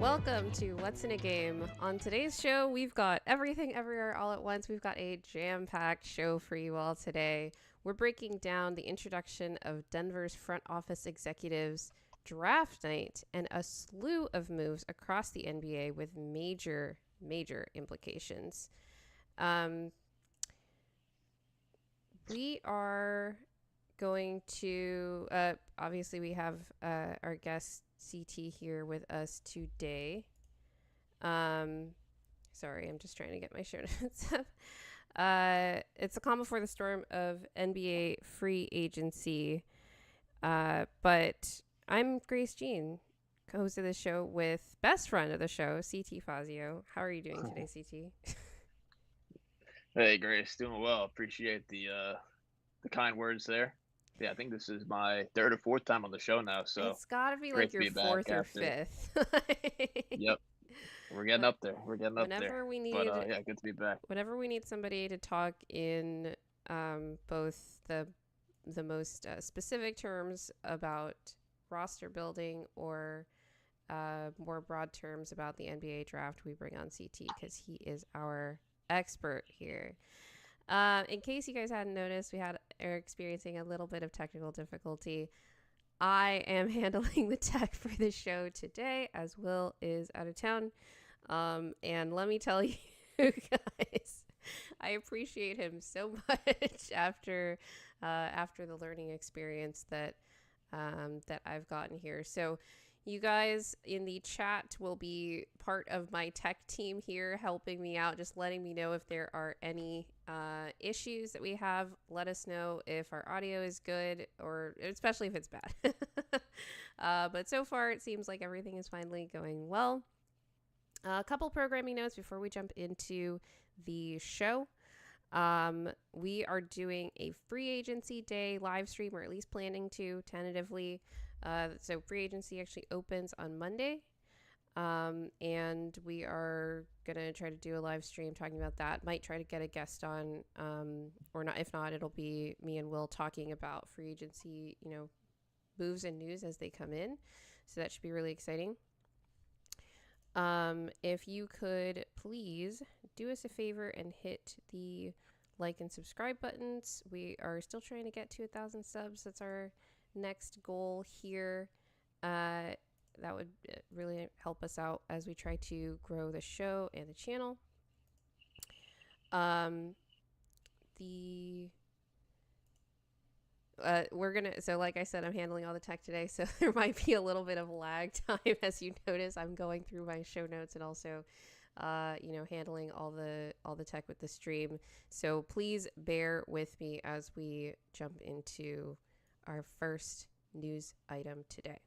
Welcome to What's in a Game. On today's show, we've got everything everywhere all at once. We've got a jam-packed show for you all today. We're breaking down the introduction of Denver's front office executives, draft night, and a slew of moves across the NBA with major implications. We are going to, obviously we have our guest CT here with us today. Sorry, I'm just trying to get my show notes up. It's the calm before the storm of NBA free agency. But I'm Grace Jean, co-host of the show with best friend of the show, CT Fazio. How are you doing today, CT? Hey Grace, doing well. Appreciate the kind words there. Yeah, I think this is my third or fourth time on the show now, so It's got to be great like to your be back fourth or after. fifth. Yep, we're getting up there. We're getting up there. Whenever we But need yeah, good to be back. whenever we need somebody to talk in both the most specific terms about roster building or more broad terms about the NBA draft, we bring on CT because he is our expert here. In case you guys hadn't noticed, are experiencing a little bit of technical difficulty. I am handling the tech for the show today, as Will is out of town. And let me tell you guys, I appreciate him so much after the learning experience that I've gotten here. So you guys in the chat will be part of my tech team here, helping me out, just letting me know if there are any issues that we have. Let us know if our audio is good, or especially if it's bad. But so far, it seems like everything is finally going well. A couple programming notes before we jump into the show. We are doing a free agency day live stream, or at least planning to tentatively. So free agency actually opens on Monday. And we are going to try to do a live stream talking about that. Might try to get a guest on, or not. If not, it'll be me and Will talking about free agency, moves and news as they come in. So that should be really exciting. If you could please do us a favor and hit the like and subscribe buttons. We are still trying to get to 1,000 subs. That's our next goal here. That would really help us out as we try to grow the show and the channel. So like I said, I'm handling all the tech today, so there might be a little bit of lag time. As you notice, I'm going through my show notes and also handling all the tech with the stream. So please bear with me as we jump into our first news item today.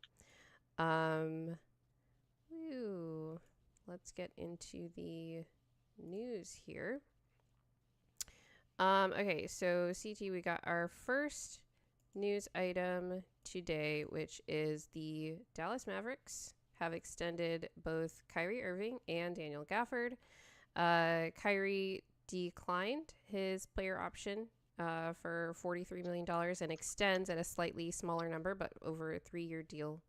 Let's get into the news here. Okay, so CT, we got our first news item today, which is the Dallas Mavericks have extended both Kyrie Irving and Daniel Gafford. Kyrie declined his player option for $43 million and extends at a slightly smaller number, but over a 3-year deal.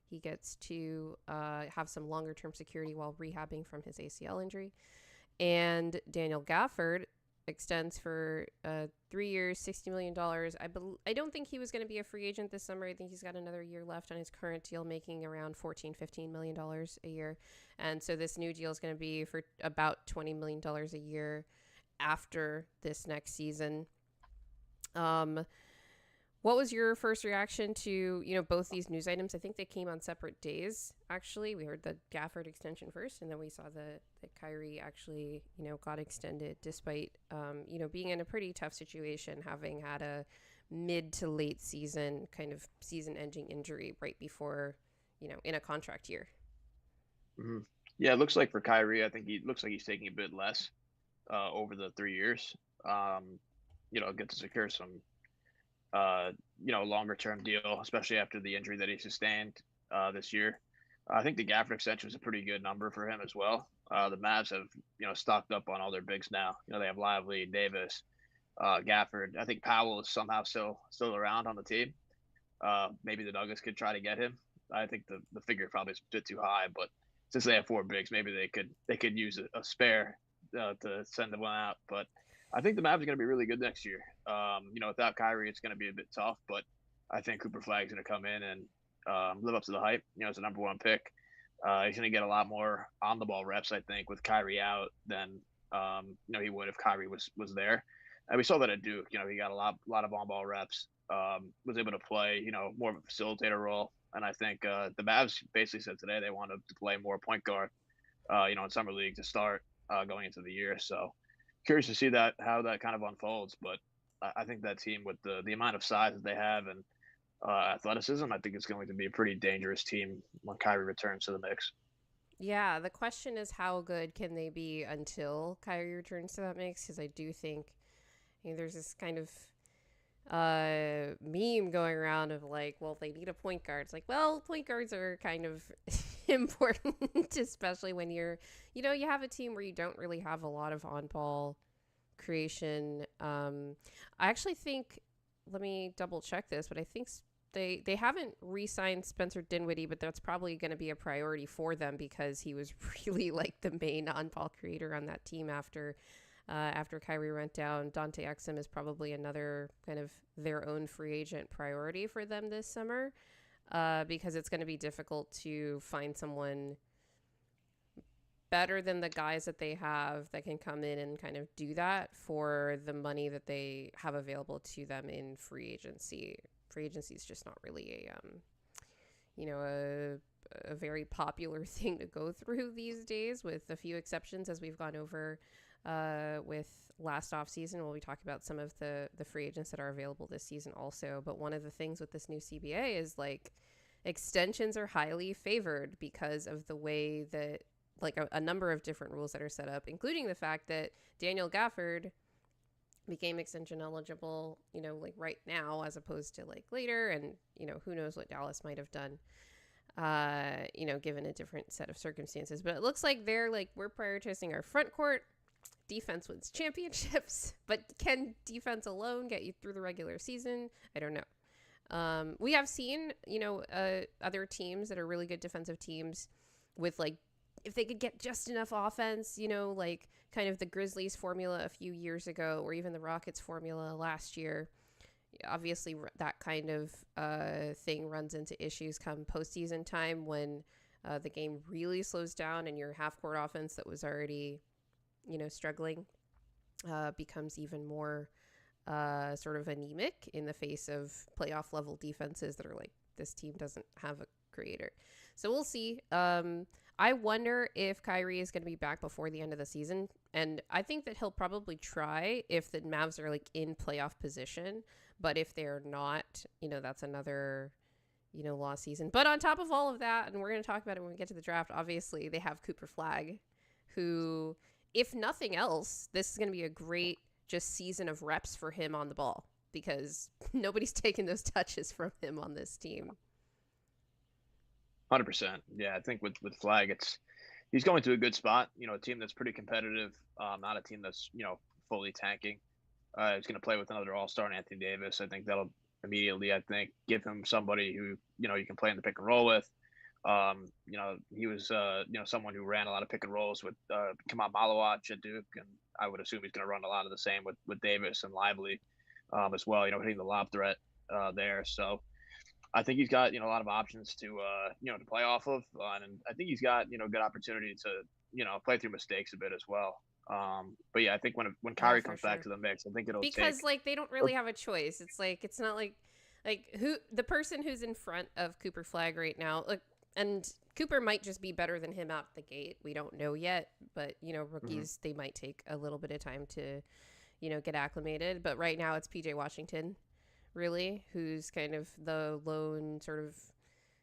He gets to have some longer term security while rehabbing from his ACL injury. And Daniel Gafford extends for 3 years, $60 million. I don't think he was going to be a free agent this summer. I think he's got another year left on his current deal, making around $14-15 million a year. And so this new deal is going to be for about $20 million a year after this next season. What was your first reaction to, both these news items? I think they came on separate days, actually. We heard the Gafford extension first, and then we saw that Kyrie actually, got extended despite, being in a pretty tough situation, having had a mid to late season kind of season-ending injury right before, in a contract year. Mm-hmm. Yeah, it looks like for Kyrie, I think looks like he's taking a bit less over the 3 years. Get to secure some longer term deal, especially after the injury that he sustained this year. I think the Gafford extension is a pretty good number for him as well. The Mavs have, stocked up on all their bigs now. They have Lively, Davis, Gafford. I think Powell is somehow still around on the team. Maybe the Nuggets could try to get him. I think the figure probably is a bit too high, but since they have 4 bigs, maybe they could use a spare to send the one out. But I think the Mavs are going to be really good next year. Without Kyrie, it's going to be a bit tough, but I think Cooper Flag's going to come in and live up to the hype. As a number 1 pick, he's going to get a lot more on the ball reps, I think, with Kyrie out than he would if Kyrie was there. And we saw that at Duke. He got a lot of on ball reps. Was able to play, more of a facilitator role. And I think the Mavs basically said today they wanted to play more point guard, in summer league to start going into the year. So curious to see how that kind of unfolds. But I think that team with the amount of size that they have and athleticism, I think it's going to be a pretty dangerous team when Kyrie returns to the mix. Yeah, the question is how good can they be until Kyrie returns to that mix? Because I do think there's this kind of meme going around of like, well, they need a point guard. It's like, well, point guards are kind of important, especially when you have a team where you don't really have a lot of on-ball creation. I actually think, let me double check this, but I think they haven't re-signed Spencer Dinwiddie, but that's probably going to be a priority for them because he was really like the main on-ball creator on that team after Kyrie went down. Dante Exum is probably another kind of their own free agent priority for them this summer, because it's going to be difficult to find someone better than the guys that they have that can come in and kind of do that for the money that they have available to them in free agency. Free agency is just not really a very popular thing to go through these days, with a few exceptions, as we've gone over with last offseason. We'll be talking about some of the free agents that are available this season also. But one of the things with this new CBA is like extensions are highly favored because of the way that like a number of different rules that are set up, including the fact that Daniel Gafford became extension eligible, like right now as opposed to like later. And, who knows what Dallas might have done, given a different set of circumstances. But it looks like they're like, we're prioritizing our front court. Defense wins championships, but can defense alone get you through the regular season? I don't know. We have seen, other teams that are really good defensive teams with like, if they could get just enough offense, like kind of the Grizzlies formula a few years ago, or even the Rockets formula last year. Obviously, that kind of thing runs into issues come postseason time when the game really slows down and your half-court offense that was already, struggling becomes even more sort of anemic in the face of playoff-level defenses that are like, this team doesn't have a creator. So we'll see. I wonder if Kyrie is going to be back before the end of the season. And I think that he'll probably try if the Mavs are like in playoff position. But if they're not, that's another, lost season. But on top of all of that, and we're going to talk about it when we get to the draft, obviously they have Cooper Flagg, who, if nothing else, this is going to be a great just season of reps for him on the ball because nobody's taking those touches from him on this team. 100%. Yeah, I think with Flagg, he's going to a good spot. A team that's pretty competitive, not a team that's fully tanking. He's going to play with another All-Star in Anthony Davis. I think that'll immediately, give him somebody who you can play in the pick and roll with. He was someone who ran a lot of pick and rolls with Kamal Malawach at Duke, and I would assume he's going to run a lot of the same with Davis and Lively as well. Hitting the lob threat there. So I think he's got a lot of options to to play off of, and I think he's got good opportunity to play through mistakes a bit as well. But yeah, I think when Kyrie comes back to the mix, I think it'll because like they don't really have a choice. It's like it's not like who the person who's in front of Cooper Flagg right now, like, and Cooper might just be better than him out the gate. We don't know yet, but rookies they might take a little bit of time to get acclimated. But right now it's PJ Washington, really, who's kind of the lone sort of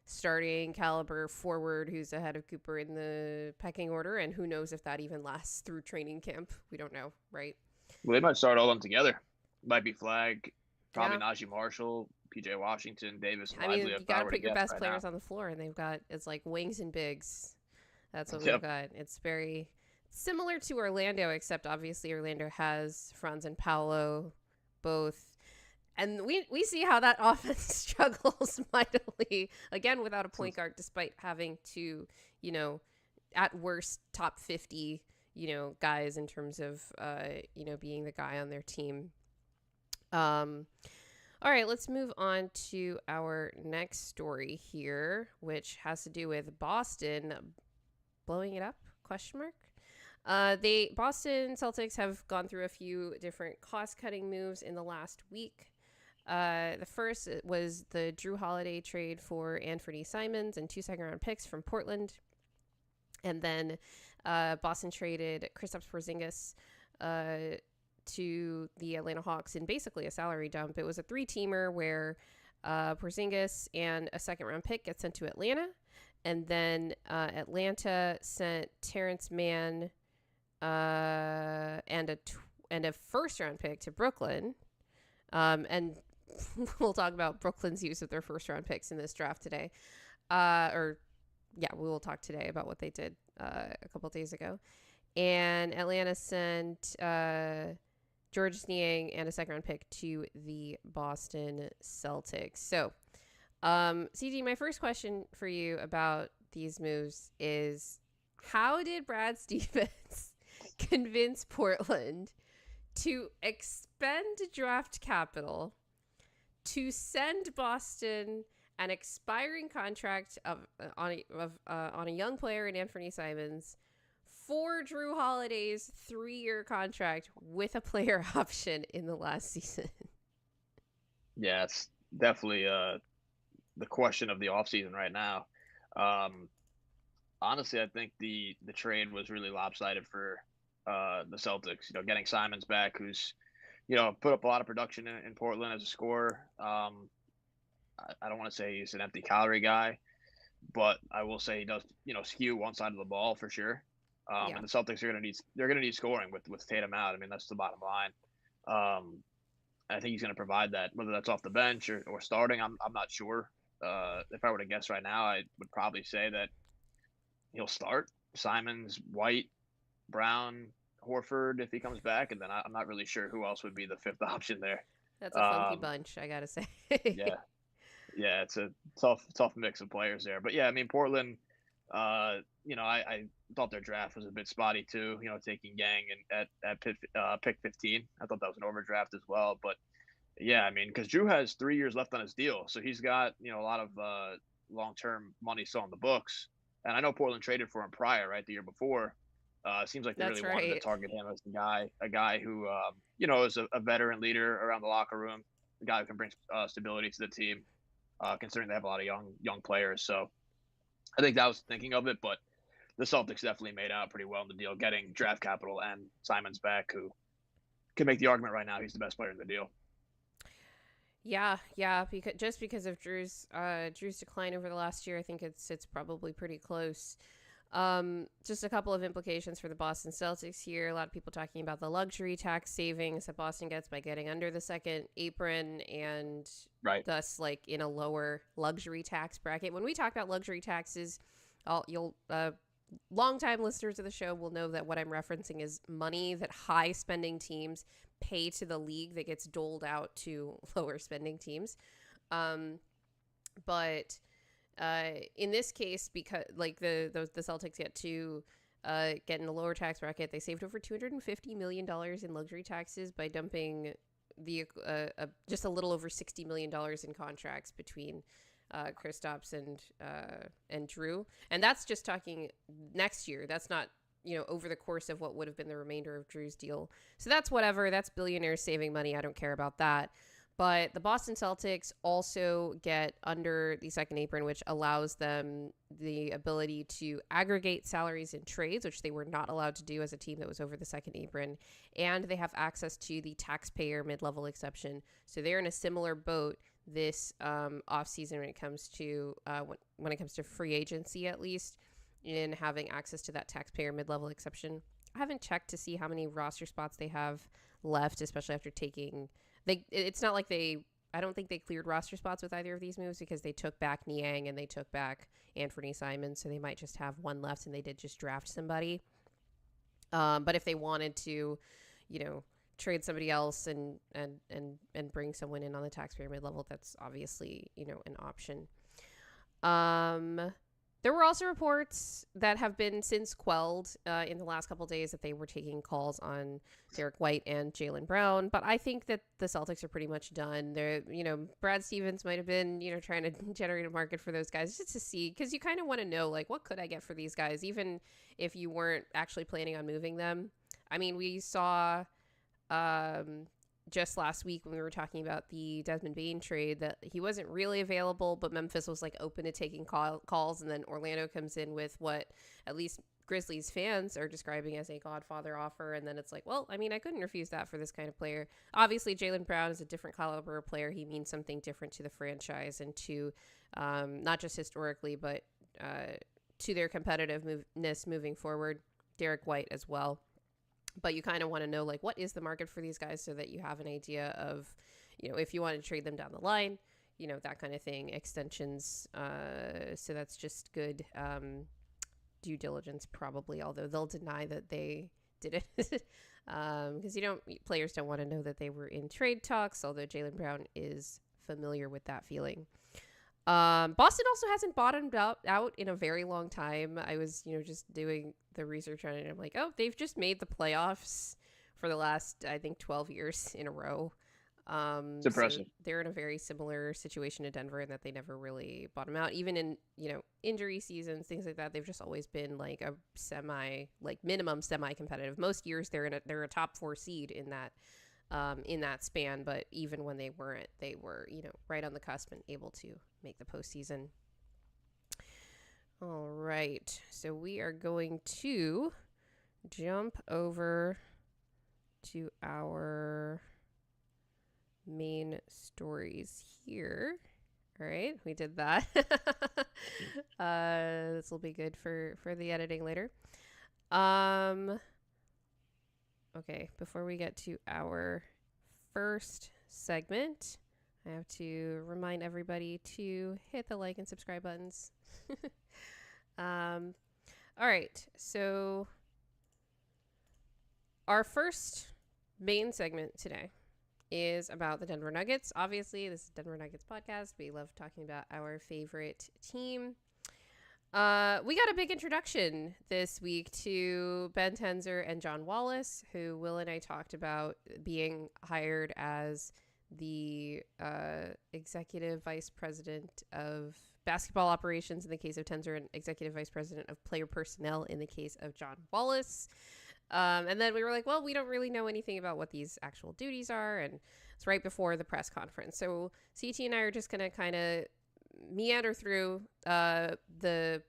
starting caliber forward who's ahead of Cooper in the pecking order, and who knows if that even lasts through training camp. We don't know, right? Well, they might start all of them together. Might be Flagg, probably Najee Marshall, PJ Washington, Davis, and Lively. You got to put your best players on the floor, and it's like wings and bigs. That's what we've got. It's very similar to Orlando, except obviously Orlando has Franz and Paolo both. And we see how that offense struggles mightily, again, without a point guard, despite having to, at worst top 50, guys in terms of, being the guy on their team. All right, let's move on to our next story here, which has to do with Boston blowing it up, question mark. Boston Celtics have gone through a few different cost-cutting moves in the last week. The first was the Jrue Holiday trade for Anthony Simons and 2 second-round picks from Portland. And then Boston traded Kristaps Porzingis to the Atlanta Hawks in basically a salary dump. It was a 3-teamer where Porzingis and a second-round pick get sent to Atlanta. And then Atlanta sent Terrence Mann and a first-round pick to Brooklyn. And we'll talk about Brooklyn's use of their first-round picks in this draft today. We will talk today about what they did a couple days ago. And Atlanta sent George Niang and a second-round pick to the Boston Celtics. So, CG, my first question for you about these moves is, how did Brad Stevens convince Portland to expend draft capital to send Boston an expiring contract on a young player in Anthony Simons for Jrue Holiday's 3-year contract with a player option in the last season? Yeah, it's definitely the question of the offseason right now. Honestly, I think the trade was really lopsided for the Celtics. Getting Simons back, who's put up a lot of production in Portland as a scorer. I don't want to say he's an empty calorie guy, but I will say he does skew one side of the ball for sure. And the Celtics are gonna need scoring with Tatum out. I mean, that's the bottom line. I think he's gonna provide that, whether that's off the bench or starting. I'm not sure. If I were to guess right now, I would probably say that he'll start Simons, White, Brown, Horford if he comes back, and then I'm not really sure who else would be the 5th option there. That's a funky bunch, I gotta say. Yeah, it's a tough mix of players there. But yeah, I mean, Portland, I thought their draft was a bit spotty too. Taking Yang and at pick 15, I thought that was an overdraft as well. But yeah, I mean, because Jrue has 3 years left on his deal, so he's got a lot of long-term money still on the books. And I know Portland traded for him prior, right, the year before. It seems like they really wanted to target him as a guy who is a veteran leader around the locker room, a guy who can bring stability to the team, considering they have a lot of young players. So I think that was thinking of it, but the Celtics definitely made out pretty well in the deal, getting draft capital and Simons back, who can make the argument right now he's the best player in the deal. Yeah, because of Drew's decline over the last year, I think it's probably pretty close. Just a couple of implications for the Boston Celtics here. A lot of people talking about the luxury tax savings that Boston gets by getting under the second apron and thus like in a lower luxury tax bracket. When we talk about luxury taxes, longtime listeners of the show will know that what I'm referencing is money that high spending teams pay to the league that gets doled out to lower spending teams. But in this case, because like the Celtics get to get in a lower tax bracket, they saved over $250 million in luxury taxes by dumping the just a little over $60 million in contracts between Kristaps and Jrue, and that's just talking next year. That's not over the course of what would have been the remainder of Drew's deal. So that's whatever. That's billionaires saving money. I don't care about that. But the Boston Celtics also get under the second apron, which allows them the ability to aggregate salaries in trades, which they were not allowed to do as a team that was over the second apron. And they have access to the taxpayer mid-level exception. So they're in a similar boat this offseason when it comes to free agency, at least, in having access to that taxpayer mid-level exception. I haven't checked to see how many roster spots they have left, especially after taking... It's not like I don't think they cleared roster spots with either of these moves because they took back Niang and they took back Anthony Simons, so they might just have one left and they did just draft somebody. But if they wanted to, trade somebody else and bring someone in on the taxpayer mid-level, that's obviously, an option. There were also reports that have been since quelled in the last couple of days that they were taking calls on Derek White and Jaylen Brown. But I think that the Celtics are pretty much done. They're, Brad Stevens might have been, trying to generate a market for those guys just to see, because you kind of want to know, like, what could I get for these guys, even if you weren't actually planning on moving them. I mean, we saw just last week when we were talking about the Desmond Bane trade that he wasn't really available, but Memphis was like open to taking calls. And then Orlando comes in with what at least Grizzlies fans are describing as a Godfather offer. And then it's like, well, I mean, I couldn't refuse that for this kind of player. Obviously, Jaylen Brown is a different caliber of player. He means something different to the franchise and to not just historically, but to their competitiveness moving forward. Derek White as well. But you kind of want to know, like, what is the market for these guys so that you have an idea of, if you want to trade them down the line, that kind of thing, extensions. So that's just good due diligence probably, although they'll deny that they did it because players don't want to know that they were in trade talks, although Jaylen Brown is familiar with that feeling. Boston also hasn't bottomed out in a very long time. I was, just doing the research on it, and I'm like, oh, they've just made the playoffs for the last, I think, 12 years in a row. It's impressive. So they're in a very similar situation to Denver in that they never really bottom out. Even in, injury seasons, things like that, they've just always been like a minimum semi-competitive. Most years they're a top 4 seed in that span, but even when they weren't, they were, right on the cusp and able to make the postseason. All right, so we are going to jump over to our main stories here. All right, we did that. This will be good for the editing later. Okay, before we get to our first segment, I have to remind everybody to hit the like and subscribe buttons. All right, so our first main segment today is about the Denver Nuggets. Obviously, this is Denver Nuggets podcast. We love talking about our favorite team. We got a big introduction this week to Ben Tenzer and Jon Wallace, who Will and I talked about being hired as the executive vice president of basketball operations in the case of Tenzer and executive vice president of player personnel in the case of Jon Wallace. And then we were like, well, we don't really know anything about what these actual duties are. And it's right before the press conference. So CT and I are just going to kind of meander through the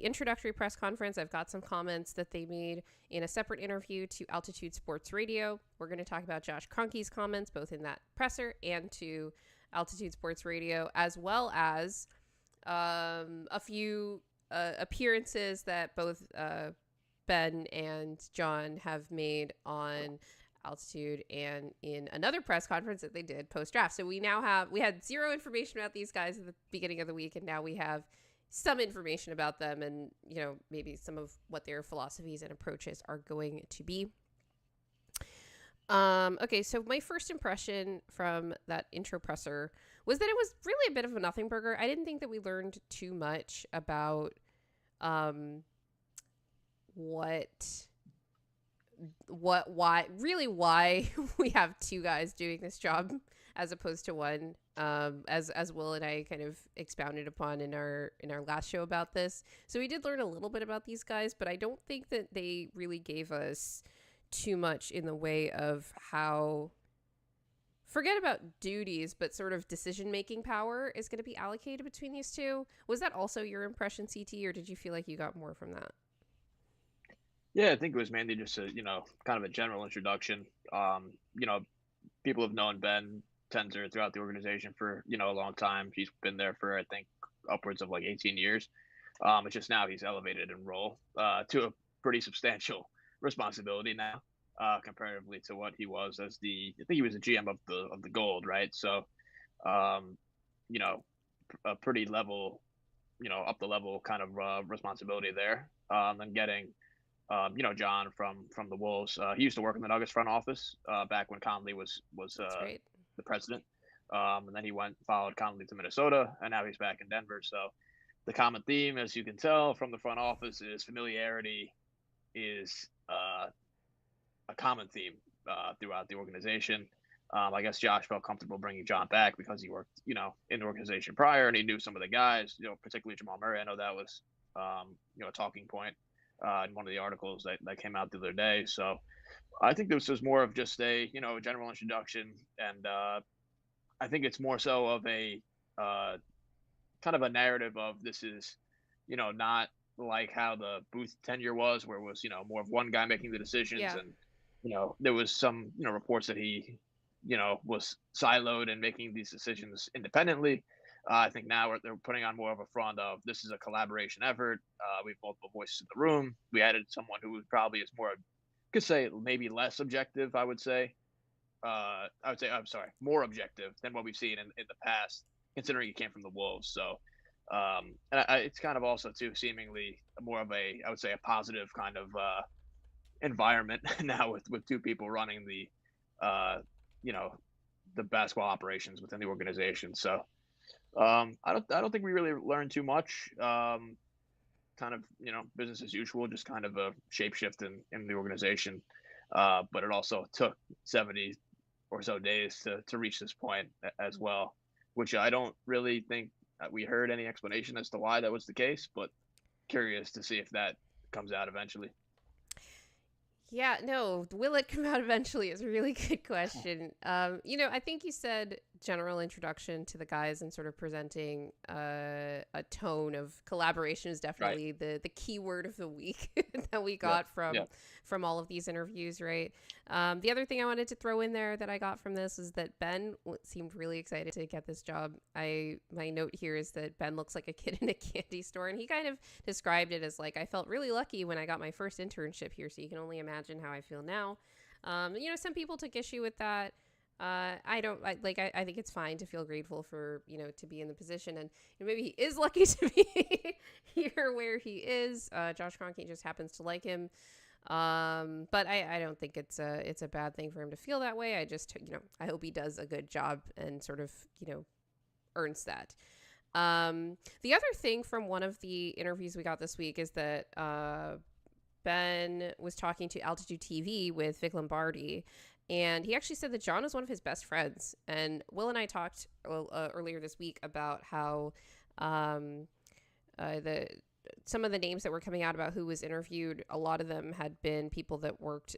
introductory press conference. I've got some comments that they made in a separate interview to Altitude Sports Radio. We're going to talk about Josh Kroenke's comments, both in that presser and to Altitude Sports Radio, as well as a few appearances that both Ben and John have made on Altitude and in another press conference that they did post-draft. So we had zero information about these guys at the beginning of the week, and now we have some information about them and, maybe some of what their philosophies and approaches are going to be. Okay, so my first impression from that intro presser was that it was really a bit of a nothing burger. I didn't think that we learned too much about why we have two guys doing this job as opposed to one, as Will and I kind of expounded upon in our last show about this. So we did learn a little bit about these guys, but I don't think that they really gave us too much in the way of how, forget about duties, but sort of decision-making power is going to be allocated between these two. Was that also your impression, CT, or did you feel like you got more from that? Yeah, I think it was mainly just a, kind of a general introduction. People have known Ben Tenzer throughout the organization for, a long time. He's been there for, I think, upwards of like 18 years. It's just now he's elevated in role to a pretty substantial responsibility now, comparatively to what he was as I think he was the GM of the Gold, right? So, a pretty level, up the level kind of responsibility there. And getting John from the Wolves. He used to work in the Nuggets front office back when Conley was the president. And then he followed Conley to Minnesota, and now he's back in Denver. So the common theme, as you can tell from the front office, is familiarity is a common theme throughout the organization. I guess Josh felt comfortable bringing John back because he worked, in the organization prior, and he knew some of the guys, particularly Jamal Murray. I know that was, a talking point in one of the articles that came out the other day. So I think this was more of just a, general introduction, and I think it's more so of a kind of a narrative of this is, not like how the Booth tenure was, where it was, more of one guy making the decisions, Yeah. and there was some, reports that he, was siloed and making these decisions independently. I think now they're putting on more of a front of this is a collaboration effort. We have multiple voices in the room. We added someone who probably is more, could say maybe less objective. I'm sorry, more objective than what we've seen in the past, considering he came from the Wolves. So, it's kind of also too seemingly more of a, I would say, a positive kind of environment now with two people running the, you know, the basketball operations within the organization. So, I don't think we really learned too much. Kind of, business as usual, just kind of a shapeshift in the organization. But it also took 70 or so days to reach this point as well, which I don't really think we heard any explanation as to why that was the case, but curious to see if that comes out eventually. Yeah, no, will it come out eventually is a really good question. I think you said general introduction to the guys and sort of presenting a tone of collaboration is definitely the key word of the week that we got from all of these interviews, right? The other thing I wanted to throw in there that I got from this is that Ben seemed really excited to get this job. My note here is that Ben looks like a kid in a candy store, and he kind of described it as like, I felt really lucky when I got my first internship here, so you can only imagine how I feel now. Some people took issue with that. I think it's fine to feel grateful for, to be in the position, and maybe he is lucky to be here where he is. Josh Kroenke just happens to like him. But I don't think it's a bad thing for him to feel that way. I just, I hope he does a good job and sort of, earns that. The other thing from one of the interviews we got this week is that, Ben was talking to Altitude TV with Vic Lombardi, and he actually said that John was one of his best friends. And Will and I talked earlier this week about how some of the names that were coming out about who was interviewed, a lot of them had been people that worked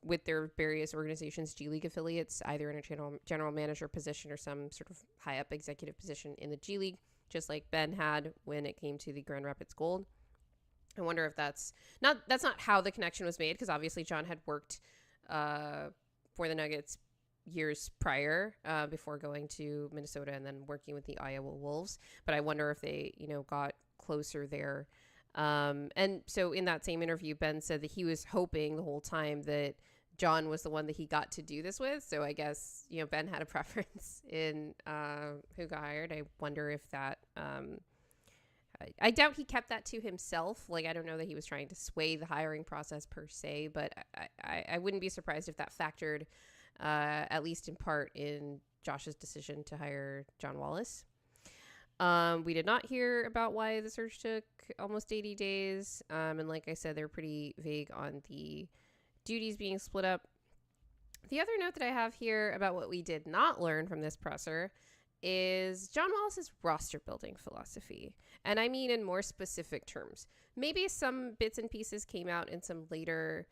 with their various organizations, G League affiliates, either in a general manager position or some sort of high up executive position in the G League, just like Ben had when it came to the Grand Rapids Gold. I wonder if that's not how the connection was made, because obviously John had worked for the Nuggets years prior, before going to Minnesota and then working with the Iowa Wolves. But I wonder if they, got closer there. And so in that same interview, Ben said that he was hoping the whole time that John was the one that he got to do this with. So I guess, Ben had a preference in who got hired. I wonder if that... I doubt he kept that to himself. Like, I don't know that he was trying to sway the hiring process per se, but I wouldn't be surprised if that factored, at least in part, in Josh's decision to hire John Wallace. We did not hear about why the search took almost 80 days. And like I said, they're pretty vague on the duties being split up. The other note that I have here about what we did not learn from this presser is John Wallace's roster building philosophy. And I mean in more specific terms. Maybe some bits and pieces came out in some later,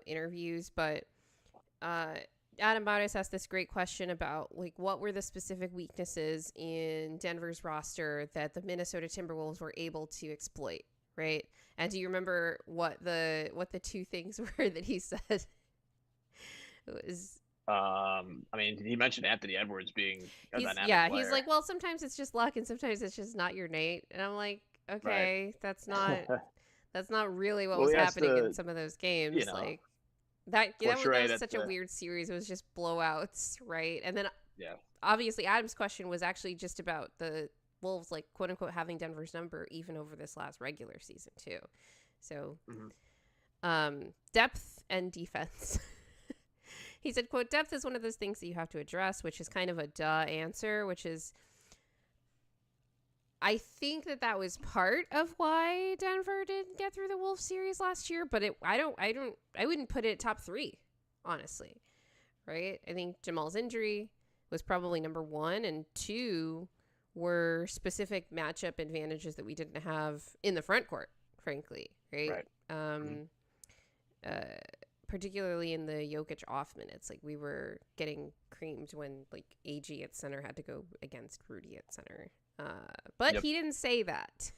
interviews, but Adam Bautis asked this great question about, like, what were the specific weaknesses in Denver's roster that the Minnesota Timberwolves were able to exploit, right? And do you remember what the two things were that he said? It was... he mentioned Anthony Edwards being a dynamic player. He's like, well, sometimes it's just luck and sometimes it's just not your night. And I'm like, okay, right. that's not really what was happening in some of those games. Like that was such a weird series. It was just blowouts, right? And then obviously Adam's question was actually just about the Wolves, like, quote unquote, having Denver's number even over this last regular season too. So depth and defense. He said, quote, depth is one of those things that you have to address, which is kind of a duh answer, which is, I think that was part of why Denver didn't get through the Wolves series last year, but I wouldn't put it top 3, honestly. Right? I think Jamal's injury was probably number 1, and 2 were specific matchup advantages that we didn't have in the front court, frankly. Right. Particularly in the Jokic off minutes, like we were getting creamed when like AG at center had to go against Rudy at center. But he didn't say that.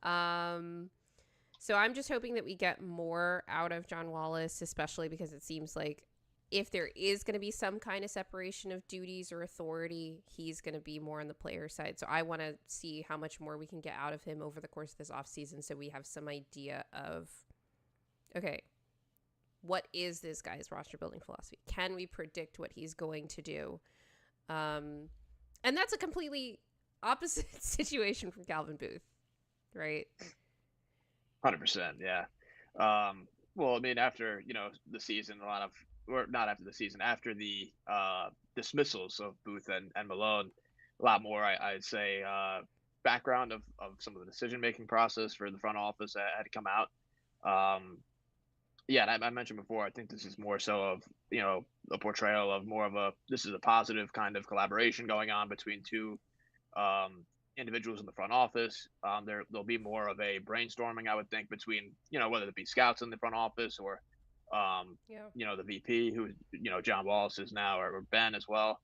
So I'm just hoping that we get more out of Jon Wallace, especially because it seems like if there is going to be some kind of separation of duties or authority, he's going to be more on the player side. So I want to see how much more we can get out of him over the course of this offseason so we have some idea of, okay, what is this guy's roster building philosophy? Can we predict what he's going to do? And that's a completely opposite situation from Calvin Booth, right? 100%, yeah. Well, I mean, after, the season, after the dismissals of Booth and Malone, a lot more, I'd say, background of some of the decision-making process for the front office had to come out. Yeah, and I mentioned before, I think this is more so of, a portrayal of more of this is a positive kind of collaboration going on between two individuals in the front office. There'll be more of a brainstorming, I would think, between, whether it be scouts in the front office or, the VP, who, John Wallace is now, or Ben as well.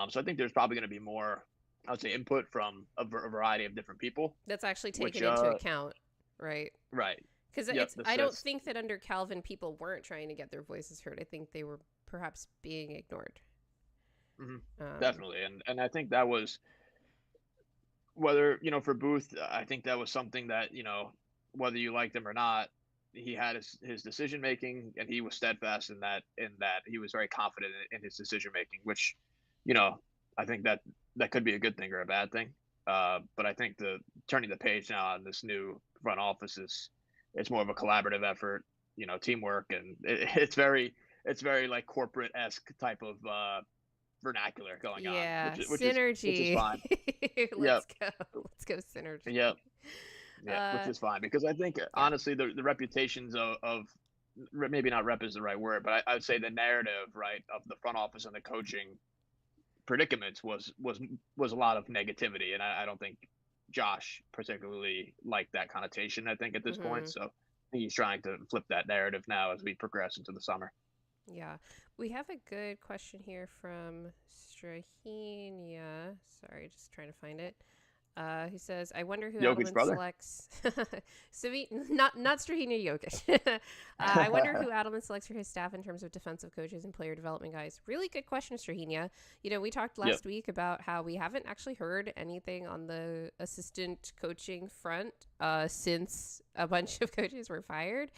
So I think there's probably going to be more, I would say, input from a variety of different people. That's actually taken into account, right? Right. Because I don't think that under Calvin, people weren't trying to get their voices heard. I think they were perhaps being ignored. Mm-hmm. Definitely. And I think that was, whether, for Booth, I think that was something that, whether you liked him or not, he had his decision making, and he was steadfast in that he was very confident in his decision making, which, I think that could be a good thing or a bad thing. But I think turning the page now on this new front office it's more of a collaborative effort, teamwork, and it's very like corporate-esque type of vernacular going on. Which synergy. Which is fine. Let's go synergy. Yep. Yeah, which is fine, because I think honestly the reputations of maybe not rep is the right word, but I would say the narrative, right, of the front office and the coaching predicaments was a lot of negativity, and I don't think Josh particularly liked that connotation, I think, at this point. So I think he's trying to flip that narrative now as we progress into the summer. Yeah. We have a good question here from Strahinia. Sorry, just trying to find it. Who says, I wonder who Jokic Adelman brother. Selects. Not Strahinia Jokic. I wonder who Adelman selects for his staff in terms of defensive coaches and player development guys. Really good question, Strahinia. We talked last week about how we haven't actually heard anything on the assistant coaching front since a bunch of coaches were fired,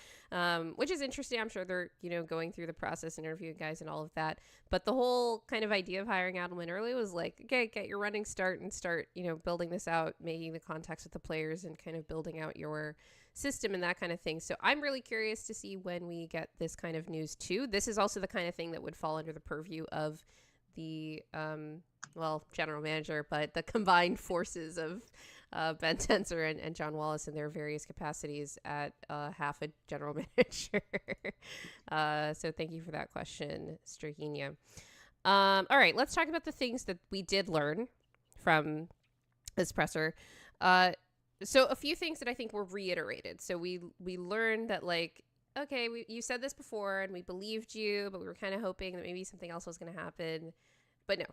which is interesting. I'm sure they're, going through the process and interviewing guys and all of that. But the whole kind of idea of hiring Adelman early was like, okay, get your running start and start, building this out, making the contacts with the players and kind of building out your system and that kind of thing. So I'm really curious to see when we get this kind of news too. This is also the kind of thing that would fall under the purview of the, general manager, but the combined forces of Ben Tenzer and Jon Wallace in their various capacities at half a general manager. So thank you for that question, Strahinia. All right, let's talk about the things that we did learn from this presser. So a few things that I think were reiterated. So we learned that, like, okay, you said this before and we believed you, but we were kind of hoping that maybe something else was going to happen. But no,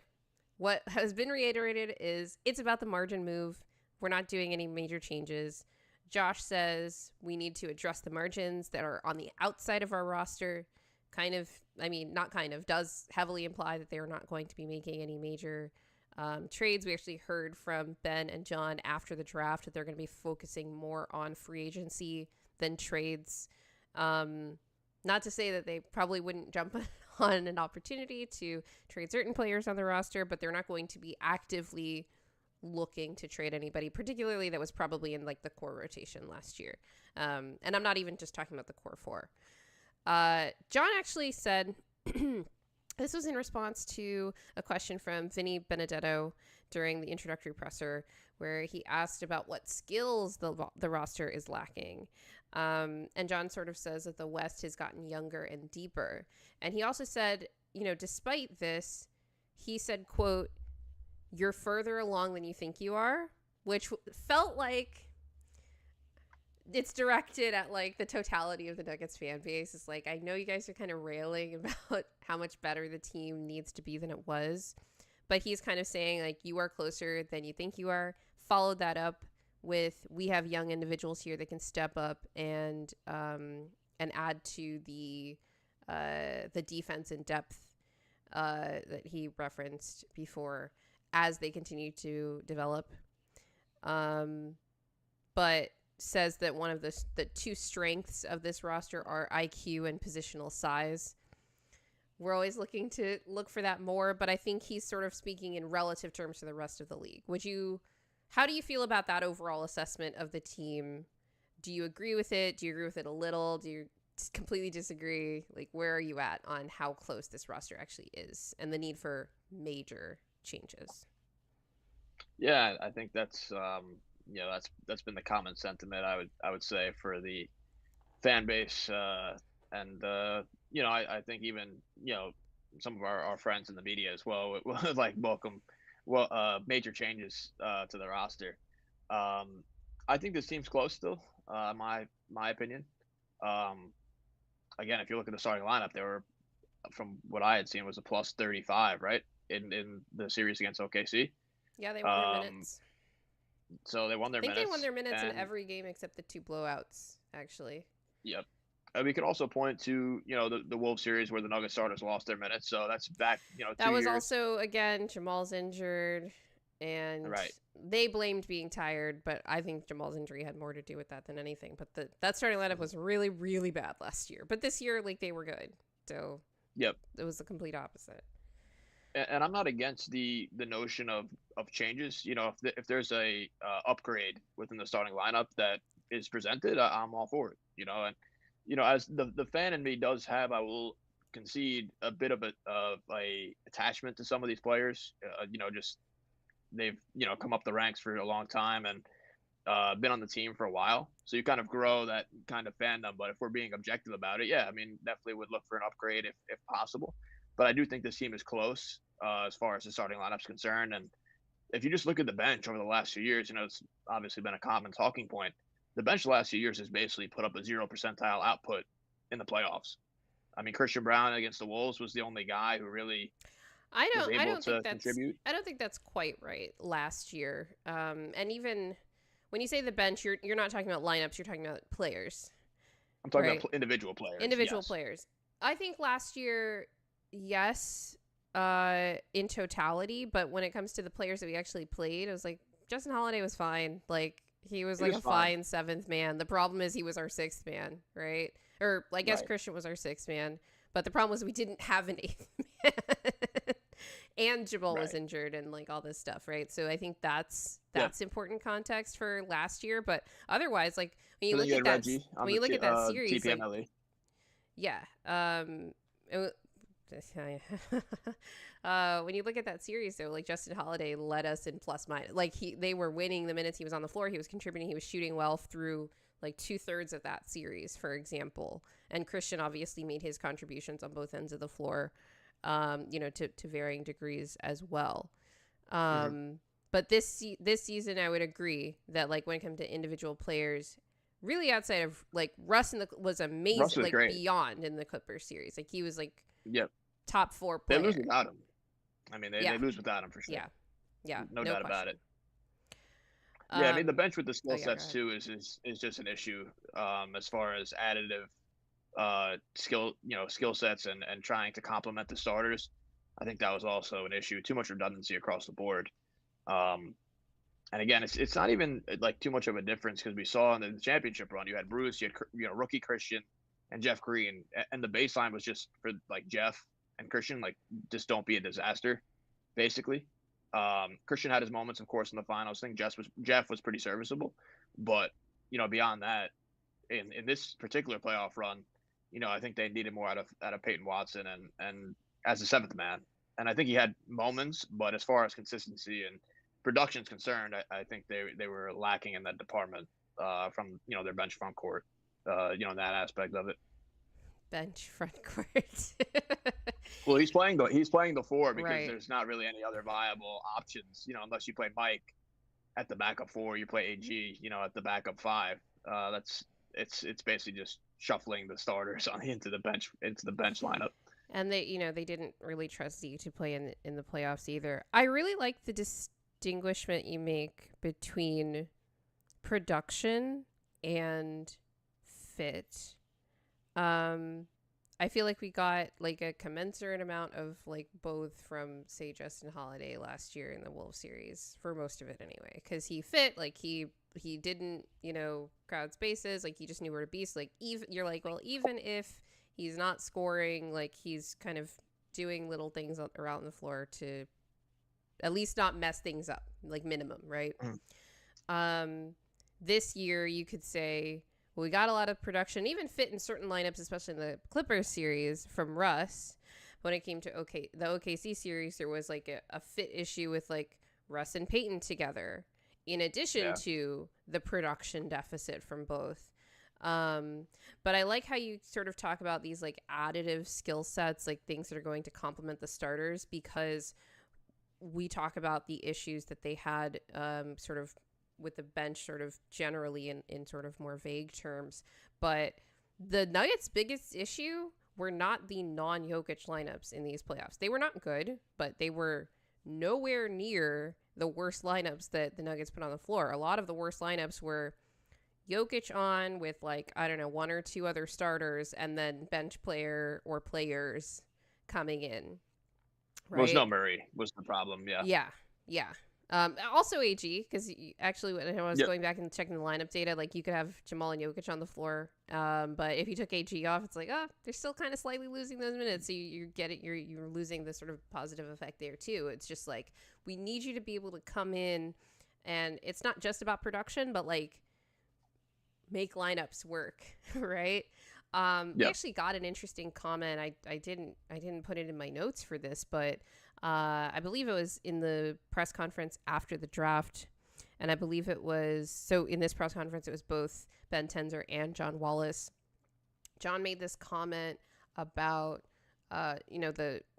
what has been reiterated is it's about the margin move. We're not doing any major changes. Josh says we need to address the margins that are on the outside of our roster. Does heavily imply that they're not going to be making any major trades. We actually heard from Ben and John after the draft that they're going to be focusing more on free agency than trades. Not to say that they probably wouldn't jump on an opportunity to trade certain players on the roster, but they're not going to be actively looking to trade anybody, particularly that was probably in like the core rotation last year. And I'm not even just talking about the core four. John actually said This was in response to a question from Vinny Benedetto during the introductory presser, where he asked about what skills the roster is lacking. And Jon sort of says that the West has gotten younger and deeper. And he also said, despite this, he said, quote, "You're further along than you think you are," which felt like it's directed at like the totality of the Nuggets fan base. It's like, I know you guys are kind of railing about how much better the team needs to be than it was, but he's kind of saying like, you are closer than you think you are. Followed that up with, we have young individuals here that can step up and add to the defense and depth that he referenced before as they continue to develop. But says that one of the two strengths of this roster are IQ and positional size. We're always looking to look for that more, but I think he's sort of speaking in relative terms to the rest of the league. How do you feel about that overall assessment of the team? Do you agree with it? Do you agree with it a little? Do you completely disagree? Like, where are you at on how close this roster actually is and the need for major changes? Yeah, I think that's that's been the common sentiment, I would say, for the fan base, and I think even some of our friends in the media as well would like welcome major changes to the roster. I think this team's close still, my opinion. Um, Again, if you look at the starting lineup, they were, from what I had seen, was a plus 35, right, in the series against OKC. Yeah, they won their minutes. So they won their minutes. I think they won their minutes in every game except the two blowouts, actually. Yep. We could also point to, the Wolves series where the Nuggets starters lost their minutes. So that's back, 2 years. That was also, again, Jamal's injured, and right. They blamed being tired, but I think Jamal's injury had more to do with that than anything. But that starting lineup was really, really bad last year. But this year, like, they were good. So yep, it was the complete opposite. And I'm not against the notion of changes. If there's a upgrade within the starting lineup that is presented, I'm all for it. And as the fan in me does have, I will concede, a bit of a attachment to some of these players. Just they've come up the ranks for a long time and been on the team for a while, so you kind of grow that kind of fandom. But if we're being objective about it, yeah, I mean, definitely would look for an upgrade if possible. But I do think this team is close as far as the starting lineup's concerned. And if you just look at the bench over the last few years, it's obviously been a common talking point. The bench the last few years has basically put up a 0 percentile output in the playoffs. I mean, Christian Brown against the Wolves was the only guy who really was able to contribute. I don't think that's quite right last year. And even when you say the bench, you're not talking about lineups. You're talking about players. I'm talking about individual players. Individual players. I think last year, yes, in totality, but when it comes to the players that we actually played, it was like Justin Holiday was fine. Like, he was like a fine seventh man. The problem is he was our sixth man, right? Or I guess Christian was our sixth man, but the problem was we didn't have an eighth man. And Jamal was injured and like all this stuff, right? So I think that's important context for last year. But otherwise, like when you look at that, series, like, yeah, when you look at that series, though, like Justin Holiday led us in plus minus. Like they were winning the minutes he was on the floor. He was contributing. He was shooting well through like 2/3 of that series, for example. And Christian obviously made his contributions on both ends of the floor, to varying degrees as well. But this season, I would agree that like when it comes to individual players, really outside of like Russ was amazing, Russ was like great. Beyond in the Clippers series. Like he was like top 4 player. They lose without him. I mean, they lose without him for sure. Yeah, no doubt question about it. Yeah, I mean the bench with the skill sets too is just an issue as far as additive skill sets and trying to complement the starters. I think that was also an issue. Too much redundancy across the board. And again, it's not even like too much of a difference because we saw in the championship run, you had Bruce, you had rookie Christian and Jeff Green, and the baseline was just for like Jeff and Christian, like just don't be a disaster, basically. Christian had his moments, of course, in the finals. I think Jeff was pretty serviceable, but beyond that, in this particular playoff run, I think they needed more out of Peyton Watson and as a seventh man. And I think he had moments, but as far as consistency and production is concerned, I think they were lacking in that department from their bench front court, in that aspect of it. Bench front court. Well, he's playing the four because Right. there's not really any other viable options, unless you play Mike at the backup four, you play AG, at the backup five. It's basically just shuffling the starters into the bench lineup. And they didn't really trust Z to play in the playoffs either. I really like the distinguishment you make between production and fit. I feel like we got like a commensurate amount of like both from, say, Justin Holiday last year in the Wolves series, for most of it anyway, because he fit, like he didn't crowd spaces, like he just knew where to be. So like even you're like, well, even if he's not scoring, like he's kind of doing little things around the floor to at least not mess things up, like minimum, right? This year you could say, well, we got a lot of production, even fit in certain lineups, especially in the Clippers series from Russ. When it came to the OKC series, there was like a fit issue with like Russ and Peyton together, in addition to the production deficit from both. But I like how you sort of talk about these like additive skill sets, like things that are going to complement the starters, because we talk about the issues that they had sort of with the bench sort of generally in sort of more vague terms. But the Nuggets' biggest issue were not the non-Jokic lineups in these playoffs. They were not good, but they were nowhere near the worst lineups that the Nuggets put on the floor. A lot of the worst lineups were Jokic on with like, I don't know, one or two other starters, and then bench player or players coming in. Right? Well, no Murray was the problem. Yeah. Also AG, because actually when I was going back and checking the lineup data, like you could have Jamal and Jokic on the floor, but if you took AG off, it's like, they're still kind of slightly losing those minutes, so you're losing the sort of positive effect there too. It's just like, we need you to be able to come in, and it's not just about production, but like make lineups work, right? We actually got an interesting comment. I didn't put it in my notes for this, but I believe it was in the press conference after the draft. And I believe it was, so in this press conference, it was both Ben Tenzer and Jon Wallace. John made this comment about,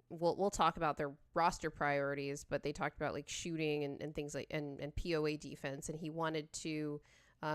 we'll talk about their roster priorities, but they talked about like shooting and things like, and POA defense. And he wanted to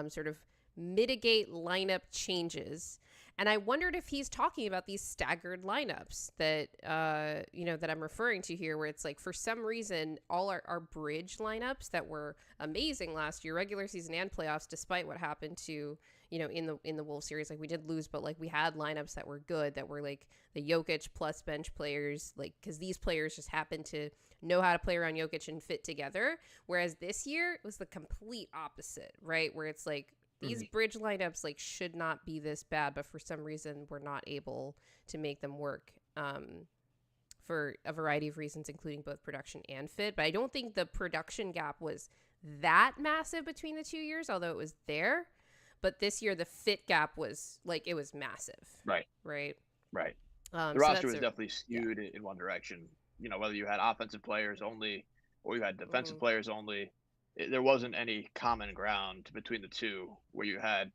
sort of mitigate lineup changes. And I wondered if he's talking about these staggered lineups that, that I'm referring to here, where it's like, for some reason, all our bridge lineups that were amazing last year, regular season and playoffs, despite what happened to, in the Wolves series, like we did lose, but like we had lineups that were good, that were like the Jokic plus bench players, like, because these players just happened to know how to play around Jokic and fit together. Whereas this year it was the complete opposite, right? Where it's like, these bridge lineups like should not be this bad, but for some reason we're not able to make them work for a variety of reasons, including both production and fit. But I don't think the production gap was that massive between the 2 years, although it was there. But this year the fit gap was like, it was massive. Right. The roster was definitely skewed in one direction. Whether you had offensive players only or you had defensive players only, there wasn't any common ground between the two, where you had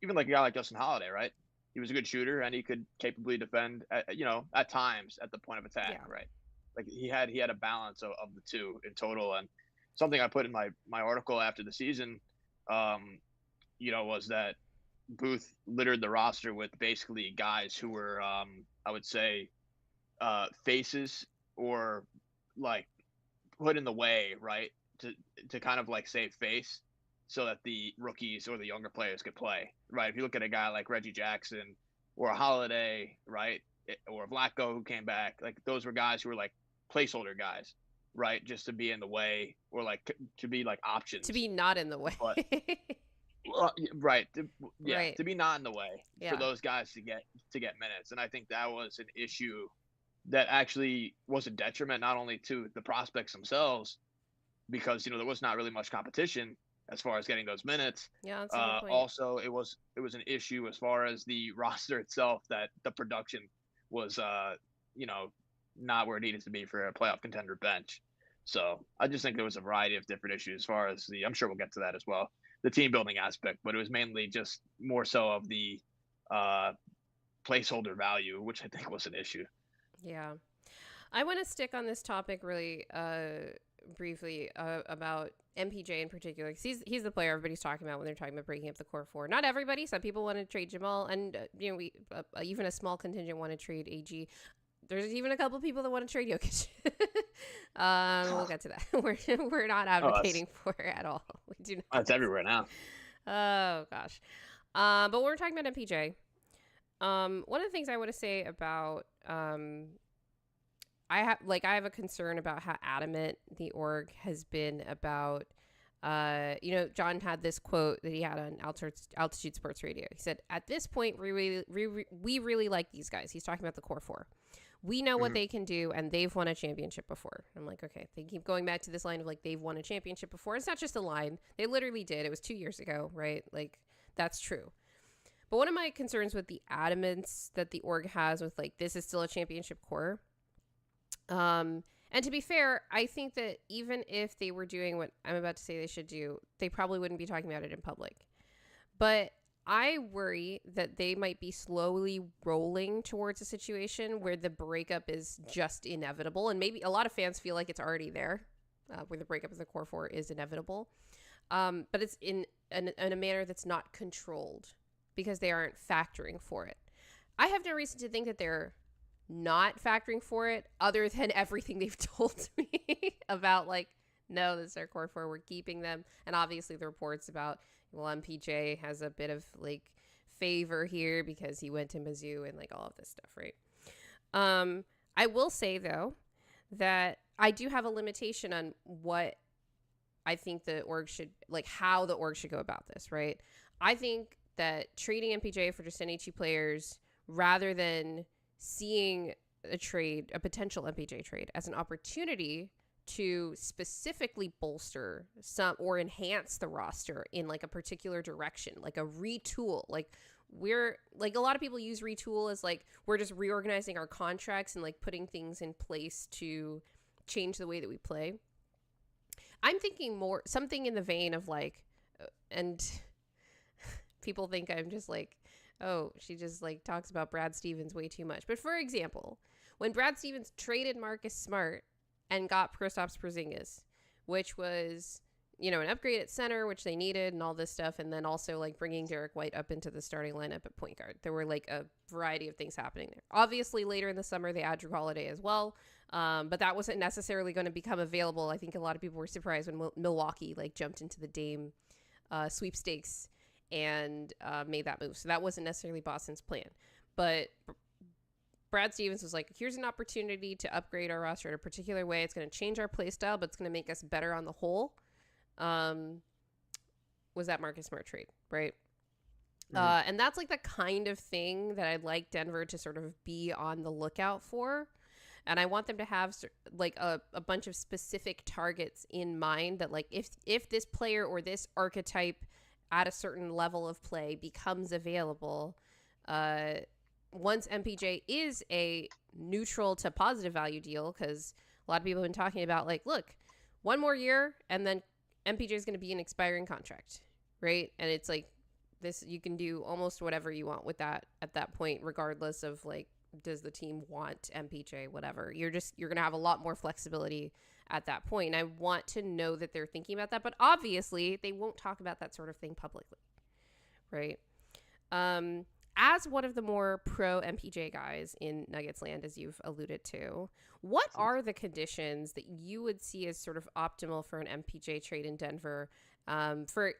even like a guy like Justin Holiday, right? He was a good shooter and he could capably defend at times at the point of attack, right? Like he had a balance of the two in total. And something I put in my article after the season, was that Booth littered the roster with basically guys who were, I would say, faces or like put in the way, right? To kind of like save face so that the rookies or the younger players could play, right? If you look at a guy like Reggie Jackson or a Holiday, right? Or Vlatko, who came back, like those were guys who were like placeholder guys, right? Just to be in the way, or like to be like options. To be not in the way. But, right. To be not in the way for those guys to get minutes. And I think that was an issue that actually was a detriment not only to the prospects themselves, because there was not really much competition as far as getting those minutes. Yeah, that's a good point. Also, it was an issue as far as the roster itself, that the production was not where it needed to be for a playoff contender bench. So I just think there was a variety of different issues as far as I'm sure we'll get to that as well, the team building aspect, but it was mainly just more so of the placeholder value, which I think was an issue. Yeah. I want to stick on this topic really briefly about MPJ in particular, because he's the player everybody's talking about when they're talking about breaking up the core four. Not everybody. Some people want to trade Jamal, and even a small contingent want to trade AG. There's even a couple people that want to trade Jokic. We'll get to that. We're not advocating for it at all. We do not. That's everywhere now. Oh gosh. But when we're talking about MPJ, one of the things I want to say about I have a concern about how adamant the org has been about. John had this quote that he had on Altitude Sports Radio. He said, "At this point, we really like these guys." He's talking about the core four. We know what they can do, and they've won a championship before. I'm like, okay. They keep going back to this line of like they've won a championship before. It's not just a line; they literally did. It was 2 years ago, right? Like that's true. But one of my concerns with the adamance that the org has with like this is still a championship core. And to be fair, I think that even if they were doing what I'm about to say they should do, they probably wouldn't be talking about it in public. But I worry that they might be slowly rolling towards a situation where the breakup is just inevitable. And maybe a lot of fans feel like it's already there, where the breakup of the core four is inevitable. But it's in a manner that's not controlled because they aren't factoring for it. I have no reason to think that they're not factoring for it other than everything they've told me about like, no, this is our core four, we're keeping them. And obviously the reports about, well, MPJ has a bit of like favor here because he went to Mizzou and like all of this stuff, right? I will say though that I do have a limitation on what I think the org should, like how the org should go about this, right? I think that trading MPJ for just any two players rather than seeing a potential MPJ trade as an opportunity to specifically bolster some or enhance the roster in like a particular direction, like a retool. Like we're like a lot of people use retool as like we're just reorganizing our contracts and like putting things in place to change the way that we play. I'm thinking more something in the vein of like, and people think I'm just like, oh, she just like talks about Brad Stevens way too much. But for example, when Brad Stevens traded Marcus Smart and got Kristaps Porzingis, which was, an upgrade at center, which they needed and all this stuff. And then also like bringing Derek White up into the starting lineup at point guard. There were like a variety of things happening there. Obviously later in the summer, they add Jrue Holiday as well. But that wasn't necessarily going to become available. I think a lot of people were surprised when Milwaukee like jumped into the Dame sweepstakes and made that move. So that wasn't necessarily Boston's plan. But Brad Stevens was like, here's an opportunity to upgrade our roster in a particular way. It's going to change our play style, but it's going to make us better on the whole. Was that Marcus Smart trade, right? Mm-hmm. And that's like the kind of thing that I'd like Denver to sort of be on the lookout for. And I want them to have like a bunch of specific targets in mind that like if this player or this archetype at a certain level of play becomes available, once MPJ is a neutral to positive value deal, because a lot of people have been talking about like, look, one more year and then MPJ is going to be an expiring contract, right? And it's like this, you can do almost whatever you want with that at that point, regardless of like, does the team want MPJ, whatever. You're going to have a lot more flexibility at that point. And I want to know that they're thinking about that, but obviously they won't talk about that sort of thing publicly, right? As one of the more pro MPJ guys in Nuggets land, as you've alluded to, what are the conditions that you would see as sort of optimal for an MPJ trade in Denver? For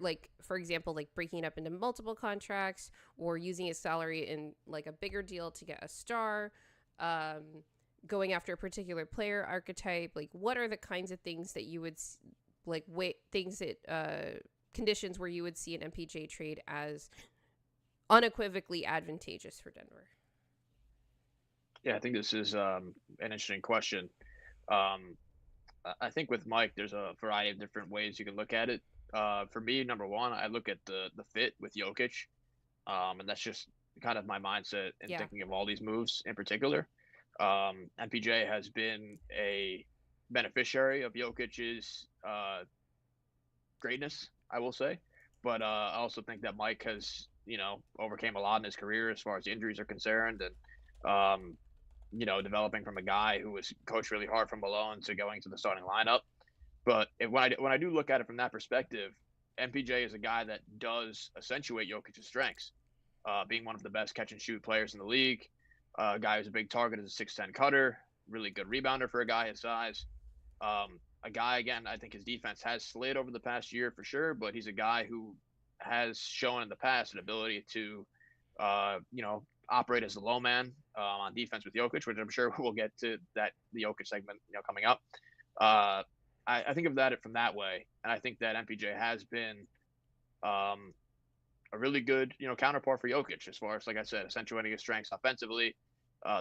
example, like breaking it up into multiple contracts or using his salary in like a bigger deal to get a star, going after a particular player archetype. Like what are the kinds of things that you would conditions where you would see an MPJ trade as unequivocally advantageous for Denver? Yeah, I think this is an interesting question. I think with Mike, there's a variety of different ways you can look at it. For me, number one, I look at the fit with Jokic, and that's just kind of my mindset in thinking of all these moves in particular. MPJ has been a beneficiary of Jokic's greatness, I will say. But I also think that Mike has, overcame a lot in his career as far as injuries are concerned, and developing from a guy who was coached really hard from Malone to going to the starting lineup. But when I do look at it from that perspective, MPJ is a guy that does accentuate Jokic's strengths, being one of the best catch and shoot players in the league. A guy who's a big target as a 6'10" cutter, really good rebounder for a guy his size. A guy, again, I think his defense has slid over the past year for sure, but he's a guy who has shown in the past an ability to, operate as a low man on defense with Jokic, which I'm sure we'll get to the Jokic segment, coming up. I think of that from that way, and I think that MPJ has been a really good, counterpart for Jokic as far as, like I said, accentuating his strengths offensively.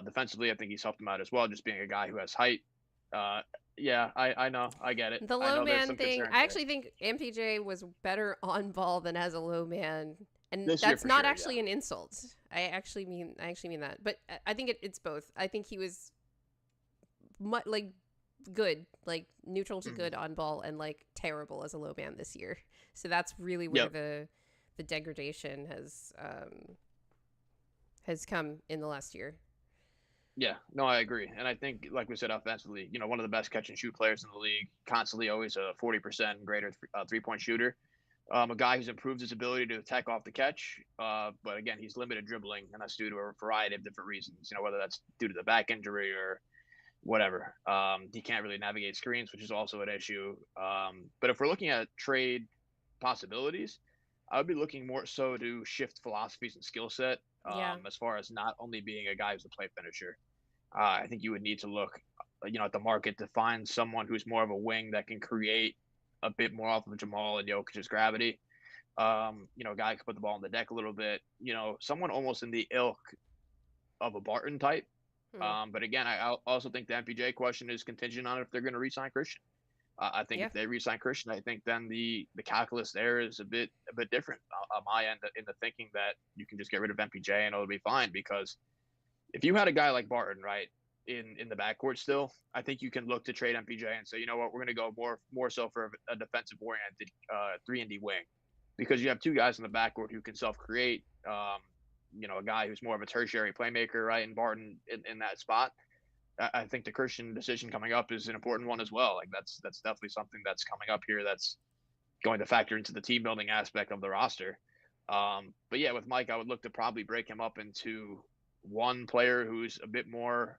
Defensively, I think he's helped him out as well, just being a guy who has height. Yeah, I know. I get it. The I low know there's man some thing, concerns I there. actually think MPJ was better on ball than as a low man. And This year that's for not sure, actually yeah. an insult. I actually mean that. But I think it's both. I think he was good, like neutral to Mhm. good on ball, and like terrible as a low man this year. So that's really where Yep. the degradation has come in the last year. Yeah. No, I agree. And I think, like we said, offensively, one of the best catch and shoot players in the league, constantly always a 40% and greater 3-point shooter. A guy who's improved his ability to attack off the catch. But again, he's limited dribbling, and that's due to a variety of different reasons, whether that's due to the back injury or whatever. He can't really navigate screens, which is also an issue. But if we're looking at trade possibilities, I would be looking more so to shift philosophies and skill set, Yeah. as far as not only being a guy who's a play finisher. I think you would need to look, at the market to find someone who's more of a wing that can create a bit more off of Jamal and Jokic's gravity. A guy could put the ball on the deck a little bit. Someone almost in the ilk of a Barton type. Mm. But again, I also think the MPJ question is contingent on if they're going to re-sign Christian. I think Yeah. if they re-sign Christian, I think then the calculus there is a bit different on my end, in the thinking that you can just get rid of MPJ and it'll be fine. Because if you had a guy like Barton, right, in the backcourt still, I think you can look to trade MPJ and say, you know what, we're going to go more so for a defensive oriented 3-and-D wing, because you have two guys in the backcourt who can self create. A guy who's more of a tertiary playmaker, right, and Barton in that spot. I think the Christian decision coming up is an important one as well. Like that's definitely something that's coming up here that's going to factor into the team building aspect of the roster. But yeah, with Mike, I would look to probably break him up into one player who's a bit more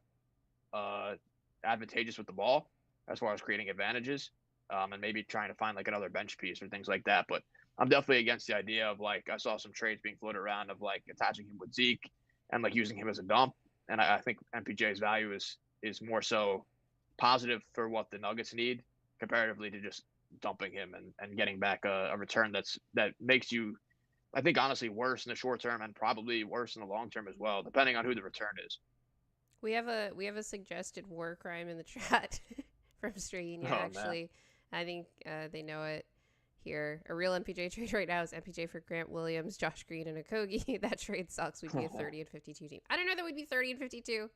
advantageous with the ball as far as creating advantages, and maybe trying to find like another bench piece or things like that. But I'm definitely against the idea of, like, I saw some trades being floated around of like attaching him with Zeke and like using him as a dump. And I think MPJ's value is more so positive for what the Nuggets need comparatively to just dumping him and getting back a return that makes you, I think, honestly, worse in the short term and probably worse in the long term as well, depending on who the return is. We have a suggested war crime in the chat from Strainia, Oh man. actually. I think they know it here. A real MPJ trade right now is MPJ for Grant Williams, Josh Green, and Okogie. That trade sucks. We'd be a 30 and 52 team. I don't know that we'd be 30 and 52.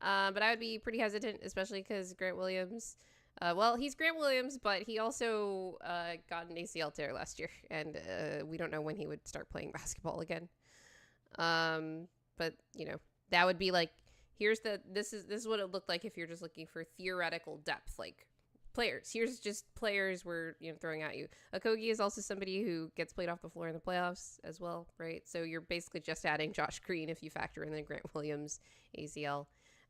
But I would be pretty hesitant, especially because Grant Williams, he's Grant Williams, but he also got an ACL tear last year, and we don't know when he would start playing basketball again. But that would be like, this is what it looked like if you're just looking for theoretical depth, like players. Here's just players we're throwing at you. Okogie is also somebody who gets played off the floor in the playoffs as well, right? So you're basically just adding Josh Green if you factor in the Grant Williams ACL.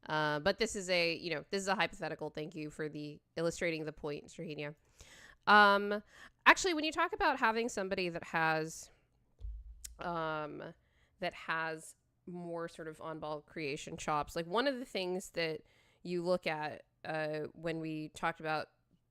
But this is a hypothetical. Thank you for the illustrating the point, Strahenia. Actually, when you talk about having somebody that has more sort of on-ball creation chops, like one of the things that you look at when we talked about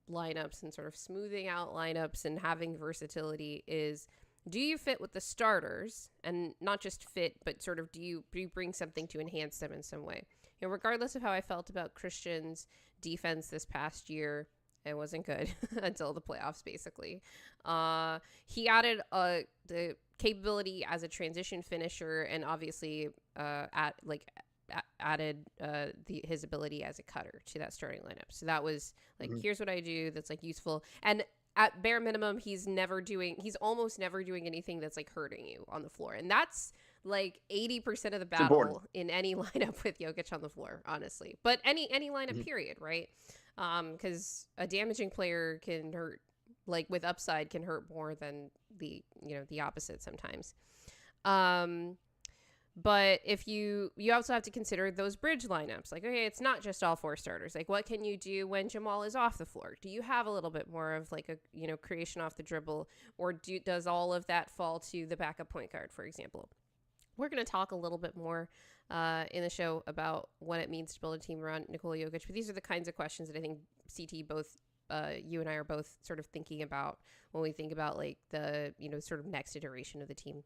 lineups and sort of smoothing out lineups and having versatility is, do you fit with the starters, and not just fit, but sort of do you bring something to enhance them in some way? Regardless of how I felt about Christian's defense this past year, it wasn't good until the playoffs, basically. He added the capability as a transition finisher, and obviously added his ability as a cutter to that starting lineup. So that was like, here's what I do that's like useful. And at bare minimum, he's almost never doing anything that's like hurting you on the floor. And that's like 80% of the battle in any lineup with Jokic on the floor, honestly. But any lineup period, right? Because a damaging player can hurt, like with upside, can hurt more than the opposite sometimes. But if you also have to consider those bridge lineups. Like, okay, it's not just all 4 starters. Like, what can you do when Jamal is off the floor? Do you have a little bit more of like a creation off the dribble, or does all of that fall to the backup point guard, for example? We're going to talk a little bit more in the show about what it means to build a team around Nikola Jokic. But these are the kinds of questions that I think CT both you and I are both sort of thinking about when we think about like the sort of next iteration of the team.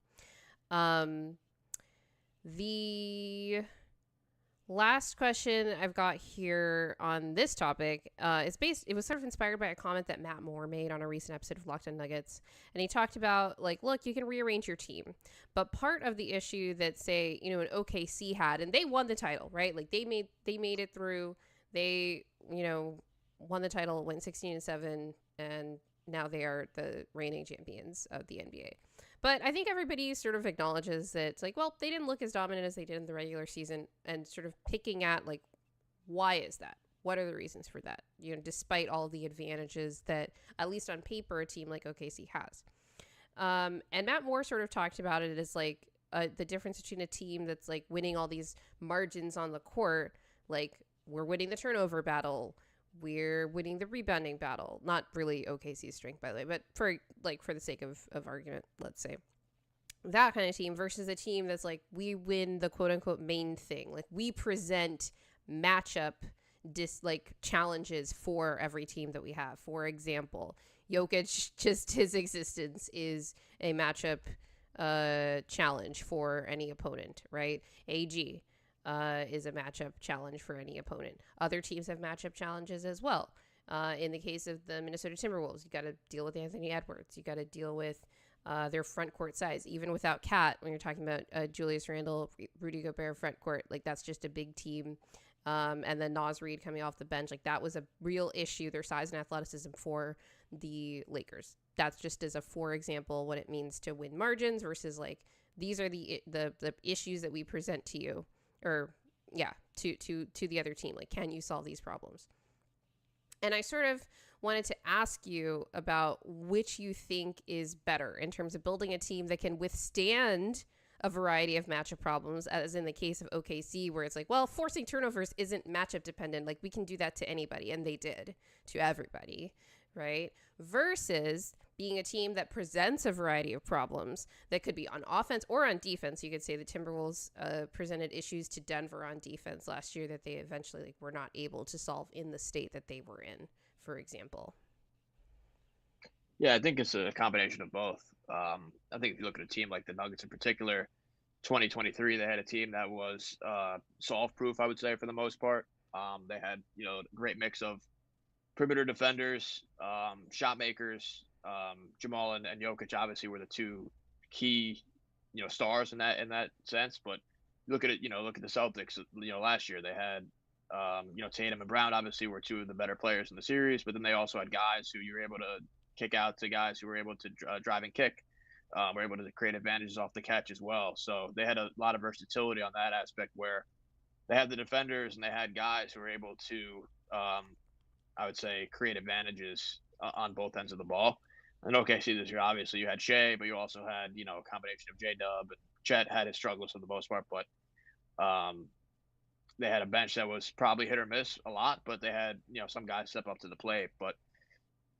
The last question I've got here on this topic it was sort of inspired by a comment that Matt Moore made on a recent episode of Locked On Nuggets. And he talked about like, look, you can rearrange your team. But part of the issue that say, an OKC had, and they won the title, right? Like they made it through, they, won the title, went 16-7, and now they are the reigning champions of the NBA. But I think everybody sort of acknowledges that it's like, well, they didn't look as dominant as they did in the regular season, and sort of picking at like, why is that? What are the reasons for that? Despite all the advantages that, at least on paper, a team like OKC has. And Matt Moore sort of talked about it as like the difference between a team that's like winning all these margins on the court, like we're winning the turnover battle, we're winning the rebounding battle. Not really OKC's strength, by the way, but for the sake of argument, let's say that kind of team versus a team that's like, we win the quote unquote main thing. Like we present matchup challenges for every team that we have. For example, Jokic, just his existence is a matchup challenge for any opponent, right? AG is a matchup challenge for any opponent. Other teams have matchup challenges as well. In the case of the Minnesota Timberwolves, you got to deal with Anthony Edwards. You got to deal with their front court size. Even without Cat, when you're talking about Julius Randle, Rudy Gobert front court, like that's just a big team. And then Naz Reid coming off the bench, like that was a real issue, their size and athleticism for the Lakers. That's just as a for example what it means to win margins versus like these are the issues that we present to you. Or to the other team, like, can you solve these problems? And I sort of wanted to ask you about which you think is better in terms of building a team that can withstand a variety of matchup problems, as in the case of OKC, where it's like, well, forcing turnovers isn't matchup dependent. Like we can do that to anybody, and they did to everybody, right? Versus being a team that presents a variety of problems that could be on offense or on defense. You could say the Timberwolves presented issues to Denver on defense last year that they eventually were not able to solve in the state that they were in, for example. Yeah, I think it's a combination of both. I think if you look at a team like the Nuggets in particular, 2023, they had a team that was solve-proof, I would say, for the most part. They had, a great mix of perimeter defenders, shot makers. Jamal and Jokic obviously were the two key, stars in that sense. But look at it, look at the Celtics. Last year they had, Tatum and Brown obviously were two of the better players in the series. But then they also had guys who you were able to kick out to guys who were able to drive and kick. Were able to create advantages off the catch as well. So they had a lot of versatility on that aspect where they had the defenders and they had guys who were able to, I would say, create advantages on both ends of the ball. And OKC this year, obviously, you had Shea, but you also had, a combination of J-Dub. And Chet had his struggles for the most part, but they had a bench that was probably hit or miss a lot, but they had, some guys step up to the plate. But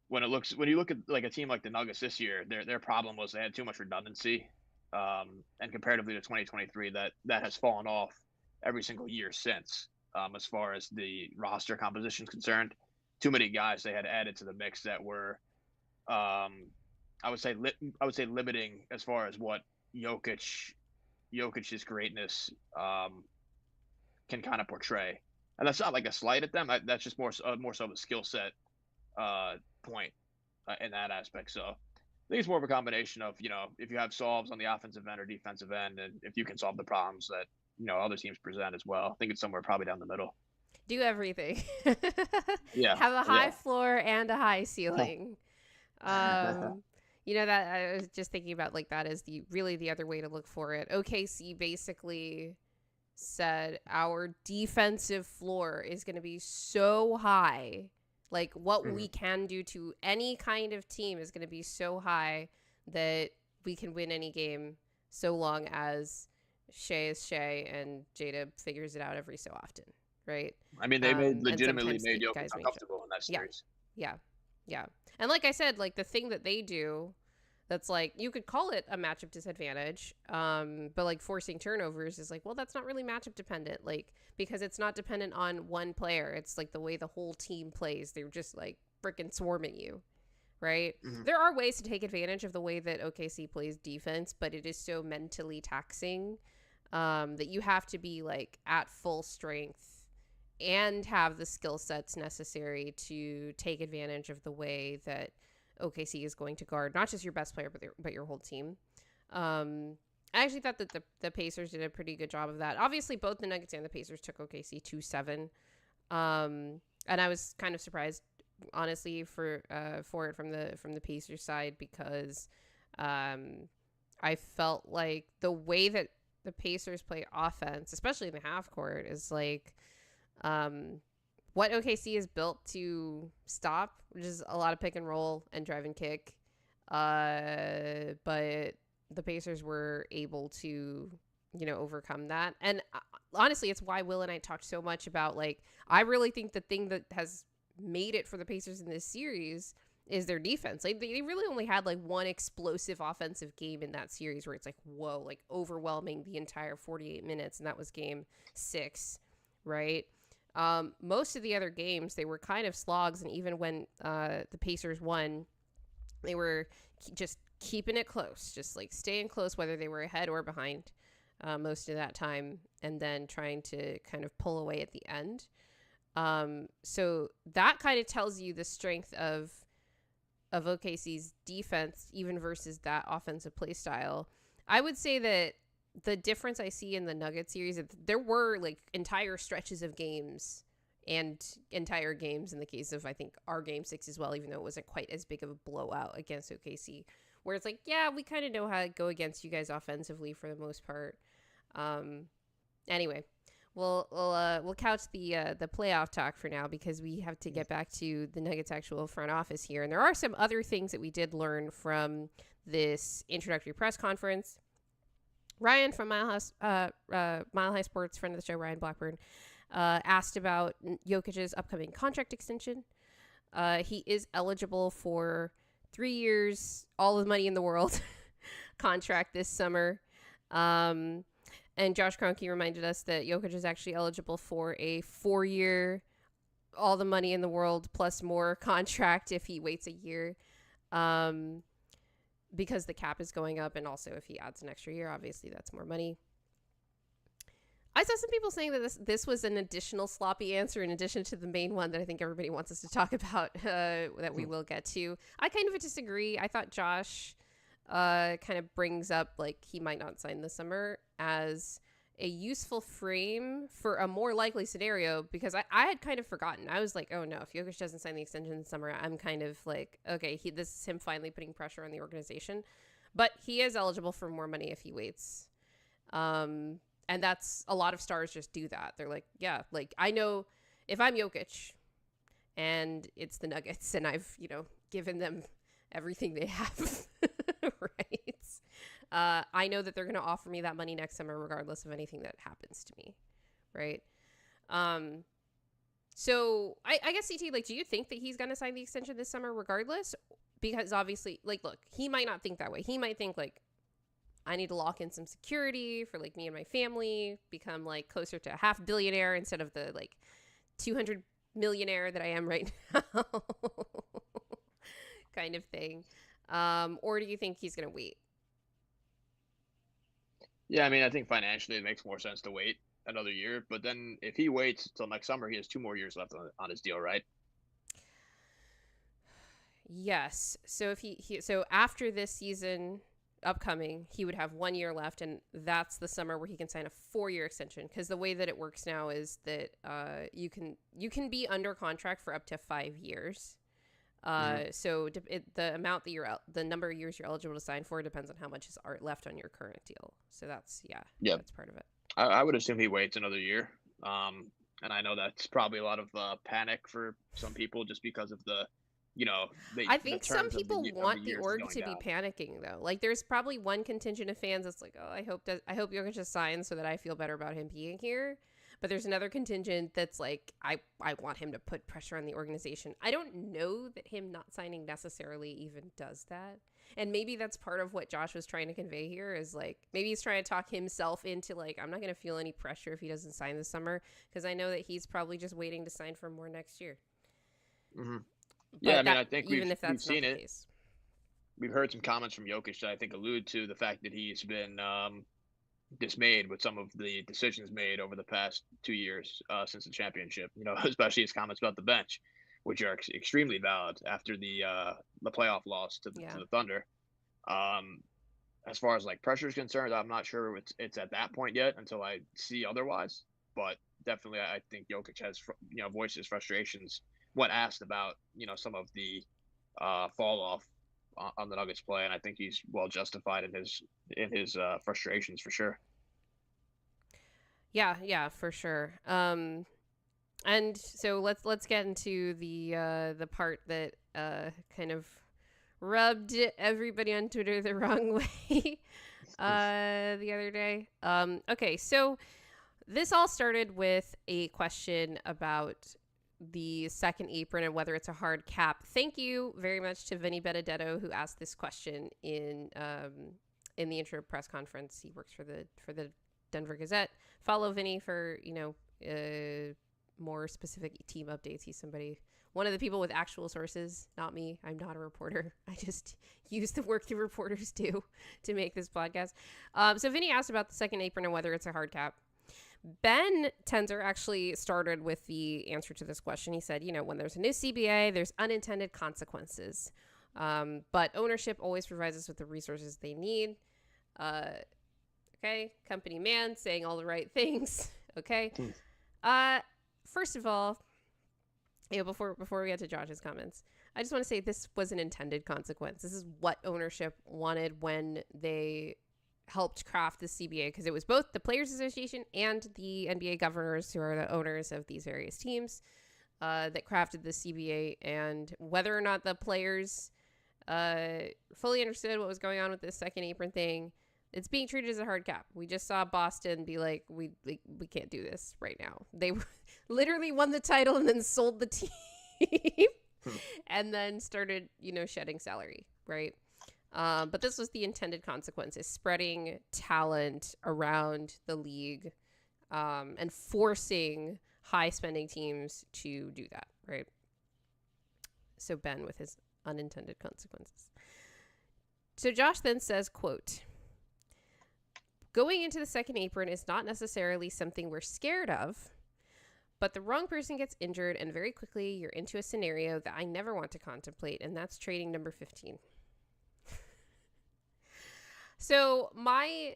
when you look at like a team like the Nuggets this year, their problem was they had too much redundancy. And comparatively to 2023, that has fallen off every single year since, as far as the roster composition is concerned. Too many guys they had added to the mix that were, I would say limiting as far as what Jokic's greatness can kind of portray. And that's not like a slight at them. That's just more so of a skill set point in that aspect. So I think it's more of a combination of, if you have solves on the offensive end or defensive end, and if you can solve the problems that other teams present as well. I think it's somewhere probably down the middle. Do everything. Yeah. Have a high Yeah. floor and a high ceiling. That I was just thinking about, like, that is the other way to look for it. OKC basically said our defensive floor is going to be so high. Like, what we can do to any kind of team is going to be so high that we can win any game so long as Shea is Shea and Jada figures it out every so often, right? I mean, they legitimately made Jokic uncomfortable in that series. Yeah. And like I said, like, the thing that they do that's, like, you could call it a matchup disadvantage, but, like, forcing turnovers is like, well, that's not really matchup dependent, like, because it's not dependent on one player. It's like the way the whole team plays. They're just, like, freaking swarming you, right? There are ways to take advantage of the way that OKC plays defense, but it is so mentally taxing that you have to be, like, at full strength and have the skill sets necessary to take advantage of the way that OKC is going to guard not just your best player, but your whole team. I actually thought that the Pacers did a pretty good job of that. Obviously, both the Nuggets and the Pacers took OKC 2-7, and I was kind of surprised, honestly, for it from the Pacers side, because I felt like the way that the Pacers play offense, especially in the half court, is like what OKC is built to stop, which is a lot of pick and roll and drive and kick. But the Pacers were able to, overcome that. And honestly, it's why Will and I talked so much about, like, I really think the thing that has made it for the Pacers in this series is their defense. Like, they really only had, like, one explosive offensive game in that series where it's like, whoa, like, overwhelming the entire 48 minutes. And that was game 6, right? Most of the other games, they were kind of slogs, and even when the Pacers won, they were just keeping it close, just, like, staying close, whether they were ahead or behind most of that time, and then trying to kind of pull away at the end. So that kind of tells you the strength of OKC's defense, even versus that offensive play style. I would say that the difference I see in the Nuggets series, there were, like, entire stretches of games and entire games in the case of, I think, our game 6 as well, even though it wasn't quite as big of a blowout against OKC, where it's like, yeah, we kind of know how to go against you guys offensively for the most part. Anyway, we'll couch the playoff talk for now, because we have to get back to the Nuggets' actual front office here. And there are some other things that we did learn from this introductory press conference. Ryan from Mile High Sports, friend of the show, Ryan Blackburn, asked about Jokic's upcoming contract extension. He is eligible for 3 years, all the money in the world contract this summer. And Josh Kroenke reminded us that Jokic is actually eligible for a 4-year, all the money in the world plus more contract if he waits a year. Because the cap is going up, and also if he adds an extra year, obviously that's more money. I saw some people saying that this was an additional sloppy answer in addition to the main one that I think everybody wants us to talk about, that we will get to. I kind of disagree. I thought Josh kind of brings up, like, he might not sign this summer as a useful frame for a more likely scenario, because I had kind of forgotten. I was like, oh no, if Jokic doesn't sign the extension this summer, I'm kind of like, okay, this is him finally putting pressure on the organization. But he is eligible for more money if he waits. And that's, a lot of stars just do that. They're like, yeah, like, I know if I'm Jokic and it's the Nuggets and I've, given them everything they have, right? I know that they're going to offer me that money next summer regardless of anything that happens to me, right? So I guess, CT, like, do you think that he's going to sign the extension this summer regardless? Because obviously, like, look, he might not think that way. He might think, like, I need to lock in some security for, like, me and my family, become, like, closer to a $500 million instead of the, like, 200 millionaire that I am right now kind of thing. Or do you think he's going to wait? Yeah, I mean, I think financially it makes more sense to wait another year. But then if he waits till next summer, he has 2 more years left on his deal, right? Yes. So if he so after this season, upcoming, he would have 1 year left, and that's the summer where he can sign a 4-year extension. Because the way that it works now is that you can be under contract for up to 5 years. So the amount that the number of years you're eligible to sign for depends on how much is left on your current deal. So that's that's part of it. I would assume he waits another year. And I know that's probably a lot of panic for some people just because of the, I think some people want the org to be panicking though. Like there's probably one contingent of fans that's like, oh, I hope Jokic just signs so that I feel better about him being here. But there's another contingent that's like, I want him to put pressure on the organization. I don't know that him not signing necessarily even does that. And maybe that's part of what Josh was trying to convey here is like, maybe he's trying to talk himself into like, I'm not going to feel any pressure if he doesn't sign this summer because I know that he's probably just waiting to sign for more next year. Mm-hmm. Yeah, but I think even if that's we've seen not it. The case. We've heard some comments from Jokic that I think allude to the fact that he's been dismayed with some of the decisions made over the past 2 years since the championship. Especially his comments about the bench, which are extremely valid after the playoff loss to the Thunder. As far as like pressure is concerned, I'm not sure it's at that point yet until I see otherwise. But definitely, I think Jokic has voiced his frustrations when asked about some of the fall off on the Nuggets play, and I think he's well justified in his frustrations for sure. Yeah, for sure. And so let's get into the part that kind of rubbed everybody on Twitter the wrong way the other day. Okay, so this all started with a question about the second apron and whether it's a hard cap. Thank you very much to Vinny Benedetto who asked this question in the intro press conference. He works for the Denver Gazette. Follow Vinny for more specific team updates. He's one of the people with actual sources, not me. I'm not a reporter. I just use the work the reporters do to make this podcast. So Vinny asked about the second apron and whether it's a hard cap. Ben Tenzer actually started with the answer to this question. He said, when there's a new CBA, there's unintended consequences. But ownership always provides us with the resources they need. Okay. Company man saying all the right things. Okay. First of all, before we get to Josh's comments, I just want to say this was an intended consequence. This is what ownership wanted when they helped craft the CBA, because it was both the Players Association and the NBA governors, who are the owners of these various teams, that crafted the CBA. And whether or not the players fully understood what was going on with this second apron thing, it's being treated as a hard cap. We just saw Boston be like, we can't do this right now. They literally won the title and then sold the team and then started, shedding salary, right? But this was the intended consequences, spreading talent around the league and forcing high-spending teams to do that, right? So Ben with his unintended consequences. So Josh then says, quote, going into the second apron is not necessarily something we're scared of, but the wrong person gets injured and very quickly you're into a scenario that I never want to contemplate, and that's trading number 15. So why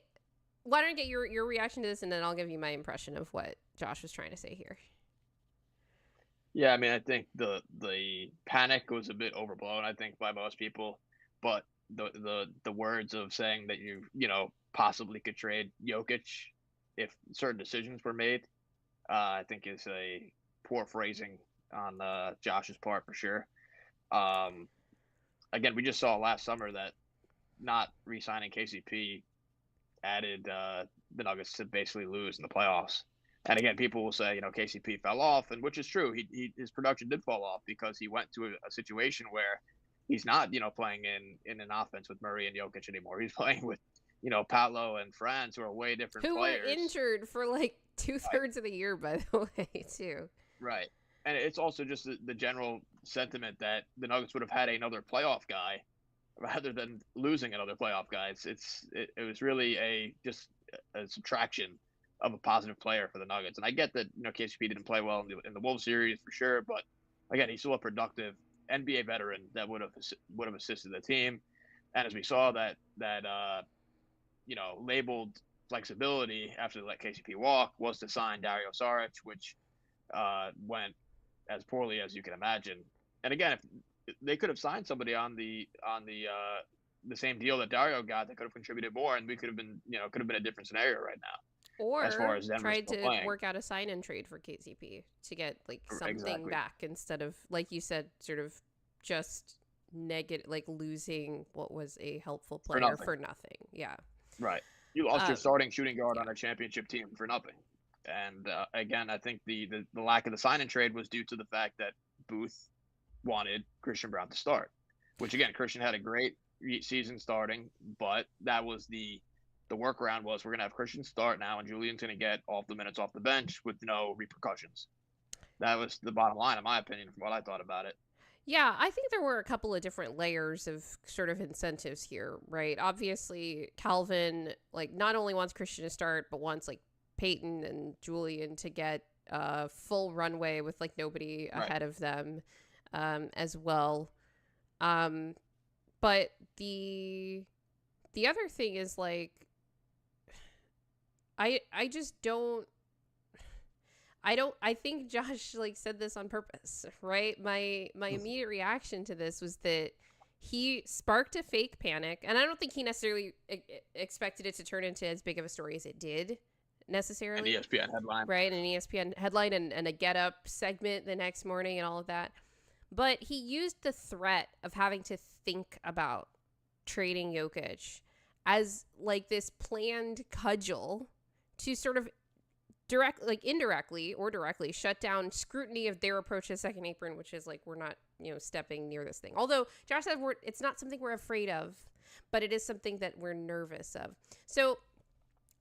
don't I get your reaction to this, and then I'll give you my impression of what Josh was trying to say here. Yeah, I think the panic was a bit overblown, I think, by most people, but the words of saying that you possibly could trade Jokic if certain decisions were made, I think is a poor phrasing on Josh's part for sure. Again, we just saw last summer that not re-signing KCP added the Nuggets to basically lose in the playoffs. And again, people will say, KCP fell off, and which is true. His production did fall off because he went to a situation where he's not, playing in an offense with Murray and Jokic anymore. He's playing with, Paolo and Franz, who are way different players. Who were injured for like 2/3 of the year, by the way, too. Right. And it's also just the general sentiment that the Nuggets would have had another playoff guy rather than losing another playoff guy. It was really just a subtraction of a positive player for the Nuggets. And I get that KCP didn't play well in the Wolves series for sure, but again, he's still a productive NBA veteran that would have assisted the team. And as we saw labeled flexibility after they let KCP walk was to sign Dario Saric, which went as poorly as you can imagine. And again, if they could have signed somebody on the same deal that Dario got, they could have contributed more, and we could have been a different scenario right now. As far Or as Denver tried still to playing. work out a sign-in trade for KCP to get like something Exactly. back instead of, like you said, sort of just negative, like losing what was a helpful player for nothing. Yeah. Right. You lost your starting shooting guard yeah. on a championship team for nothing. And again, I think the lack of the sign-in trade was due to the fact that Booth wanted Christian Braun to start, which again, Christian had a great season starting, but that was the workaround was we're going to have Christian start now, and Julian's going to get all the minutes off the bench with no repercussions. That was the bottom line, in my opinion, from what I thought about it. Yeah, I think there were a couple of different layers of sort of incentives here, right? Obviously, Calvin, like, not only wants Christian to start, but wants, like, Peyton and Julian to get full runway with, like, nobody ahead of them as well. But the other thing is, like, I just don't. I think Josh like said this on purpose, right? My immediate reaction to this was that he sparked a fake panic, and I don't think he necessarily expected it to turn into as big of a story as it did necessarily. An ESPN headline. Right, an ESPN headline and a Get Up segment the next morning and all of that. But he used the threat of having to think about trading Jokic as like this planned cudgel to sort of indirectly or directly shut down scrutiny of their approach to second apron, which is like, we're not, stepping near this thing. Although Josh said it's not something we're afraid of, but it is something that we're nervous of. So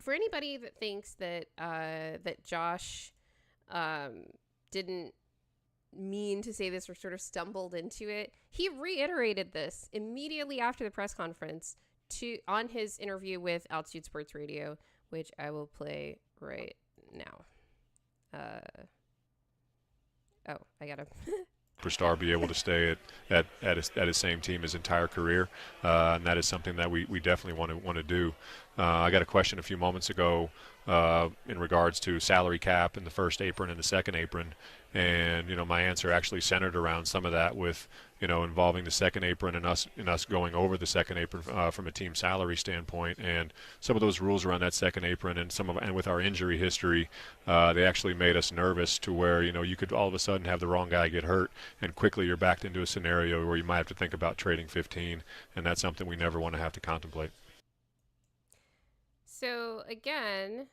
for anybody that thinks that that Josh didn't mean to say this or sort of stumbled into it, he reiterated this immediately after the press conference on his interview with Altitude Sports Radio, which I will play right now. I gotta superstar be able to stay at his same team his entire career, and that is something that we definitely want to do. I got a question a few moments ago in regards to salary cap in the first apron and the second apron, and my answer actually centered around some of that with involving the second apron and us going over the second apron from a team salary standpoint, and some of those rules around that second apron and with our injury history, they actually made us nervous to where you could all of a sudden have the wrong guy get hurt and quickly you're backed into a scenario where you might have to think about trading 15, and that's something we never want to have to contemplate. So again,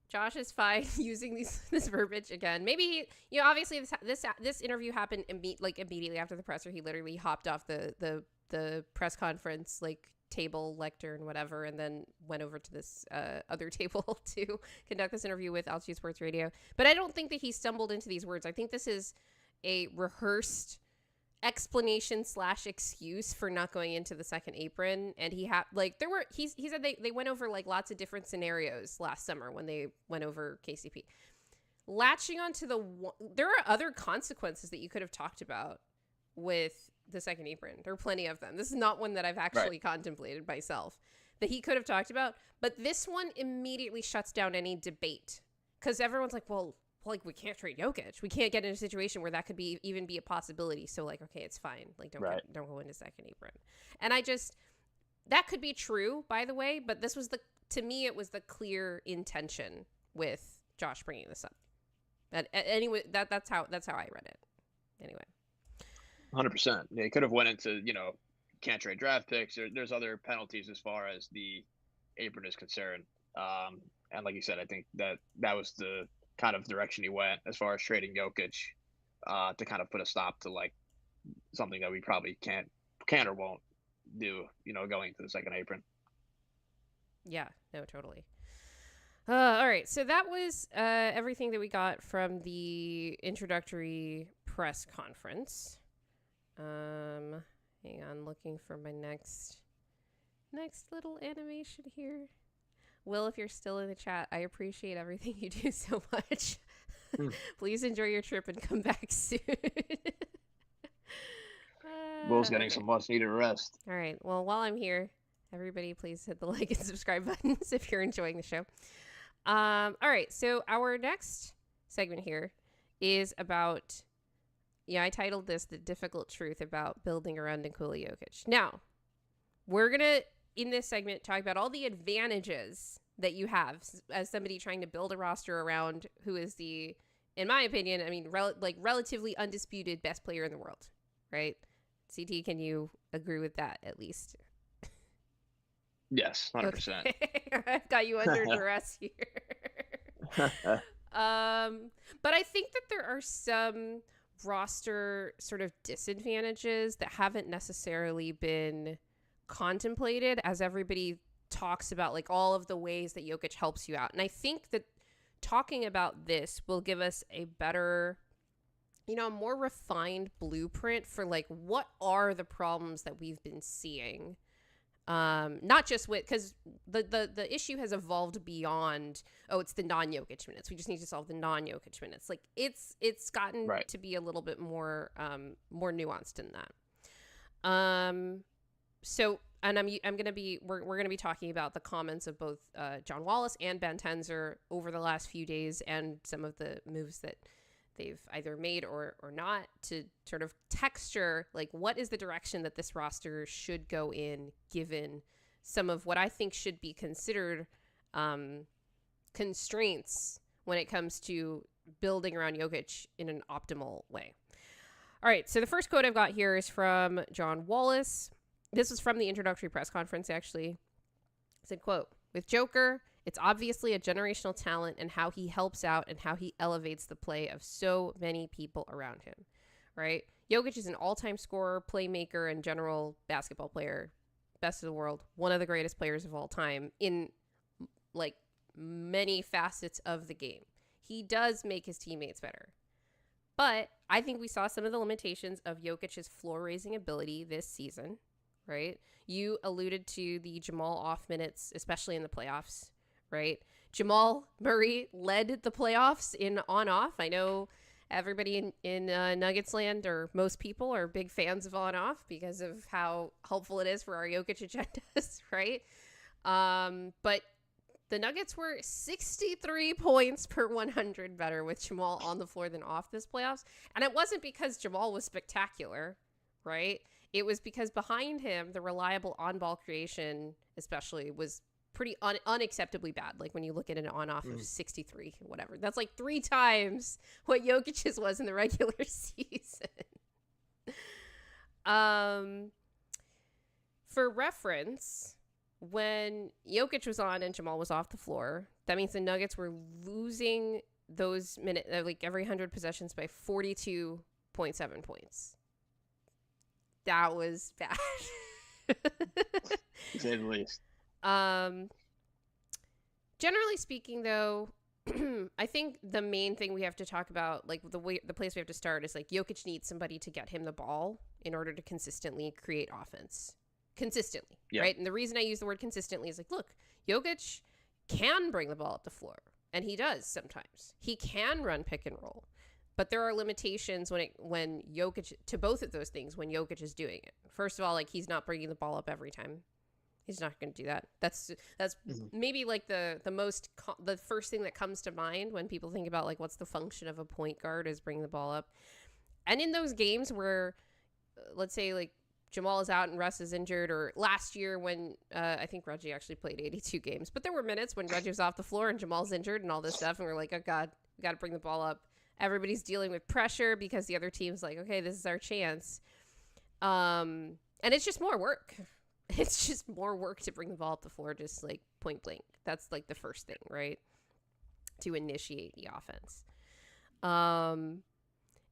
Josh is fine using this verbiage again. Maybe obviously this interview happened immediately after the presser. He literally hopped off the press conference table, lectern, whatever, and then went over to this other table to conduct this interview with Altitude Sports Radio. But I don't think that he stumbled into these words. I think this is a rehearsed explanation / excuse for not going into the second apron. And he said they went over lots of different scenarios last summer when they went over KCP. Latching onto there are other consequences that you could have talked about with the second apron. There are plenty of them. This is not one that I've actually contemplated myself that he could have talked about, but this one immediately shuts down any debate because everyone's like, well, we can't trade Jokic. We can't get in a situation where that could even be a possibility. So okay, it's fine. Don't go into second apron. And that could be true, by the way, but this was to me, it was the clear intention with Josh bringing this up. Anyway, that's how I read it. Anyway. 100%. Yeah, he could have went into, can't trade draft picks. There's other penalties as far as the apron is concerned. And like you said, I think that was the kind of direction he went as far as trading Jokic to kind of put a stop to something that we probably can or won't do, going to the second apron. Yeah, no, totally. All right, so that was everything that we got from the introductory press conference. Hang on, looking for my next little animation here. Will, if you're still in the chat, I appreciate everything you do so much. Please enjoy your trip and come back soon. Will's getting some much needed rest. All right. Well, while I'm here, everybody please hit the like and subscribe buttons if you're enjoying the show. All right. So our next segment here is about, I titled this "The Difficult Truth About Building Around Nikola Jokic." Now, we're going to, in this segment, talk about all the advantages that you have as somebody trying to build a roster around who is the, in my opinion, I mean, relatively undisputed best player in the world, right? CT, can you agree with that at least? Yes, 100%. Okay. I've got you under duress here. But I think that there are some roster sort of disadvantages that haven't necessarily been contemplated as everybody talks about like all of the ways that Jokic helps you out. And I think that talking about this will give us a better, a more refined blueprint for like what are the problems that we've been seeing. Not just with, because the issue has evolved beyond, it's the non-Jokic minutes. We just need to solve the non-Jokic minutes. Like it's gotten to be a little bit more nuanced than that. So, and we're going to be talking about the comments of both Jon Wallace and Ben Tenzer over the last few days and some of the moves that they've either made or not to sort of texture like what is the direction that this roster should go in given some of what I think should be considered constraints when it comes to building around Jokic in an optimal way. All right, so the first quote I've got here is from Jon Wallace. This was from the introductory press conference, actually. It said, quote, "With Joker, it's obviously a generational talent and how he helps out and how he elevates the play of so many people around him," right? Jokic is an all-time scorer, playmaker, and general basketball player. Best of the world. One of the greatest players of all time in, like, many facets of the game. He does make his teammates better. But I think we saw some of the limitations of Jokic's floor-raising ability this season, right? You alluded to the Jamal off minutes, especially in the playoffs, right? Jamal Murray led the playoffs in on-off. I know everybody in Nuggets land, or most people, are big fans of on-off because of how helpful it is for our Jokic agendas, right? But the Nuggets were 63 points per 100 better with Jamal on the floor than off this playoffs. And it wasn't because Jamal was spectacular, right? It was because behind him, the reliable on-ball creation, especially, was pretty unacceptably bad. Like when you look at an on-off of 63, whatever. That's like 3 times what Jokic's was in the regular season. For reference, when Jokic was on and Jamal was off the floor, that means the Nuggets were losing those minutes, like every 100 possessions, by 42.7 points. That was bad. To say the least. Generally speaking, though, I think the main thing we have to talk about, like the place we have to start is like Jokic needs somebody to get him the ball in order to consistently create offense. Consistently, right? And the reason I use the word consistently is like, look, Jokic can bring the ball up the floor, and he does sometimes. He can run pick and roll. But there are limitations when Jokic, to both of those things, when Jokic is doing it. First of all, like, he's not bringing the ball up every time. He's not going to do that. That's maybe like the first thing that comes to mind when people think about like what's the function of a point guard is bringing the ball up. And in those games where, let's say like Jamal is out and Russ is injured, or last year when I think Reggie actually played 82 games, but there were minutes when Reggie was off the floor and Jamal's injured and all this stuff, and we're like, oh God, we got to bring the ball up. Everybody's dealing with pressure because the other team's like, okay, this is our chance. And it's just more work. It's just more work to bring the ball up the floor, just like point blank. That's like the first thing, right? To initiate the offense.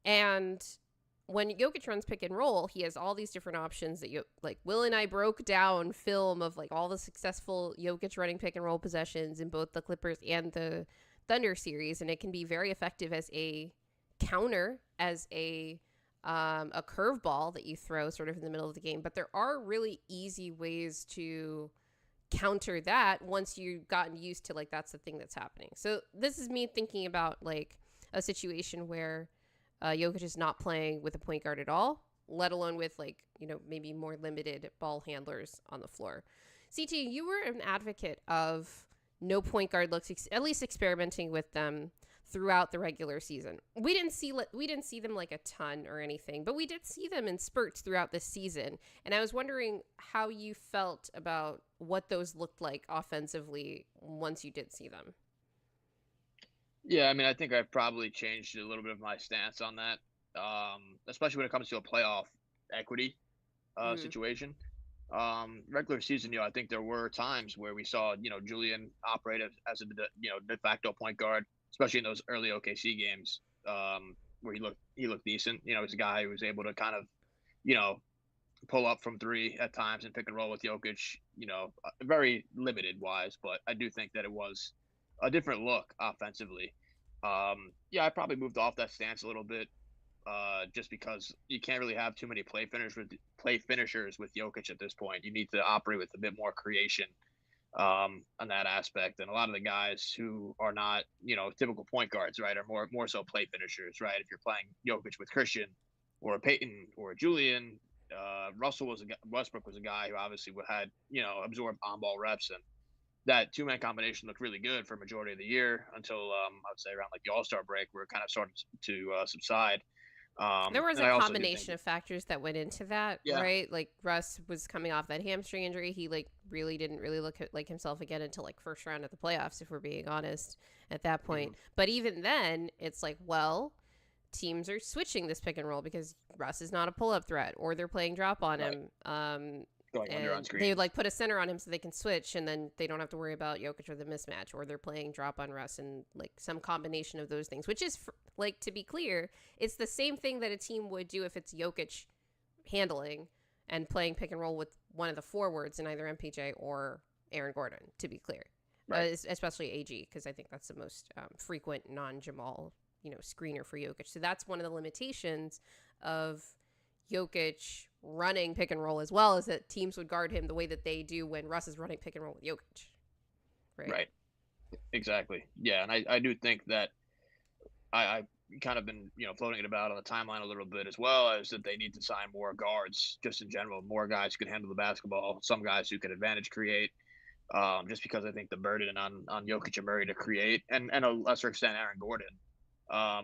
And when Jokic runs pick and roll, he has all these different options that like Will and I broke down film of like all the successful Jokic running pick and roll possessions in both the Clippers and the Thunder series, and it can be very effective as a counter, as a curveball that you throw sort of in the middle of the game. But there are really easy ways to counter that once you've gotten used to like that's the thing that's happening. So this is me thinking about like a situation where Jokic is not playing with a point guard at all, let alone with like, maybe more limited ball handlers on the floor. CT, you were an advocate of no point guard looks, at least experimenting with them throughout the regular season. We didn't see them like a ton or anything, but we did see them in spurts throughout the season. And I was wondering how you felt about what those looked like offensively once you did see them. Yeah, I mean, I think I've probably changed a little bit of my stance on that, especially when it comes to a playoff equity situation. Regular season, I think there were times where we saw, Julian operate as a, de facto point guard, especially in those early OKC games, where he looked decent. He's a guy who was able to kind of, pull up from three at times and pick and roll with Jokic, very limited wise, but I do think that it was a different look offensively. Yeah, I probably moved off that stance a little bit, just because you can't really have too many play finishers with Jokic at this point. You need to operate with a bit more creation on that aspect. And a lot of the guys who are not, typical point guards, right, are more so play finishers, right? If you're playing Jokic with Christian or a Peyton or a Julian, Westbrook was a guy who obviously had, absorbed on-ball reps, and that two-man combination looked really good for a majority of the year until I would say around like the All-Star break, where it kind of started to subside. There was a combination of factors that went into that, right? Like Russ was coming off that hamstring injury. He didn't really look like himself again until like first round of the playoffs, if we're being honest at that point. Mm-hmm. But even then, it's like, well, teams are switching this pick and roll because Russ is not a pull-up threat, or they're playing drop on him. Going under on screen. They would put a center on him so they can switch, and then they don't have to worry about Jokic or the mismatch, or they're playing drop on Russ, and some combination of those things, which is to be clear, it's the same thing that a team would do if it's Jokic handling and playing pick and roll with one of the forwards in either MPJ or Aaron Gordon, to be clear. Right. Especially AG, because I think that's the most frequent non-Jamal screener for Jokic. So that's one of the limitations of Jokic running pick and roll, as well as that teams would guard him the way that they do when Russ is running pick and roll with Jokic. Right. Exactly. Yeah, and I do think that I kind of been floating it about on the timeline a little bit, as well as that they need to sign more guards just in general, more guys who can handle the basketball, some guys who can advantage create. Just because I think the burden on Jokic and Murray to create, and a lesser extent Aaron Gordon,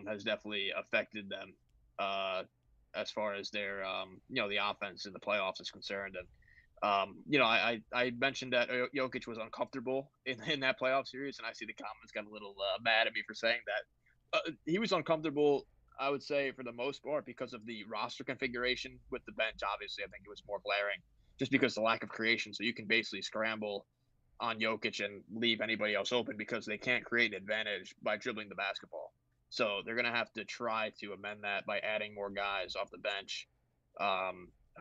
has definitely affected them as far as their the offense in the playoffs is concerned. And I mentioned that Jokic was uncomfortable in that playoff series, and I see the comments got a little mad at me for saying that. He was uncomfortable, I would say, for the most part because of the roster configuration with the bench. Obviously, I think it was more glaring just because the lack of creation. So you can basically scramble on Jokic and leave anybody else open because they can't create an advantage by dribbling the basketball. So they're going to have to try to amend that by adding more guys off the bench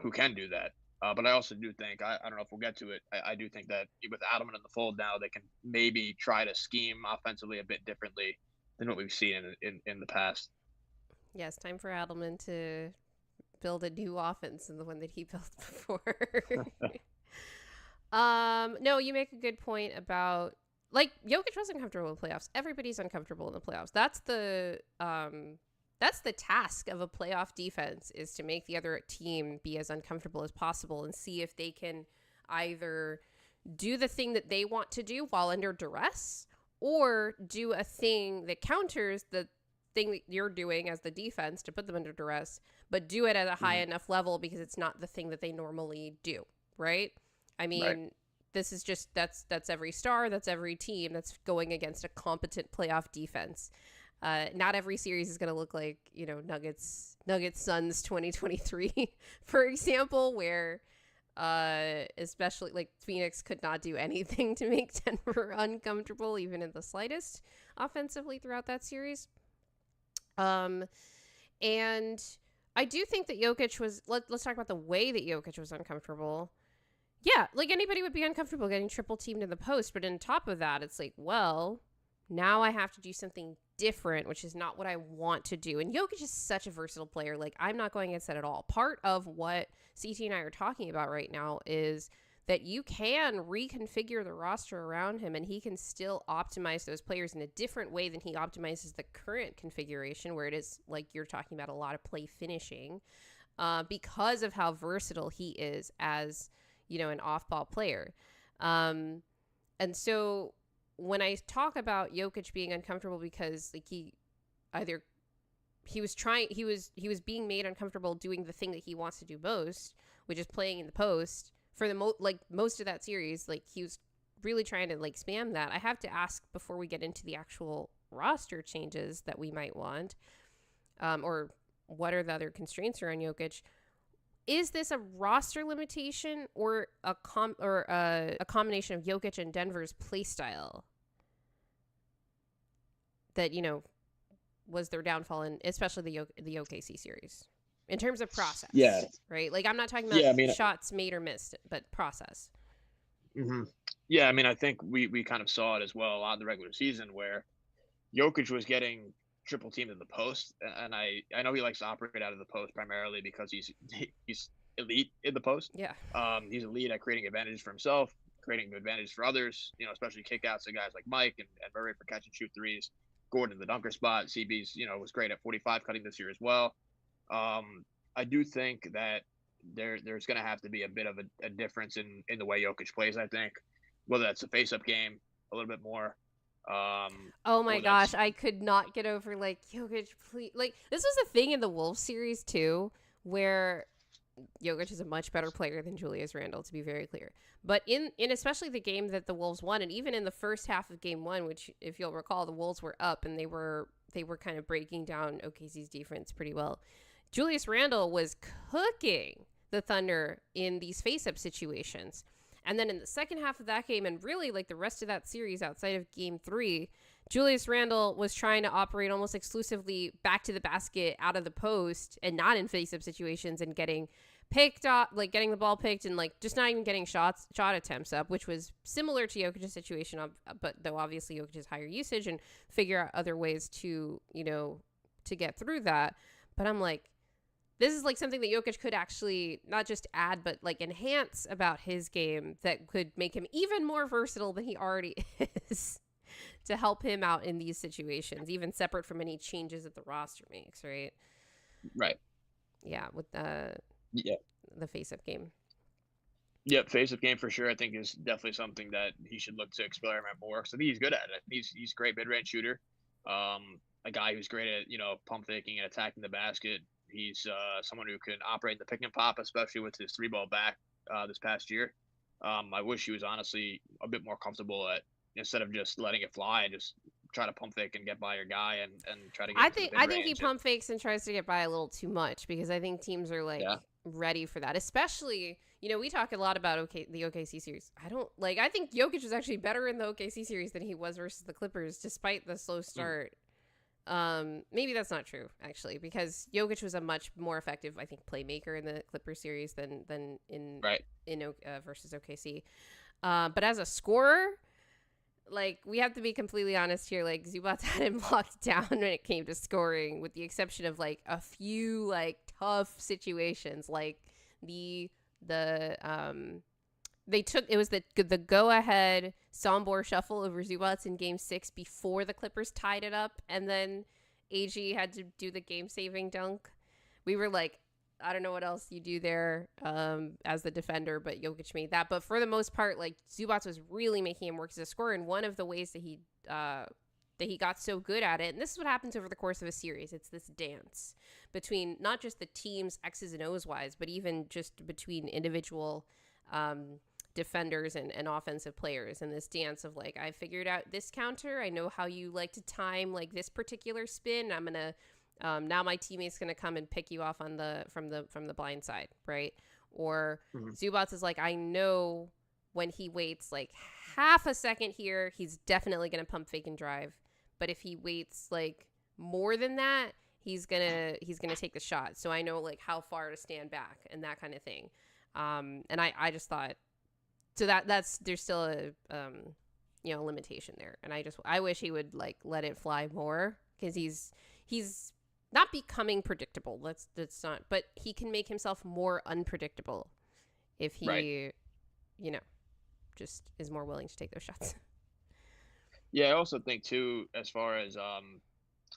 who can do that. But I also do think, I don't know if we'll get to it, I do think that with Adelman in the fold now, they can maybe try to scheme offensively a bit differently than what we've seen in the past. Yes, time for Adelman to build a new offense than the one that he built before. No, you make a good point about, Jokic was uncomfortable in the playoffs. Everybody's uncomfortable in the playoffs. That's the task of a playoff defense, is to make the other team be as uncomfortable as possible and see if they can either do the thing that they want to do while under duress, or do a thing that counters the thing that you're doing as the defense to put them under duress, but do it at a high enough level because it's not the thing that they normally do, right? I mean, this is just, that's every star, that's every team that's going against a competent playoff defense. Not every series is going to look like, Nuggets Suns 2023, for example, where especially Phoenix could not do anything to make Denver uncomfortable, even in the slightest, offensively throughout that series. And I do think that Jokic was, let's talk about the way that Jokic was uncomfortable. Yeah, anybody would be uncomfortable getting triple teamed in the post, but on top of that, it's well, now I have to do something different, which is not what I want to do. And Jokic is such a versatile player. I'm not going against that at all. Part of what CT and I are talking about right now is that you can reconfigure the roster around him, and he can still optimize those players in a different way than he optimizes the current configuration, where it is, like you're talking about, a lot of play finishing. because of how versatile he is as, an off-ball player. And so when I talk about Jokic being uncomfortable because like he was being made uncomfortable doing the thing that he wants to do most, which is playing in the post for the most of that series, like he was really trying to like spam that. I have to ask before we get into the actual roster changes that we might want, or what are the other constraints around Jokic? Is this a roster limitation or a combination of Jokic and Denver's play style that, was their downfall in especially the OKC series in terms of process? Yeah. Right? Like I'm not talking about shots made or missed, but process. Mm-hmm. Yeah, I mean, I think we kind of saw it as well a lot in the regular season where Jokic was getting triple teamed in the post, and I know he likes to operate out of the post primarily because he's elite in the post. Yeah. He's elite at creating advantage for himself, creating advantage for others, especially kickouts to guys like Mike and Murray for catch and shoot threes, Gordon in the dunker spot, CB's, was great at 45 cutting this year as well. I do think that there's going to have to be a bit of a difference in the way Jokic plays, I think, whether that's a face-up game a little bit more. Oh my gosh, I could not get over like Jokic, please. Like this was a thing in the Wolves series too, where Jokic is a much better player than Julius Randle, to be very clear. But in especially the game that the Wolves won, and even in the first half of game one, which if you'll recall, the Wolves were up and they were kind of breaking down OKC's defense pretty well. Julius Randle was cooking the Thunder in these face-up situations. And then in the second half of that game, and really like the rest of that series outside of game 3, Julius Randle was trying to operate almost exclusively back to the basket out of the post and not in face-up situations and getting picked up, like getting the ball picked and like just not even getting shot attempts up, which was similar to Jokic's situation, but though obviously Jokic's higher usage and figure out other ways to, to get through that. But I'm like, this is like something that Jokic could actually not just add, but like enhance about his game that could make him even more versatile than he already is to help him out in these situations, even separate from any changes that the roster makes, right? Right. Yeah, with the face-up game. Yep, face-up game for sure. I think is definitely something that he should look to experiment more because I think he's good at it. He's a great mid-range shooter, a guy who's great at pump faking and attacking the basket. He's someone who can operate in the pick and pop, especially with his 3-ball back this past year. I wish he was honestly a bit more comfortable at instead of just letting it fly, just try to pump fake and get by your guy and try to get. I think he pump fakes and tries to get by a little too much because I think teams are ready for that. Especially, we talk a lot about the OKC series. I think Jokic was actually better in the OKC series than he was versus the Clippers, despite the slow start. Maybe that's not true actually, because Jokic was a much more effective, I think, playmaker in the Clippers series than in versus OKC. But as a scorer, like we have to be completely honest here. Like Zubac had him locked down when it came to scoring, with the exception of like a few like tough situations, like the go ahead Sombor shuffle over Zubac in game 6 before the Clippers tied it up, and then AG had to do the game saving dunk. We were like, I don't know what else you do there as the defender, but Jokic made that. But for the most part, like Zubac was really making him work as a scorer, and one of the ways that he got so good at it, and this is what happens over the course of a series, it's this dance between not just the team's X's and O's wise, but even just between individual defenders and offensive players, and this dance of like, I figured out this counter, I know how you like to time like this particular spin, I'm gonna now my teammate's gonna come and pick you off on from the blind side, right? Or Zubac is like, I know when he waits like half a second here, he's definitely gonna pump fake and drive, but if he waits like more than that, he's gonna take the shot, so I know like how far to stand back and that kind of thing. And I just thought, so that's there's still a limitation there, and I wish he would like let it fly more, because he's not becoming predictable. That's not, but he can make himself more unpredictable if he, just is more willing to take those shots. Yeah, I also think too, as far as I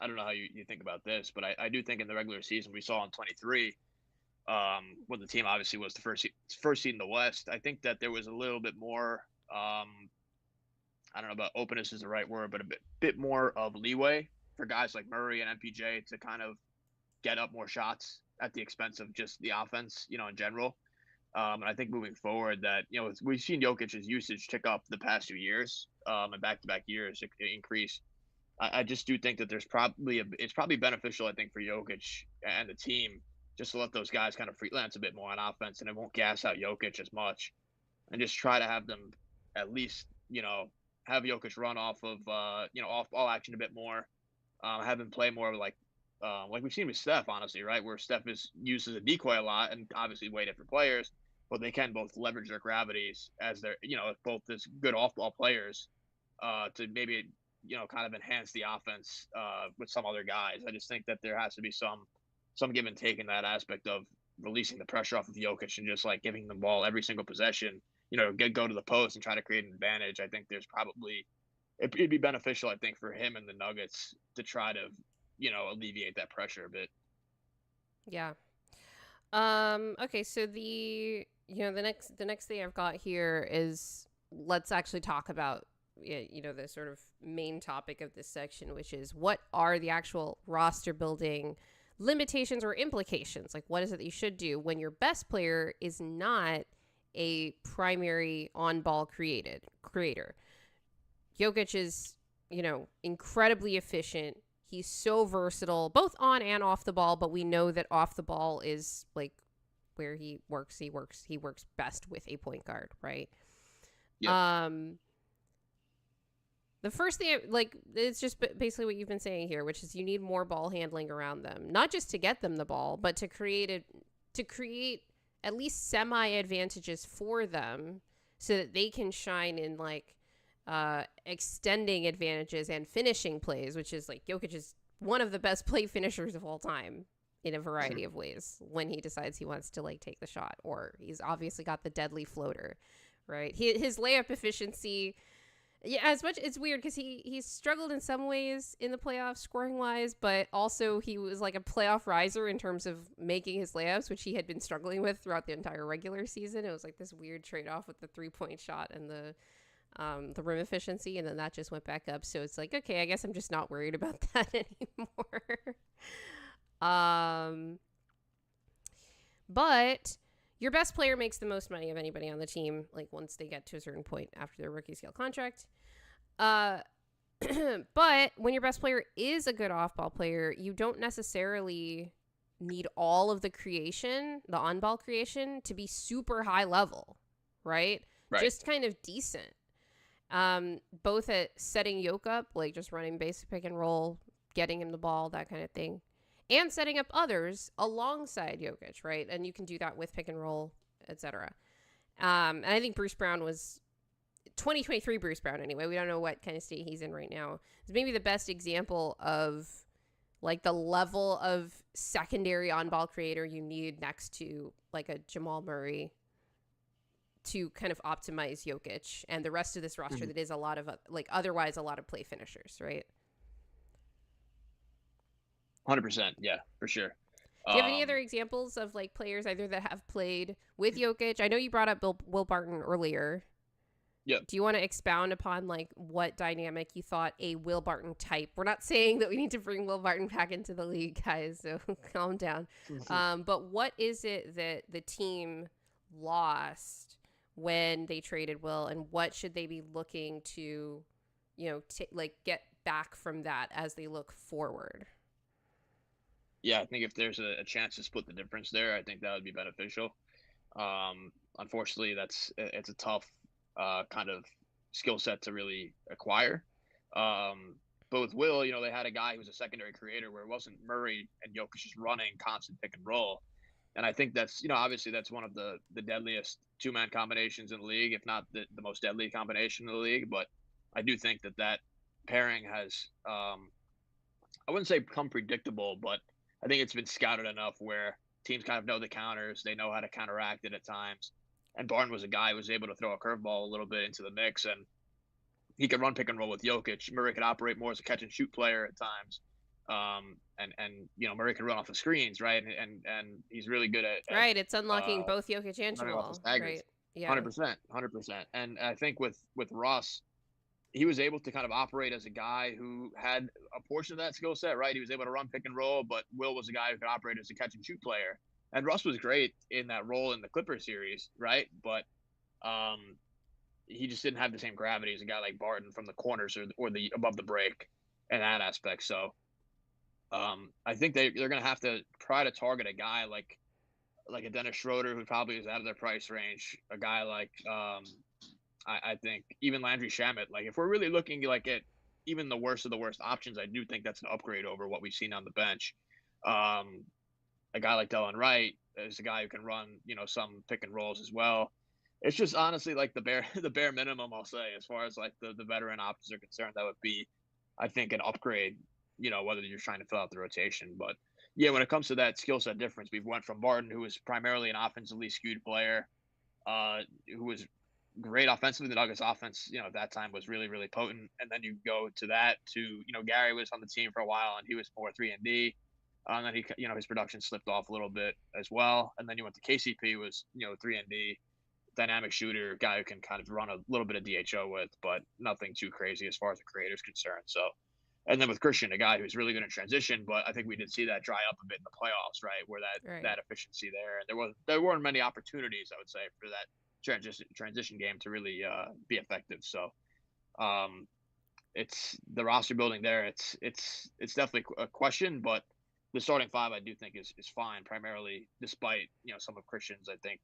don't know how you think about this, but I do think in the regular season we saw in 23, when the team obviously was the first seed in the West. I think that there was a little bit more, I don't know about openness is the right word, but a bit more of leeway for guys like Murray and MPJ to kind of get up more shots at the expense of just the offense, in general. And I think moving forward that, we've seen Jokic's usage tick up the past 2 years, and back-to-back years increase. I just do think that it's probably beneficial, I think, for Jokic and the team just to let those guys kind of freelance a bit more on offense, and it won't gas out Jokic as much, and just try to have them at least, have Jokic run off of, off ball action a bit more, have him play more like we've seen with Steph, honestly, right? Where Steph is used as a decoy a lot, and obviously way different players, but they can both leverage their gravities as they're, both as good off-ball players to maybe, kind of enhance the offense with some other guys. I just think that there has to be some give and take in that aspect of releasing the pressure off of Jokic and just like giving the ball every single possession, go to the post and try to create an advantage. I think there's probably it'd be beneficial, I think, for him and the Nuggets to try to, alleviate that pressure a bit. Yeah. Okay, so the next thing I've got here is let's actually talk about the sort of main topic of this section, which is what are the actual roster building limitations or implications? Like, what is it that you should do when your best player is not a primary on-ball creator? Jokic is, incredibly efficient. He's so versatile, both on and off the ball, but we know that off the ball is like where he works best with a point guard, right? Yep. The first thing, it's just basically what you've been saying here, which is you need more ball handling around them, not just to get them the ball, but to create at least semi advantages for them so that they can shine in extending advantages and finishing plays, which is like Jokic is one of the best play finishers of all time in a variety of ways when he decides he wants to take the shot, or he's obviously got the deadly floater, right? His layup efficiency, yeah, as much it's weird because he's struggled in some ways in the playoffs scoring wise, but also he was like a playoff riser in terms of making his layups, which he had been struggling with throughout the entire regular season. It was like this weird trade-off with the 3-point shot and the rim efficiency, and then that just went back up. So it's like, okay, I guess I'm just not worried about that anymore. But your best player makes the most money of anybody on the team, once they get to a certain point after their rookie scale contract. But when your best player is a good off-ball player, you don't necessarily need all of the on-ball creation, to be super high level, right? Just kind of decent. Both at setting Jokic up, just running basic pick and roll, getting him the ball, that kind of thing, and setting up others alongside Jokic, right? And you can do that with pick and roll, etc. And I think Bruce Brown was 2023 Bruce Brown anyway. We don't know what kind of state he's in right now. It's maybe the best example of the level of secondary on-ball creator you need next to a Jamal Murray to kind of optimize Jokic and the rest of this roster that is a lot of otherwise a lot of play finishers, right? 100%, yeah, for sure. Do you have any other examples of players either that have played with Jokic? I know you brought up Will Barton earlier. Yeah. Do you want to expound upon what dynamic you thought a Will Barton type? We're not saying that we need to bring Will Barton back into the league, guys, so calm down. But what is it that the team lost when they traded Will, and what should they be looking to, get back from that as they look forward? Yeah, I think if there's a chance to split the difference there, I think that would be beneficial. Unfortunately, it's a tough kind of skill set to really acquire. But with Will, they had a guy who was a secondary creator where it wasn't Murray and Jokic just running constant pick and roll. And I think that's, obviously that's one of the deadliest two-man combinations in the league, if not the most deadly combination in the league. But I do think that pairing has, I wouldn't say become predictable, but I think it's been scouted enough where teams kind of know the counters. They know how to counteract it at times. And Barton was a guy who was able to throw a curveball a little bit into the mix, and he could run pick and roll with Jokic. Murray could operate more as a catch and shoot player at times. And Murray can run off the screens, right? And he's really good at Right, it's unlocking both Jokic and running off the Jamal, staggers. right? Yeah. 100%, 100%. And I think with Russ, he was able to kind of operate as a guy who had a portion of that skill set, right? He was able to run pick and roll, but Will was a guy who could operate as a catch and shoot player. And Russ was great in that role in the Clippers series, right? But he just didn't have the same gravity as a guy like Barton from the corners or the above the break in that aspect. So I think they're going to have to try to target a guy like a Dennis Schroeder, who probably is out of their price range. A guy like I think even Landry Shamet. Like if we're really looking like at even the worst of the worst options, I do think that's an upgrade over what we've seen on the bench. A guy like Delon Wright is a guy who can run, some pick and rolls as well. It's just honestly like the bare minimum, I'll say, as far as like the veteran options are concerned. That would be, I think, an upgrade. Whether you're trying to fill out the rotation, but yeah, when it comes to that skill set difference, we've went from Barton, who was primarily an offensively skewed player, who was great offensively. The Nuggets offense, at that time was really, really potent. And then you go to that to, Gary was on the team for a while and he was more 3-and-D. And then he, his production slipped off a little bit as well. And then you went to KCP, was, 3-and-D, dynamic shooter, guy who can kind of run a little bit of DHO with, but nothing too crazy as far as the creator's concerned. So, and then with Christian, a guy who's really good in transition, but I think we did see that dry up a bit in the playoffs, right? Where that efficiency there, and there weren't many opportunities, I would say, for that transition game to really be effective. So, it's the roster building there. It's definitely a question, but the starting five I do think is fine, primarily despite some of Christian's I think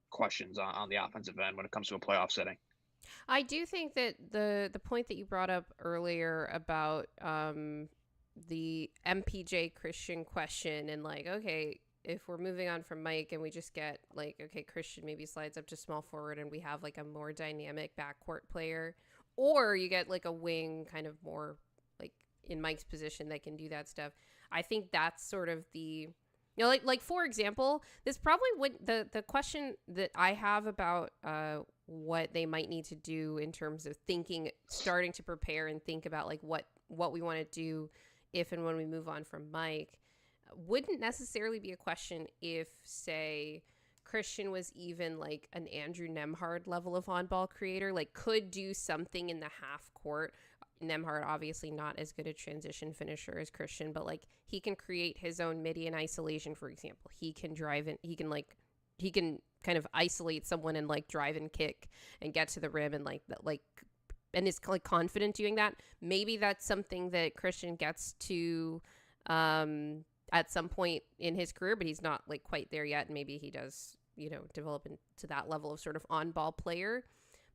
questions on the offensive end when it comes to a playoff setting. I do think that the point that you brought up earlier about the MPJ Christian question and like, okay, if we're moving on from Mike and we just get like, okay, Christian maybe slides up to small forward and we have like a more dynamic backcourt player, or you get like a wing kind of more like in Mike's position that can do that stuff. I think that's sort of the, like for example, this probably would the question that I have about what they might need to do in terms of starting to prepare and think about like what we want to do if and when we move on from Mike wouldn't necessarily be a question if, say, Christian was even like an Andrew Nembhard level of on-ball creator, like could do something in the half court. Nembhard obviously not as good a transition finisher as Christian, but like he can create his own midi in isolation, for example. He can drive in, he can kind of isolate someone and like drive and kick and get to the rim and and is like confident doing that. Maybe that's something that Christian gets to at some point in his career, but he's not like quite there yet. And maybe he does, develop into that level of sort of on-ball player.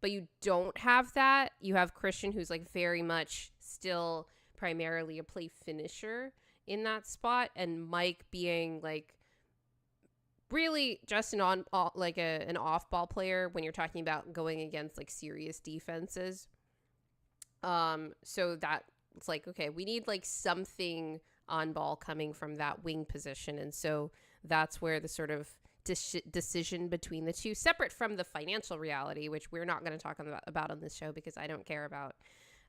But you don't have that. You have Christian, who's like very much still primarily a play finisher in that spot, and Mike being like really just an off-ball player when you're talking about going against like serious defenses. So that it's like, okay, we need like something on ball coming from that wing position, and so that's where the sort of decision between the two, separate from the financial reality, which we're not going to talk about on this show because I don't care about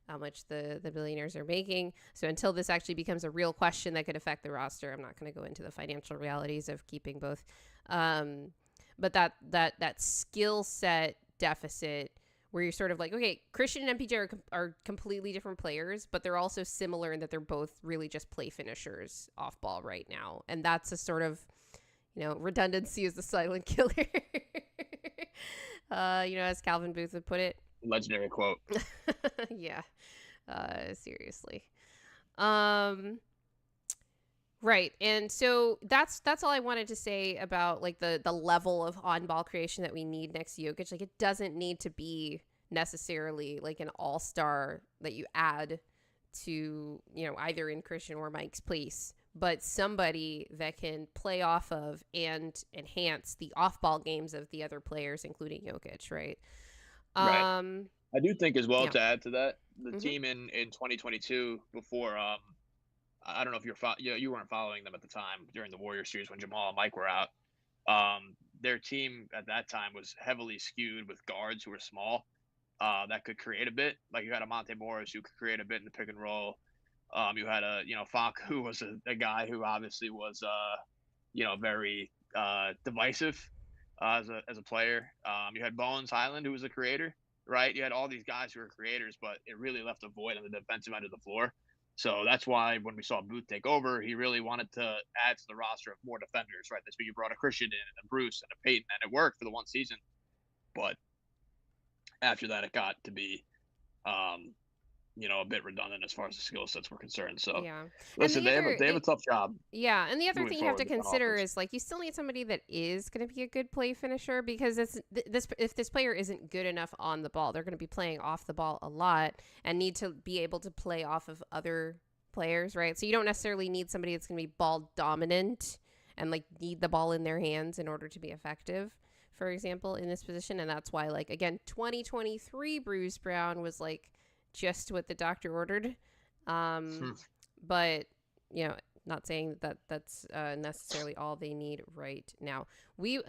how much the billionaires are making. So until this actually becomes a real question that could affect the roster, I'm not going to go into the financial realities of keeping both. But that skill set deficit where you're sort of like, okay, Christian and MPJ are completely different players, but they're also similar in that they're both really just play finishers off ball right now. And that's a sort of, redundancy is the silent killer. As Calvin Booth would put it. Legendary quote. Yeah. Seriously. Right. And so that's all I wanted to say about like the level of on-ball creation that we need next to Jokic. Like it doesn't need to be necessarily like an all-star that you add to, either in Christian or Mike's place, but somebody that can play off of and enhance the off-ball games of the other players, including Jokic, right? Right. I do think as well, to add to that, the team in 2022 before I don't know if you weren't following them at the time during the Warriors series when Jamal and Mike were out. Their team at that time was heavily skewed with guards who were small that could create a bit. Like you had a Monte Morris who could create a bit in the pick and roll. You had Fak, who was a guy who obviously was very divisive as a player. You had Bones Highland, who was a creator, right? You had all these guys who were creators, but it really left a void on the defensive end of the floor. So that's why when we saw Booth take over, he really wanted to add to the roster of more defenders, right? That's why you brought a Christian in, and a Bruce, and a Peyton, and it worked for the one season. But after that, it got to be, a bit redundant as far as the skill sets were concerned. So, Yeah. listen, they have a tough job. Yeah, and the other moving thing you have to forward on consider offense. is like you still need somebody that is going to be a good play finisher, because if this player isn't good enough on the ball, they're going to be playing off the ball a lot and need to be able to play off of other players, right? So you don't necessarily need somebody that's going to be ball dominant and like need the ball in their hands in order to be effective, for example, in this position. And that's why, like, again, 2023 Bruce Brown was like just what the doctor ordered. But, not saying that that's necessarily all they need right now. We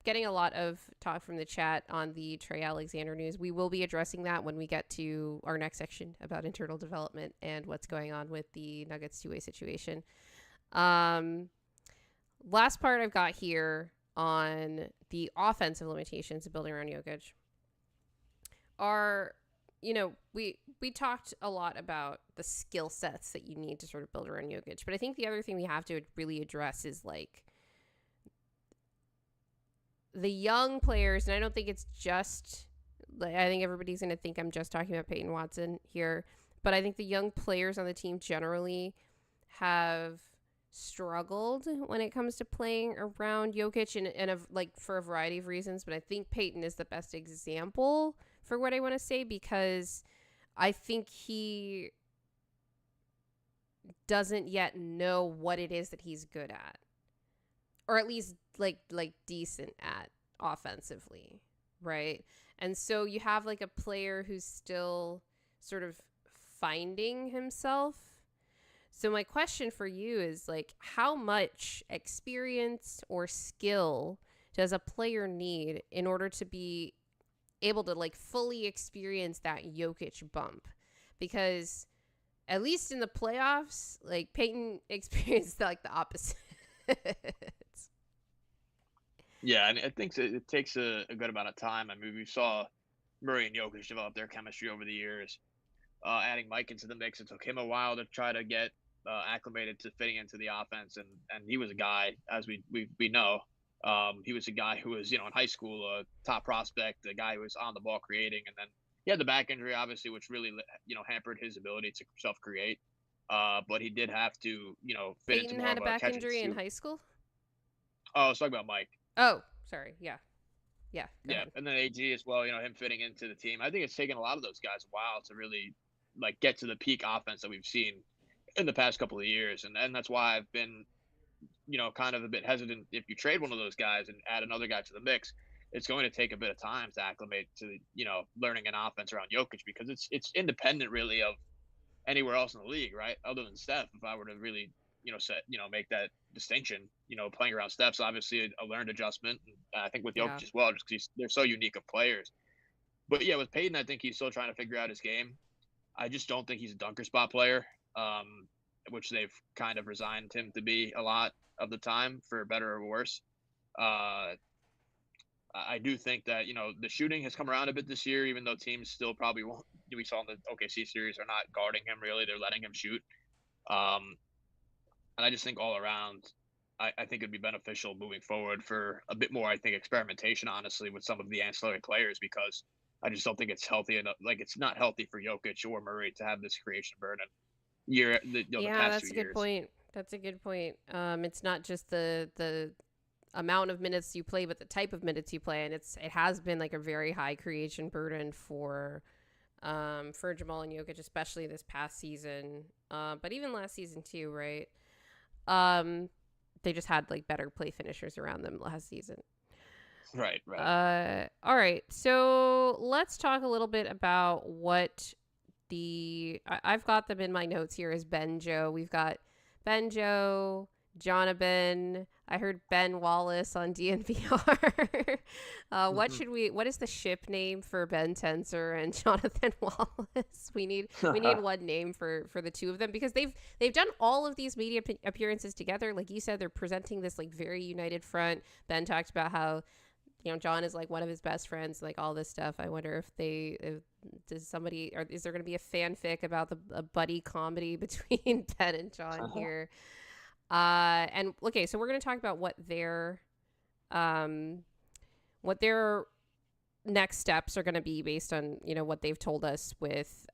getting a lot of talk from the chat on the Trey Alexander news. We will be addressing that when we get to our next section about internal development and what's going on with the Nuggets two-way situation. Last part I've got here on the offensive limitations of building around Jokic are, we talked a lot about the skill sets that you need to sort of build around Jokic, but I think the other thing we have to really address is like the young players, and I don't think it's just, I think everybody's going to think I'm just talking about Peyton Watson here, but I think the young players on the team generally have struggled when it comes to playing around Jokic and for a variety of reasons, but I think Peyton is the best example for what I want to say, because I think he doesn't yet know what it is that he's good at, or at least like decent at offensively, right? And so you have like a player who's still sort of finding himself. So my question for you is like, how much experience or skill does a player need in order to be able to like fully experience that Jokic bump? Because at least in the playoffs, like Peyton experienced like the opposite. Yeah, and I think it takes a good amount of time. I mean, we saw Murray and Jokic develop their chemistry over the years. Adding Mike into the mix, it took him a while to try to get acclimated to fitting into the offense, and he was a guy, as we know, he was a guy who was, in high school, a top prospect, a guy who was on the ball creating, and then he had the back injury, obviously, which really, hampered his ability to self-create. But he did have to, fit Peyton into more had of a back catch and injury in shoot. high school? Oh, I was talking about Mike. Oh, sorry. Yeah. Go ahead. And then AG as well, him fitting into the team. I think it's taken a lot of those guys a while to really, like, get to the peak offense that we've seen in the past couple of years. And that's why I've been, kind of a bit hesitant. If you trade one of those guys and add another guy to the mix, it's going to take a bit of time to acclimate to, learning an offense around Jokic, because it's independent really of anywhere else in the league, right? Other than Steph, if I were to really, make that distinction, playing around Steph's obviously a learned adjustment. And I think with Jokic as well, just because they're so unique of players. But yeah, with Peyton, I think he's still trying to figure out his game. I just don't think he's a dunker spot player, which they've kind of resigned him to be a lot of the time, for better or worse. I do think that, the shooting has come around a bit this year, even though teams still probably won't. We saw in the OKC series are not guarding him really; they're letting him shoot. And I just think all around, I think it'd be beneficial moving forward for a bit more, I think, experimentation, honestly, with some of the ancillary players, because I just don't think it's healthy enough. Like, it's not healthy for Jokic or Murray to have this creation burden the past that's 2 a years. good point. That's a good point. It's not just the amount of minutes you play, but the type of minutes you play, and it has been like a very high creation burden for Jamal and Jokic, especially this past season. But even last season too, right? They just had like better play finishers around them last season. Right. All right. So let's talk a little bit about what I've got them in my notes here as Benjo. We've got Benjo, Jonathan. I heard Ben Wallace on DNVR. What is the ship name for Ben Tenzer and Jonathan Wallace? We need one name for the two of them, because they've done all of these media appearances together. Like you said, they're presenting this like very united front. Ben talked about how, you know, John is like one of his best friends, like all this stuff. I wonder if is there going to be a fanfic about a buddy comedy between Ben and John here? And okay, so we're going to talk about what their next steps are going to be based on, you know, what they've told us with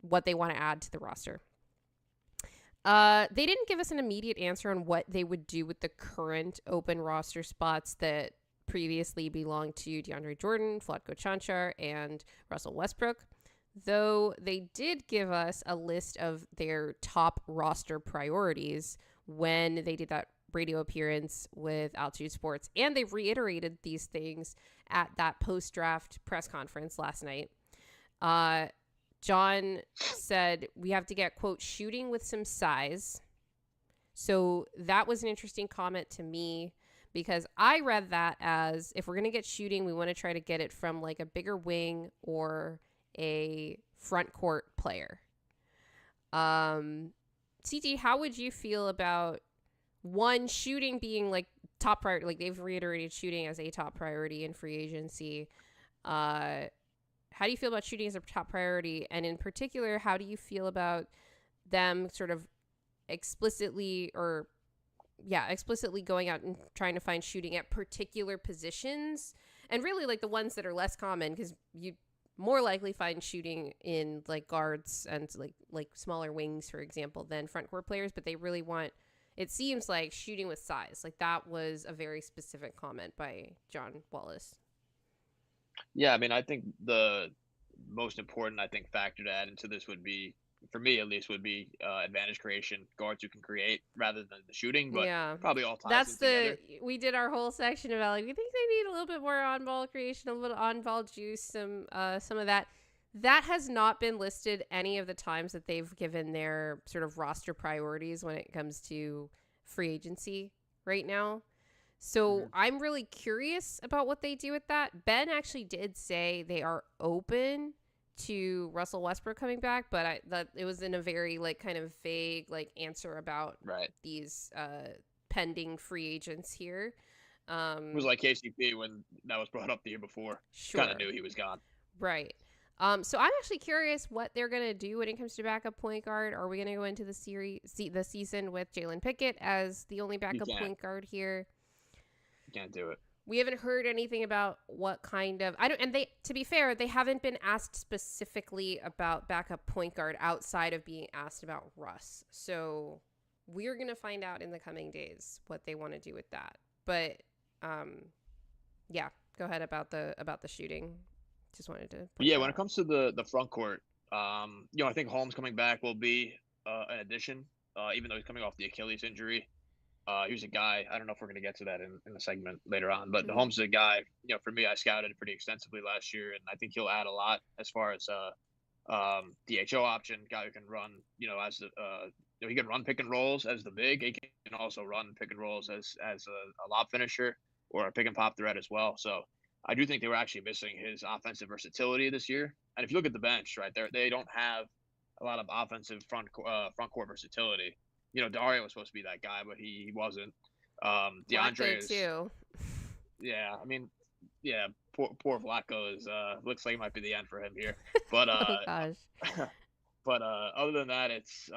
what they want to add to the roster. They didn't give us an immediate answer on what they would do with the current open roster spots that previously belonged to DeAndre Jordan, Vlatko Cancar, and Russell Westbrook, though they did give us a list of their top roster priorities when they did that radio appearance with Altitude Sports, and they reiterated these things at that post-draft press conference last night. John said we have to get, quote, shooting with some size. So that was an interesting comment to me, because I read that as, if we're going to get shooting, we want to try to get it from like a bigger wing or a front court player. CT, how would you feel about, one, shooting being like top priority? Like they've reiterated shooting as a top priority in free agency. How do you feel about shooting as a top priority? And in particular, how do you feel about them sort of explicitly going out and trying to find shooting at particular positions, and really like the ones that are less common, because you more likely find shooting in like guards and like smaller wings, for example, than front court players, but they really want, it seems like, shooting with size. Like that was a very specific comment by John Wallace. Yeah, I mean, I think the most important, factor to add into this would be, for me at least, would be advantage creation, guards who can create rather than the shooting, but probably all ties together. We did our whole section about like, we think they need a little bit more on-ball creation, a little on-ball juice, some of that. That has not been listed any of the times that they've given their sort of roster priorities when it comes to free agency right now. So I'm really curious about what they do with that. Ben actually did say they are open to Russell Westbrook coming back, but that it was in a very like kind of vague like answer about these pending free agents here. It was like KCP when that was brought up the year before. Sure. Kind of knew he was gone. Right. So I'm actually curious what they're gonna do when it comes to backup point guard. Are we gonna go into the season with Jalen Pickett as the only backup point guard here? You can't do it. We haven't heard anything about what kind of, to be fair, they haven't been asked specifically about backup point guard outside of being asked about Russ. So we're going to find out in the coming days what they want to do with that. But yeah, go ahead about the shooting. Just wanted to. When it comes to the front court, I think Holmes coming back will be an addition, even though he's coming off the Achilles injury. He was a guy, I don't know if we're going to get to that in the segment later on, but Holmes is a guy, for me, I scouted pretty extensively last year, and I think he'll add a lot as far as DHO option, guy who can run, as the, he can run pick and rolls as the big. He can also run pick and rolls as a lob finisher or a pick and pop threat as well. So I do think they were actually missing his offensive versatility this year. And if you look at the bench, right there, they don't have a lot of offensive front court versatility. Dario was supposed to be that guy, but he wasn't. DeAndre is too. Yeah, I mean, poor Vlatko is looks like it might be the end for him here. But oh gosh. But other than that, it's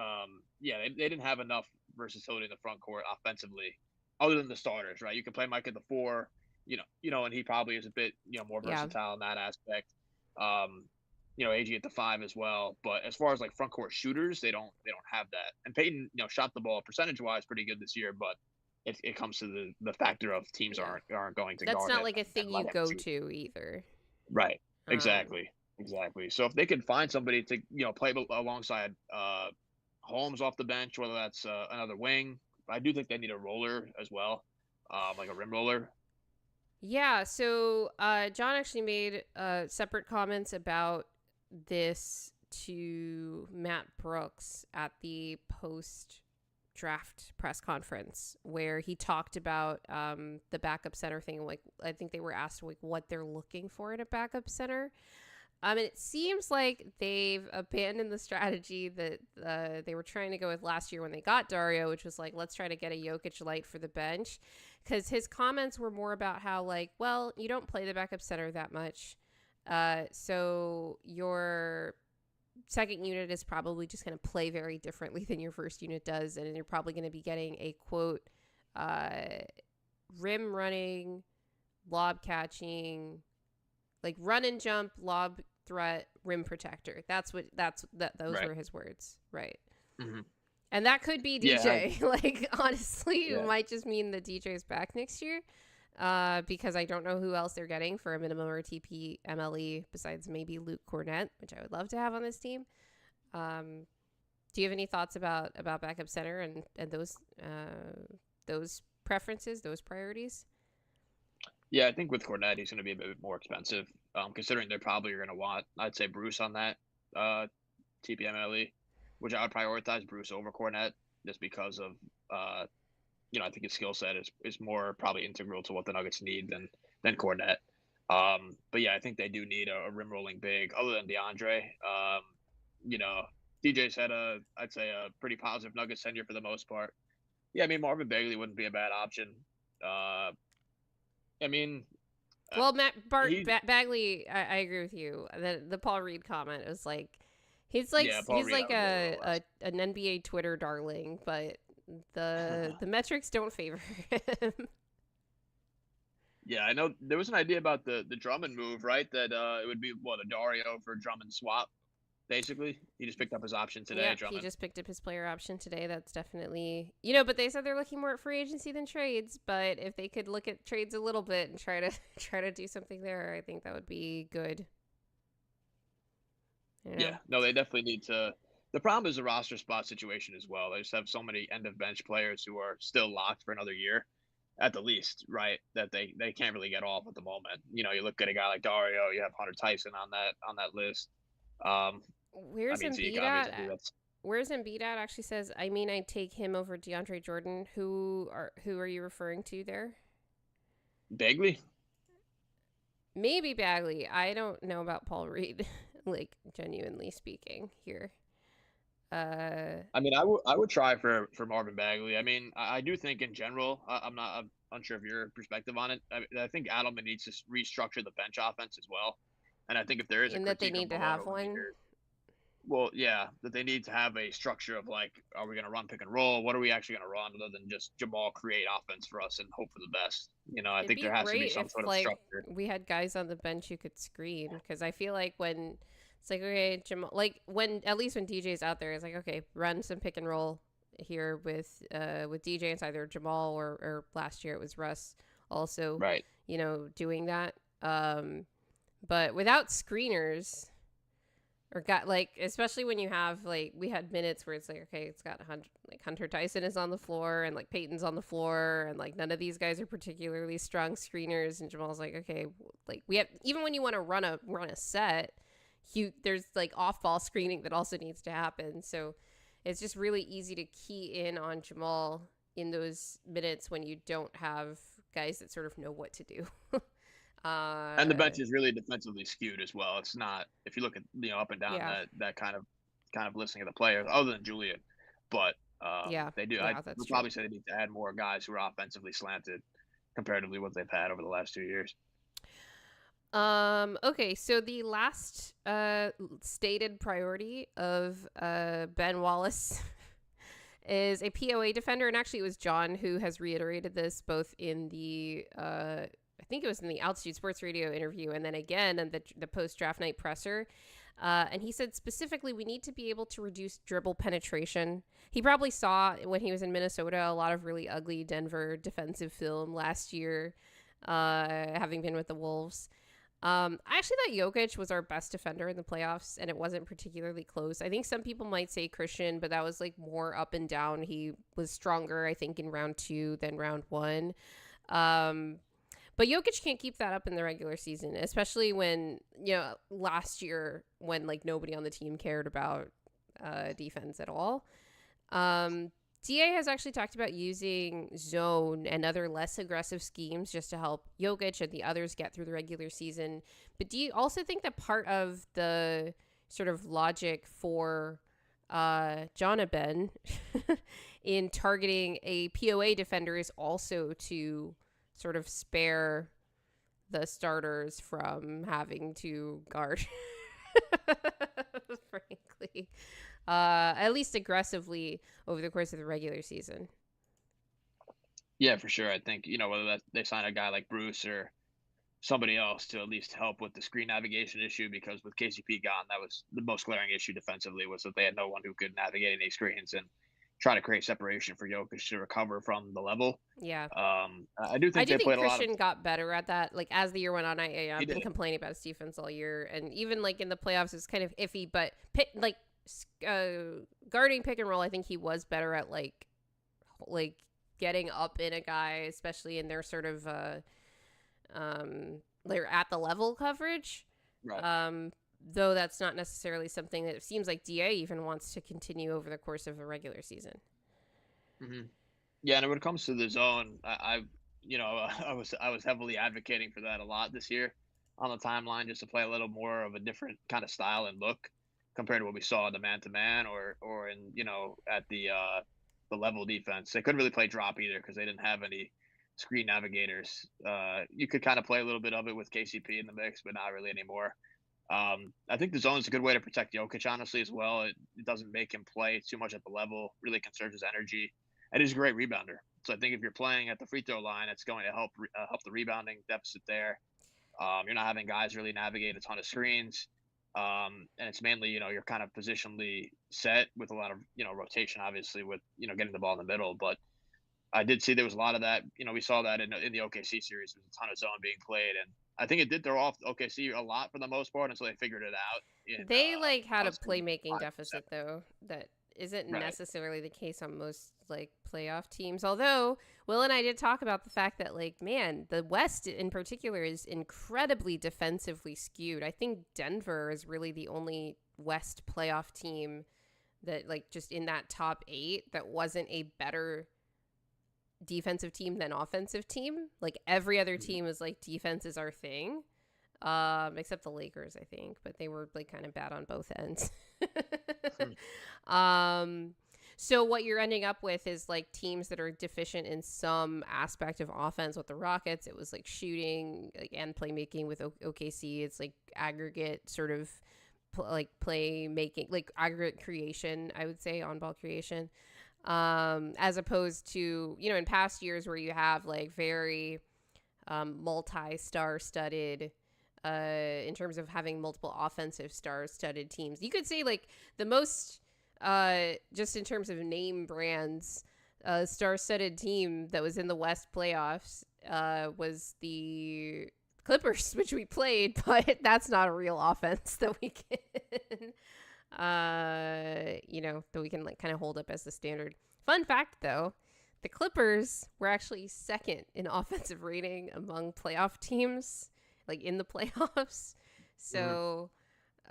they didn't have enough versatility in the front court offensively, other than the starters, right? You can play Mike at the 4, and he probably is a bit more versatile in that aspect. AG at the 5 as well. But as far as like front court shooters, they don't have that. And Peyton, shot the ball percentage wise pretty good this year, but it comes to the factor of teams aren't going to guard. That's not like a thing you go to either. Right. Exactly. So if they could find somebody to play alongside Holmes off the bench, whether that's another wing, I do think they need a roller as well, like a rim roller. Yeah. So John actually made separate comments about this to Matt Brooks at the post draft press conference where he talked about the backup center thing. Like, I think they were asked like what they're looking for in a backup center. And it seems like they've abandoned the strategy that they were trying to go with last year when they got Dario, which was like, let's try to get a Jokic light for the bench. Because his comments were more about how, like, well, you don't play the backup center that much. So your second unit is probably just going to play very differently than your first unit does. And you're probably going to be getting a, quote, rim running, lob catching, like run and jump, lob threat, rim protector. Those right. were his words. Right. Mm-hmm. And that could be DJ. Like, honestly, it might just mean that DJ is back next year. Because I don't know who else they're getting for a minimum RTP MLE besides maybe Luke Cornett, which I would love to have on this team. Do you have any thoughts about backup center and those preferences, those priorities? Yeah, I think with Cornett, he's going to be a bit more expensive, considering they're probably going to want, I'd say, Bruce on that TPMLE, which I would prioritize Bruce over Cornett just because of, I think his skill set is more probably integral to what the Nuggets need than Cornett. But yeah, I think they do need a rim rolling big other than DeAndre. DJ's had I'd say a pretty positive Nuggets tenure for the most part. Yeah, I mean, Marvin Bagley wouldn't be a bad option. Well, Bagley, I agree with you. The Paul Reed comment was like, he's like an NBA Twitter darling, but the metrics don't favor him. Yeah, I know there was an idea about the Drummond move, right? That it would be a Dario for Drummond swap. Basically, he just picked up his option today. Yeah, Drummond. He just picked up his player option today. That's definitely, but they said they're looking more at free agency than trades. But if they could look at trades a little bit and try to do something there, I think that would be good. Yeah, no, they definitely need to. The problem is the roster spot situation as well. They just have so many end of bench players who are still locked for another year, at the least, right? That they can't really get off at the moment. You look at a guy like Dario. You have Hunter Tyson on that list. Where's Embiid at? Where's Embiid at? Actually says, I take him over DeAndre Jordan. Who are you referring to there? Bagley. Maybe Bagley. I don't know about Paul Reed. Like, genuinely speaking here. I would try for Marvin Bagley. I do think in general, I'm unsure of your perspective on it. I think Adelman needs to restructure the bench offense as well. And I think if there is that they need to have one. Well, yeah, that they need to have a structure of like, are we going to run pick and roll? What are we actually going to run other than just Jamal create offense for us and hope for the best? I think there has to be some sort of structure. We had guys on the bench who could screen, because I feel like when it's like, okay, Jamal, like at least when DJ's out there, it's like, okay, run some pick and roll here with DJ. It's either Jamal or last year it was Russ also, right? Doing that. But without screeners, or especially when you have we had minutes where it's like, okay, it's got Hunter Tyson is on the floor and like Peyton's on the floor and like none of these guys are particularly strong screeners, and Jamal's like, okay, like we have, even when you want to run a set, there's like off ball screening that also needs to happen. So it's just really easy to key in on Jamal in those minutes when you don't have guys that sort of know what to do. And the bench is really defensively skewed as well. It's not, if you look at up and down that kind of listing of the players, other than Julian, but they do. I would probably say they need to add more guys who are offensively slanted comparatively what they've had over the last 2 years. Okay, so the last stated priority of Ben Wallace is a POA defender, and actually it was John who has reiterated this both in the I think it was in the Altitude Sports Radio interview and then again in the post-draft night presser. And he said specifically, we need to be able to reduce dribble penetration. He probably saw when he was in Minnesota a lot of really ugly Denver defensive film last year, having been with the Wolves. I actually thought Jokic was our best defender in the playoffs, and it wasn't particularly close. I think some people might say Christian, but that was like more up and down. He was stronger, I think, in round 2 than round 1. But Jokic can't keep that up in the regular season, especially when, last year when like nobody on the team cared about defense at all. DA has actually talked about using zone and other less aggressive schemes just to help Jokic and the others get through the regular season. But do you also think that part of the sort of logic for Jonathan in targeting a POA defender is also to sort of spare the starters from having to guard, frankly, at least aggressively over the course of the regular season? Yeah, for sure. I think, whether that they sign a guy like Bruce or somebody else to at least help with the screen navigation issue, because with KCP gone, that was the most glaring issue defensively, was that they had no one who could navigate any screens and try to create separation for Jokic to recover from the level. Yeah. I do think they played Christian a lot of. got better at that. Like, as the year went on, I've He been did. complaining about his defense all year, and even like in the playoffs, it's kind of iffy. But guarding pick and roll, I think he was better at like getting up in a guy, especially in their sort of they're at the level coverage. Right. Though that's not necessarily something that it seems like DA even wants to continue over the course of a regular season. Mm-hmm. Yeah, and when it comes to the zone, I was heavily advocating for that a lot this year on the timeline, just to play a little more of a different kind of style and look compared to what we saw in the man-to-man or in at the level defense. They couldn't really play drop either because they didn't have any screen navigators. You could kind of play a little bit of it with KCP in the mix, but not really anymore. I think the zone is a good way to protect Jokic, honestly, as well. It doesn't make him play too much at the level, really conserves his energy, and he's a great rebounder. So I think if you're playing at the free throw line, it's going to help the rebounding deficit there. You're not having guys really navigate a ton of screens, and it's mainly you're kind of positionally set with a lot of rotation, obviously with getting the ball in the middle. But I did see there was a lot of that. We saw that in the OKC series. There was a ton of zone being played, and I think it did throw off OKC a lot for the most part until they figured it out. They had a Boston, playmaking 5-7. deficit though that isn't Right. necessarily the case on most like playoff teams. Although Will and I did talk about the fact that like, man, the West in particular is incredibly defensively skewed. I think Denver is really the only West playoff team that like just in that top 8 that wasn't a better defensive team than offensive team. Like every other team was like, defense is our thing. Except the Lakers, I think, but they were like kind of bad on both ends. So what you're ending up with is like teams that are deficient in some aspect of offense. With the Rockets, it was like shooting and playmaking. With OKC, it's like aggregate sort of playmaking, like aggregate creation, I would say, on ball creation. As opposed to, in past years where you have like very multi-star studded, in terms of having multiple offensive star-studded teams. You could say like the most, just in terms of name brands, star-studded team that was in the West playoffs was the Clippers, which we played, but that's not a real offense that we can, that we can like kind of hold up as the standard. Fun fact, though, the Clippers were actually second in offensive rating among playoff teams, like in the playoffs. So,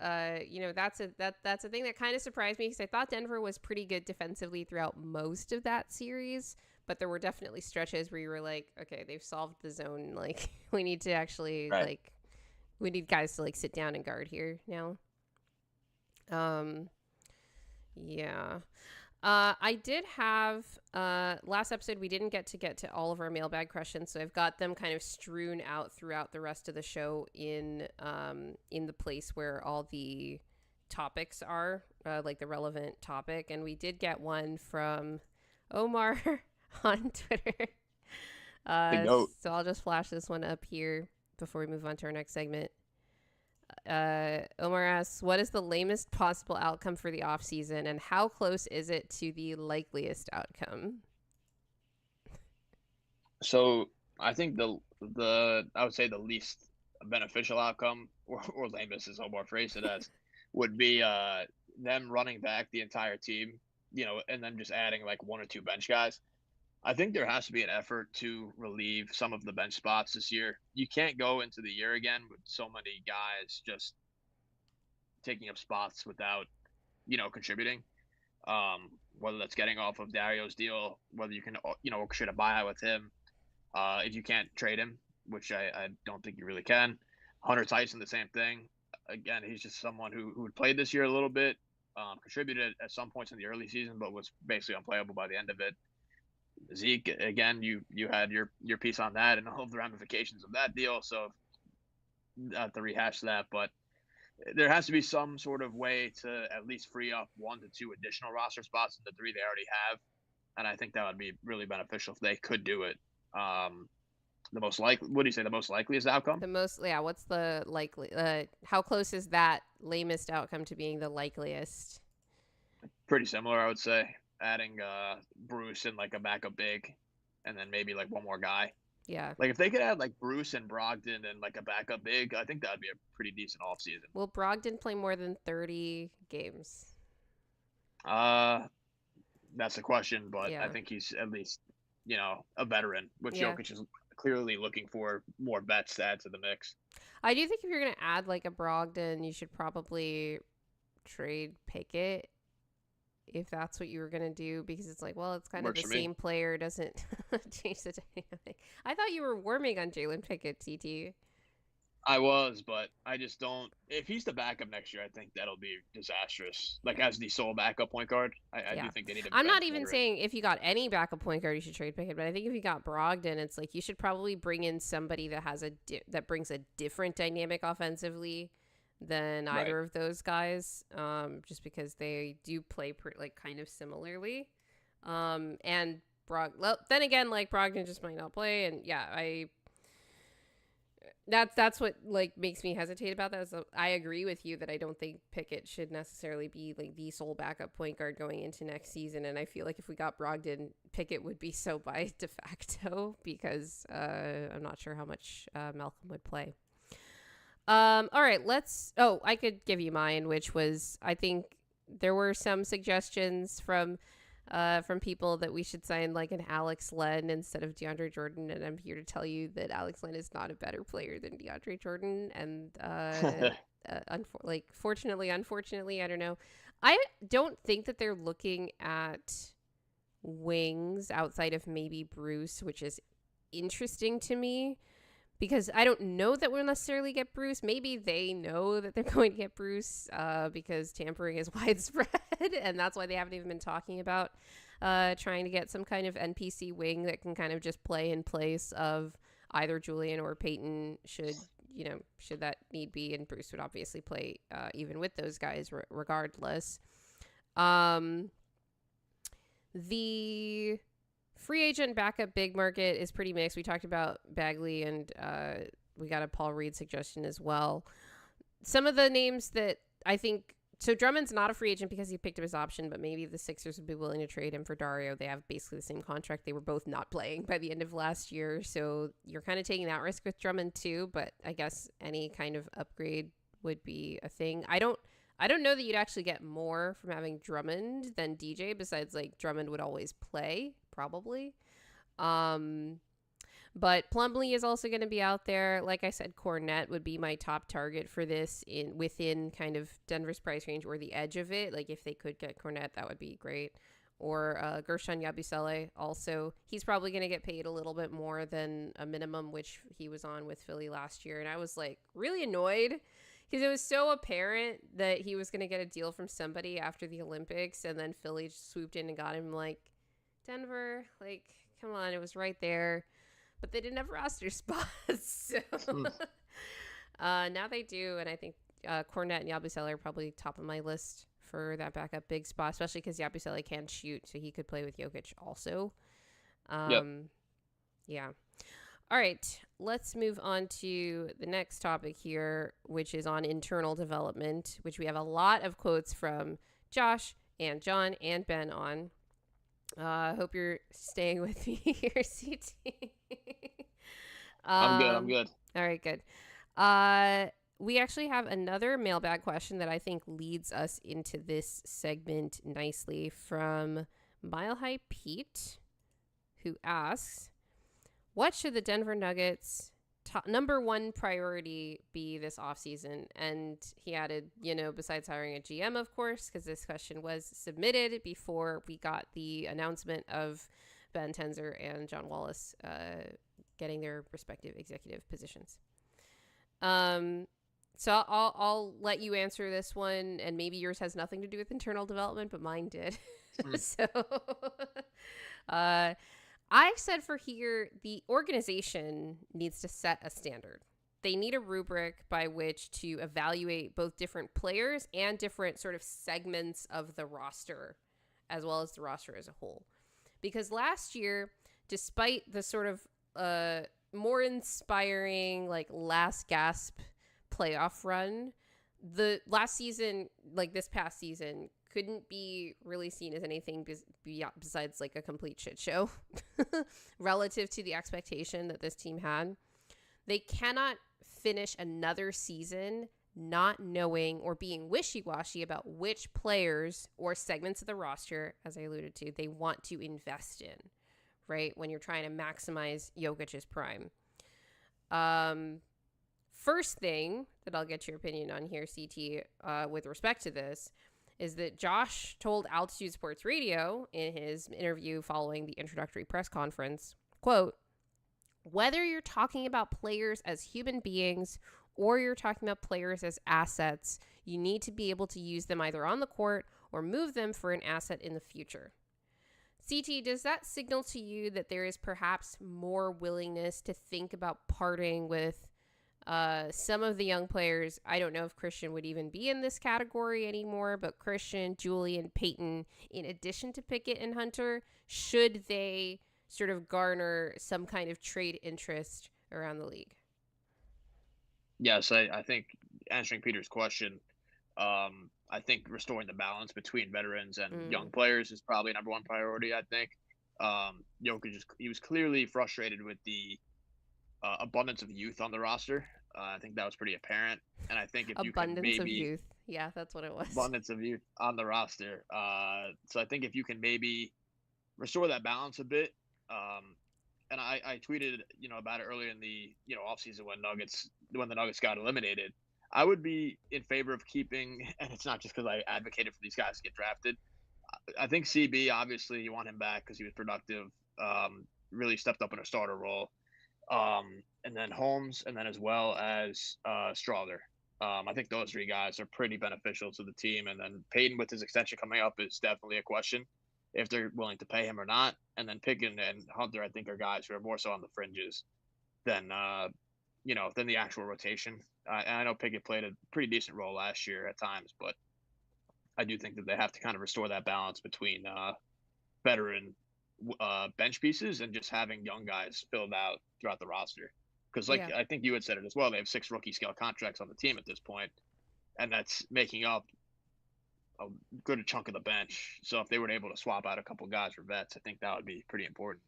that's a thing that kind of surprised me because I thought Denver was pretty good defensively throughout most of that series. But there were definitely stretches where you were like, okay, they've solved the zone. Like, we need to actually, Right. we need guys to, like, sit down and guard here now. Yeah. I did have, last episode, we didn't get to all of our mailbag questions, so I've got them kind of strewn out throughout the rest of the show in the place where all the topics are, like the relevant topic. And we did get one from Omar on Twitter. So I'll just flash this one up here before we move on to our next segment. Omar asks, what is the lamest possible outcome for the off season, and how close is it to the likeliest outcome? So I think I would say the least beneficial outcome, or lamest is Omar phrased it as, would be them running back the entire team, and then just adding like one or two bench guys. I think there has to be an effort to relieve some of the bench spots this year. You can't go into the year again with so many guys just taking up spots without, contributing. whether that's getting off of Dario's deal, whether you can, should a buyout with him. If you can't trade him, which I don't think you really can. Hunter Tyson, the same thing. Again, he's just someone who played this year a little bit, contributed at some points in the early season, but was basically unplayable by the end of it. Zeke, again, you had your piece on that and all of the ramifications of that deal, so not to rehash that, but there has to be some sort of way to at least free up 1 to 2 additional roster spots in the 3 they already have, and I think that would be really beneficial if they could do it. The most likely, what do you say, the most likeliest outcome? What's the likely, how close is that lamest outcome to being the likeliest? Pretty similar, I would say. Adding Bruce and like a backup big, and then maybe like one more guy. Yeah. Like if they could add like Bruce and Brogdon and like a backup big, I think that would be a pretty decent offseason. Will Brogdon play more than 30 games? That's the question, but Yeah. I think he's at least, a veteran, which Yeah. Jokic is clearly looking for more vets to add to the mix. I do think if you're going to add like a Brogdon, you should probably trade Pickett if that's what you were going to do, because it's like, well, it's kind Works of for the me. same player, doesn't change the dynamic. I thought you were warming on Jalen Pickett, TT. I was, but I just don't. If he's the backup next year, I think that'll be disastrous. Like as the sole backup point guard, I do think they need. I'm not even saying if you got any backup point guard, you should trade Pickett. But I think if you got Brogdon, it's like you should probably bring in somebody that has that brings a different dynamic offensively than either of those guys. Just because they do play kind of similarly. And then again, like Brogdon just might not play, and that's what like makes me hesitate about that. So I agree with you that I don't think Pickett should necessarily be like the sole backup point guard going into next season. And I feel like if we got Brogdon, Pickett would be so by de facto, because I'm not sure how much Malcolm would play. All right, I could give you mine, which was, I think there were some suggestions from people that we should sign like an Alex Len instead of DeAndre Jordan, and I'm here to tell you that Alex Len is not a better player than DeAndre Jordan, and fortunately, unfortunately, I don't know. I don't think that they're looking at wings outside of maybe Bruce, which is interesting to me, because I don't know that we'll necessarily get Bruce. Maybe they know that they're going to get Bruce because tampering is widespread, and that's why they haven't even been talking about trying to get some kind of NPC wing that can kind of just play in place of either Julian or Peyton should that need be, and Bruce would obviously play even with those guys regardless. The free agent backup big market is pretty mixed. We talked about Bagley, and we got a Paul Reed suggestion as well. Some of the names that I think, so Drummond's not a free agent because he picked up his option, but maybe the Sixers would be willing to trade him for Dario. They have basically the same contract. They were both not playing by the end of last year, so you're kind of taking that risk with Drummond too, but I guess any kind of upgrade would be a thing. I don't know that you'd actually get more from having Drummond than DJ, besides like Drummond would always play, probably. But Plumlee is also going to be out there. Like I said, Cornette would be my top target for this within kind of Denver's price range or the edge of it. Like if they could get Cornette, that would be great. Or Gershon Yabusele also. He's probably going to get paid a little bit more than a minimum, which he was on with Philly last year. And I was like really annoyed because it was so apparent that he was going to get a deal from somebody after the Olympics. And then Philly just swooped in and got him. Like, Denver, like, come on, it was right there. But they didn't have roster spots. So now they do. And I think Cornette and Yabusele are probably top of my list for that backup big spot, especially because Yabusele can shoot, so he could play with Jokic also. Yeah. All right, let's move on to the next topic here, which is on internal development, which we have a lot of quotes from Josh and John and Ben on. I hope you're staying with me here, CT. I'm good. All right, good. We actually have another mailbag question that I think leads us into this segment nicely from Mile High Pete, who asks, what should the Denver Nuggets number one priority be this offseason? And he added, besides hiring a GM, of course, because this question was submitted before we got the announcement of Ben Tenzer and Jon Wallace getting their respective executive positions. So I'll let you answer this one, and maybe yours has nothing to do with internal development, but mine did. So I said for here, the organization needs to set a standard. They need a rubric by which to evaluate both different players and different sort of segments of the roster, as well as the roster as a whole. Because last year, despite the sort of more inspiring, like, last gasp playoff run, the last season, like this past season, couldn't be really seen as anything besides like a complete shit show relative to the expectation that this team had. They cannot finish another season not knowing or being wishy-washy about which players or segments of the roster, as I alluded to, they want to invest in, right? When you're trying to maximize Jokic's prime. First thing that I'll get your opinion on here, CT, with respect to this, is that Josh told Altitude Sports Radio in his interview following the introductory press conference, quote, "Whether you're talking about players as human beings or you're talking about players as assets, you need to be able to use them either on the court or move them for an asset in the future." CT, does that signal to you that there is perhaps more willingness to think about parting with some of the young players? I don't know if Christian would even be in this category anymore, but Christian, Julian, Peyton, in addition to Pickett and Hunter, should they sort of garner some kind of trade interest around the league? Yes, I think answering Peter's question, I think restoring the balance between veterans and young players is probably number one priority, I think. Jokic, he was clearly frustrated with the abundance of youth on the roster. I think that was pretty apparent. And I think if you can maybe... Abundance of youth. Yeah, that's what it was. Abundance of youth on the roster. So I think if you can maybe restore that balance a bit. And I tweeted, about it earlier in the, offseason when the Nuggets got eliminated. I would be in favor of keeping, and it's not just because I advocated for these guys to get drafted. I think CB, obviously, you want him back because he was productive, really stepped up in a starter role. And then Holmes, and then as well as Strawther. I think those three guys are pretty beneficial to the team. And then Peyton with his extension coming up is definitely a question if they're willing to pay him or not. And then Pickett and Hunter, I think, are guys who are more so on the fringes than the actual rotation. And I know Pickett played a pretty decent role last year at times, but I do think that they have to kind of restore that balance between veteran bench pieces and just having young guys filled out throughout the roster. Because I think you had said it as well, they have 6 rookie scale contracts on the team at this point, and that's making up a good chunk of the bench. So if they were able to swap out a couple guys for vets, I think that would be pretty important.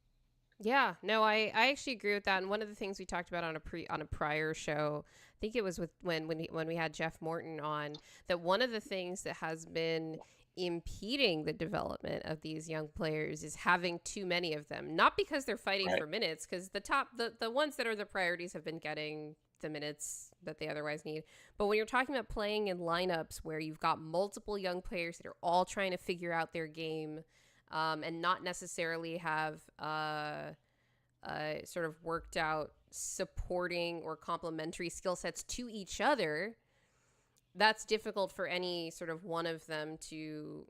Yeah, no, I actually agree with that. And one of the things we talked about on a prior show, I think it was with when we had Jeff Morton on, that one of the things that has been impeding the development of these young players is having too many of them. Not because they're fighting for minutes, because the ones that are the priorities have been getting the minutes that they otherwise need. But when you're talking about playing in lineups where you've got multiple young players that are all trying to figure out their game, and not necessarily have sort of worked out supporting or complementary skill sets to each other, that's difficult for any sort of one of them to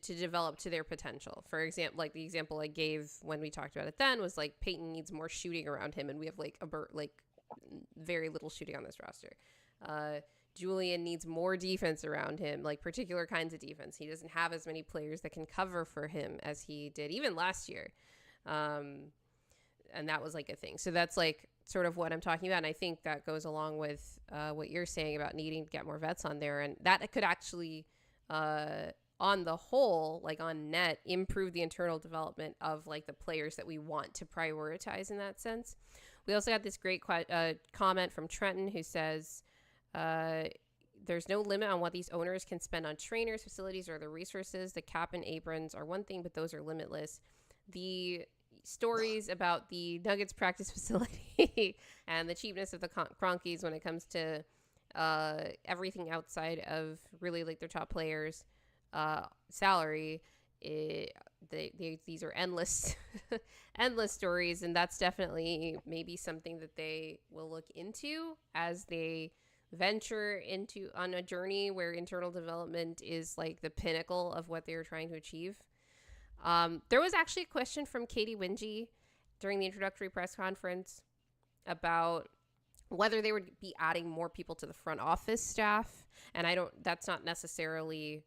develop to their potential. For example, like the example I gave when we talked about it then was like Peyton needs more shooting around him, and we have like very little shooting on this roster. Julian needs more defense around him, like particular kinds of defense. He doesn't have as many players that can cover for him as he did even last year. And that was like a thing. So that's like sort of what I'm talking about. And I think that goes along with what you're saying about needing to get more vets on there. And that could actually, on the whole, like on net, improve the internal development of like the players that we want to prioritize in that sense. We also got this great comment from Trenton who says, there's no limit on what these owners can spend on trainers, facilities, or the resources. The cap and aprons are one thing, but those are limitless. The stories about the Nuggets practice facility and the cheapness of the Kroenkes when it comes to everything outside of really like their top players' salary. These are endless endless stories, and that's definitely maybe something that they will look into as they venture into on a journey where internal development is like the pinnacle of what they're trying to achieve. There was actually a question from Katie Winge during the introductory press conference about whether they would be adding more people to the front office staff. And that's not necessarily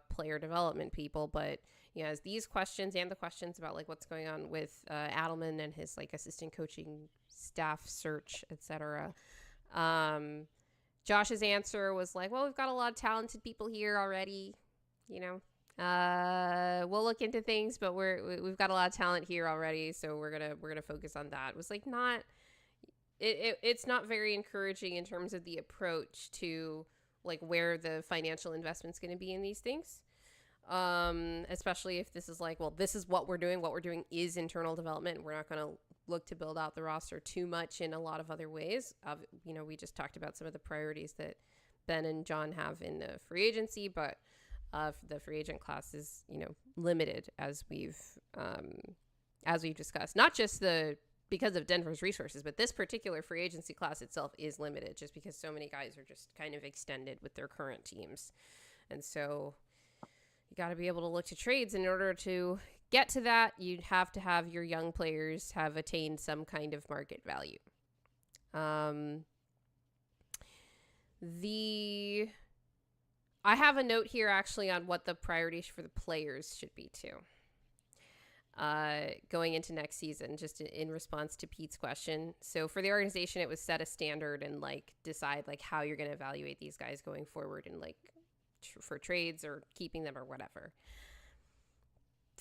player development people, but as these questions and the questions about like what's going on with Adelman and his like assistant coaching staff search, etc. Josh's answer was like, well, we've got a lot of talented people here already, we'll look into things, but we've got a lot of talent here already, so we're gonna focus on that. It was like it's not very encouraging in terms of the approach to like where the financial investment's going to be in these things, especially if this is like, well, this is what we're doing. What we're doing is internal development. We're not going to look to build out the roster too much in a lot of other ways. We just talked about some of the priorities that Ben and John have in the free agency, but the free agent class is, limited as we've discussed, not just because of Denver's resources, but this particular free agency class itself is limited just because so many guys are just kind of extended with their current teams. And so you got to be able to look to trades. In order to get to that, you'd have to have your young players have attained some kind of market value. I have a note here actually on what the priorities for the players should be too. Going into next season, just in response to Pete's question. So for the organization, it was set a standard and like decide like how you're going to evaluate these guys going forward and like for trades or keeping them or whatever.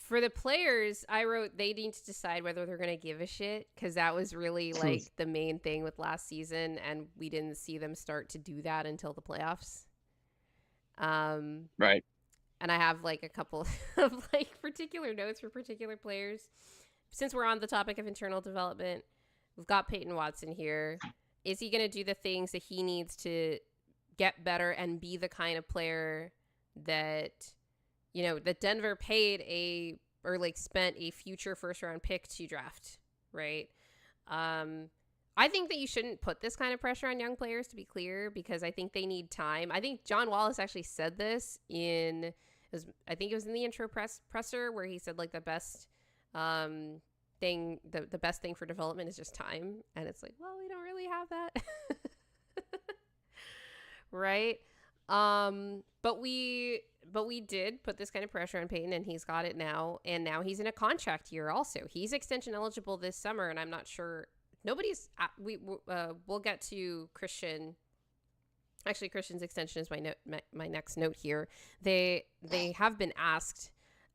For the players, I wrote they need to decide whether they're going to give a shit, because that was really like the main thing with last season, and we didn't see them start to do that until the playoffs. Right. And I have like a couple of like particular notes for particular players. Since we're on the topic of internal development, we've got Peyton Watson here. Is he going to do the things that he needs to get better and be the kind of player that, that Denver paid spent a future first round pick to draft, right? I think that you shouldn't put this kind of pressure on young players, to be clear, because I think they need time. I think John Wallace actually said this I think it was in the intro presser where he said like the best thing, the best thing for development is just time. And it's like, well, we don't really have that. Right. But we did put this kind of pressure on Peyton, and he's got it now. And now he's in a contract year also. He's extension eligible this summer, and I'm not sure. We'll get to Christian. Actually, Christian's extension is my next note here. They have been asked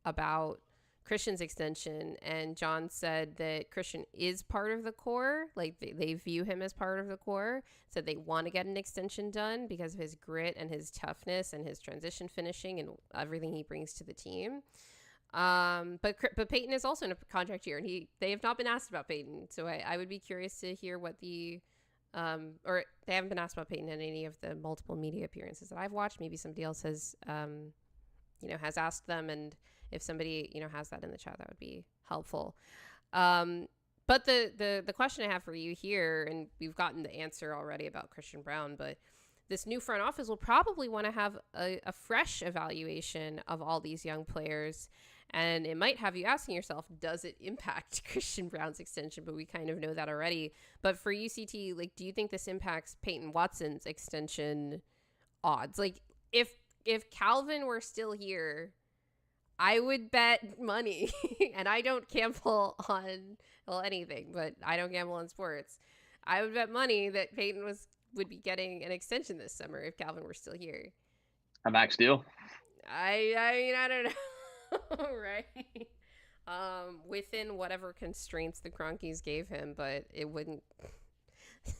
about Christian's extension, and John said that Christian is part of the core. Like they view him as part of the core. Said they want to get an extension done because of his grit and his toughness and his transition finishing and everything he brings to the team. But Peyton is also in a contract year, and they have not been asked about Peyton. So I would be curious to hear what or they haven't been asked about Peyton in any of the multiple media appearances that I've watched. Maybe somebody else has asked them, and if somebody, has that in the chat, that would be helpful. But the question I have for you here, and we've gotten the answer already about Christian Braun, but this new front office will probably want to have a fresh evaluation of all these young players. And it might have you asking yourself, does it impact Christian Braun's extension? But we kind of know that already. But for UCT, like, do you think this impacts Peyton Watson's extension odds? Like, if Calvin were still here, I would bet money. And I don't gamble on, anything, but I don't gamble on sports. I would bet money that Peyton would be getting an extension this summer if Calvin were still here. A max deal? I don't know. Right. Within whatever constraints the Kroenkes gave him, but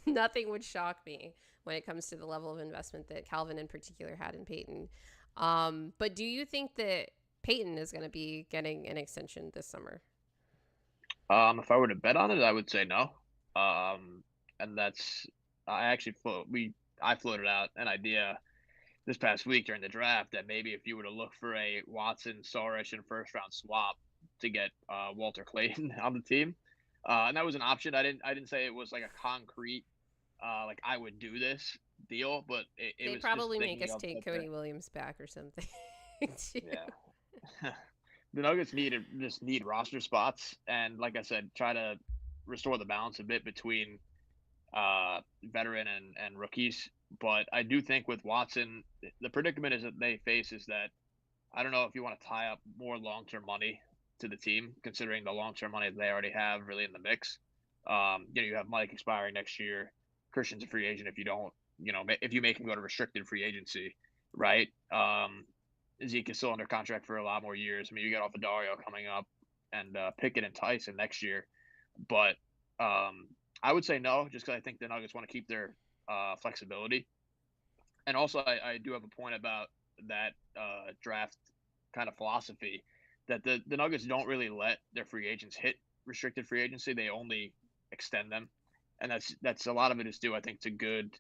nothing would shock me when it comes to the level of investment that Calvin in particular had in Peyton. But do you think that Peyton is going to be getting an extension this summer? If I were to bet on it, I would say no. And that's I actually I floated out an idea this past week during the draft that maybe if you were to look for a Watson, Saric, and first round swap to get Walter Clayton on the team, and that was an option. I didn't say it was like a concrete like I would do this deal, but it They was just probably make thinking us of take what Cody Williams back or something. yeah. The Nuggets need roster spots, and like I said, try to restore the balance a bit between veteran and rookies. But I do think with Watson, the predicament is that they face is that I don't know if you want to tie up more long term money to the team, considering the long term money that they already have really in the mix. You have Mike expiring next year. Christian's a free agent if you don't, if you make him go to restricted free agency, right? Zeke is still under contract for a lot more years. I mean, you got off of Dario coming up and Pickett and Tyson next year. But I would say no, just because I think the Nuggets want to keep their flexibility. And also, I do have a point about that draft kind of philosophy that the Nuggets don't really let their free agents hit restricted free agency. They only extend them. And that's a lot of it is due, I think, to good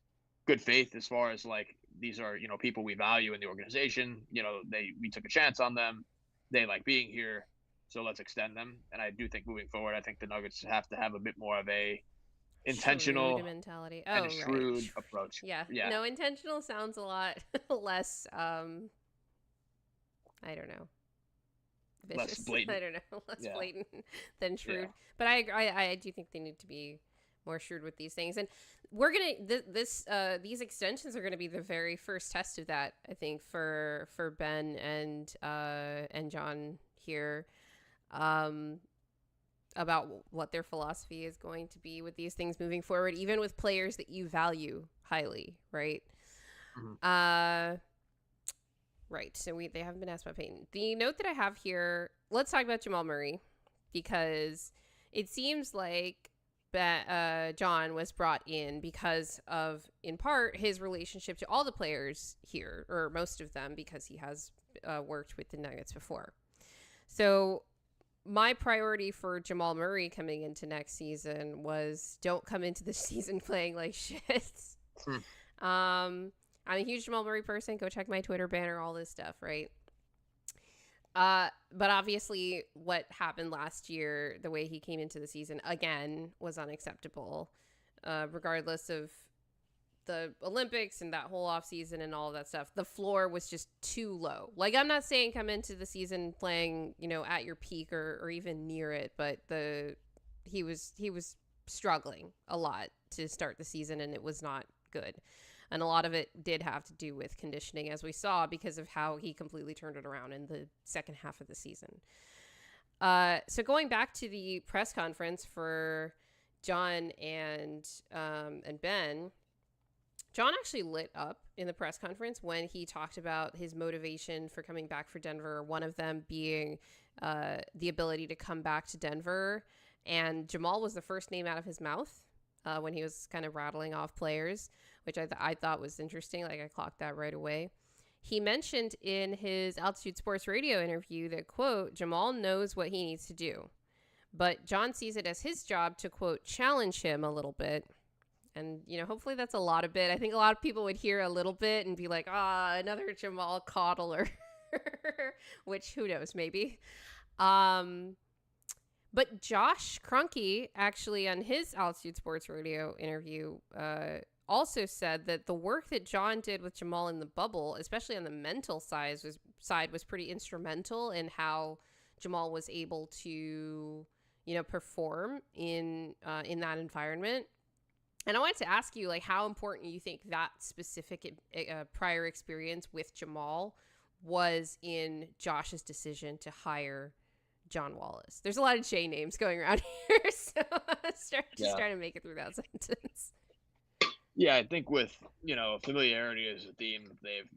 faith as far as like these are people we value in the organization. We took a chance on them. They like being here, so let's extend them. And I do think moving forward, I think the Nuggets have to have a bit more of a intentional shrewd mentality. and a shrewd approach. Yeah. Yeah. No, intentional sounds a lot less. I don't know. Vicious. Less blatant. I don't know. Less Yeah. blatant than shrewd. Yeah. But I do think they need to be more shrewd with these things, and we're gonna these extensions are gonna be the very first test of that, I think, for Ben and John here, about what their philosophy is going to be with these things moving forward, even with players that you value highly, right? Mm-hmm. Right. So they haven't been asked about Peyton. The note that I have here, let's talk about Jamal Murray, because it seems like John was brought in because of, in part, his relationship to all the players here, or most of them, because he has worked with the Nuggets before. So my priority for Jamal Murray coming into next season was don't come into the season playing like shit. I'm a huge Jamal Murray person. Go check my Twitter banner, all this stuff, right? But obviously what happened last year, the way he came into the season, again, was unacceptable, regardless of the Olympics and that whole offseason and all of that stuff. The floor was just too low. Like, I'm not saying come into the season playing, at your peak or even near it, but he was struggling a lot to start the season, and it was not good. And a lot of it did have to do with conditioning, as we saw, because of how he completely turned it around in the second half of the season. So going back to the press conference for John and Ben, John actually lit up in the press conference when he talked about his motivation for coming back for Denver, one of them being the ability to come back to Denver. And Jamal was the first name out of his mouth when he was kind of rattling off players, which I thought was interesting. Like, I clocked that right away. He mentioned in his Altitude Sports Radio interview that, quote, Jamal knows what he needs to do, but John sees it as his job to, quote, challenge him a little bit. And, hopefully that's a lot of bit. I think a lot of people would hear a little bit and be like, another Jamal coddler, which who knows, maybe. But Josh Kroenke, actually, on his Altitude Sports Radio interview, also said that the work that John did with Jamal in the bubble, especially on the mental side, was pretty instrumental in how Jamal was able to, perform in that environment. And I wanted to ask you, like, how important you think that specific prior experience with Jamal was in Josh's decision to hire John Wallace. There's a lot of J names going around here, so just trying to make it through that sentence. Yeah, I think with, familiarity is a theme they've,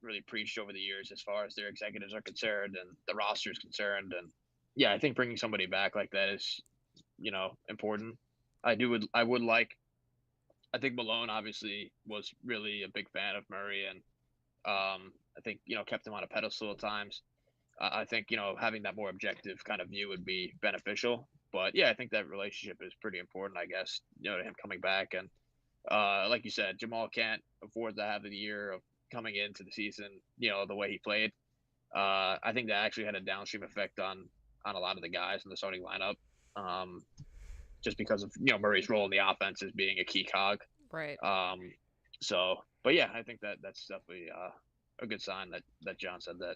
really preached over the years as far as their executives are concerned and the roster is concerned. And yeah, I think bringing somebody back like that is, important. I think Malone obviously was really a big fan of Murray and I think, kept him on a pedestal at times. I think, having that more objective kind of view would be beneficial. But yeah, I think that relationship is pretty important, I guess, to him coming back. And like you said, Jamal can't afford to have the year of coming into the season, the way he played. I think that actually had a downstream effect on a lot of the guys in the starting lineup, just because of Murray's role in the offense as being a key cog. Right. But yeah, I think that's definitely a good sign that John said that.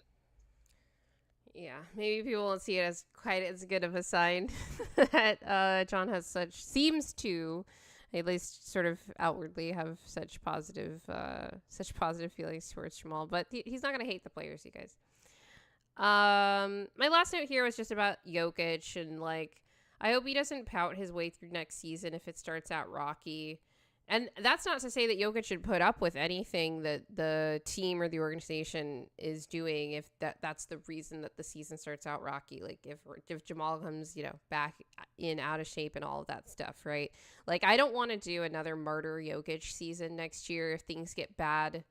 Yeah, maybe people won't see it as quite as good of a sign that John seems to, at least sort of outwardly, have such positive feelings towards Jamal. But he's not going to hate the players, you guys. My last note here was just about Jokic, and I hope he doesn't pout his way through next season if it starts out rocky. And that's not to say that Jokic should put up with anything that the team or the organization is doing if that's the reason that the season starts out rocky. Like if Jamal comes, back in out of shape and all of that stuff, right? I don't want to do another martyr Jokic season next year if things get bad.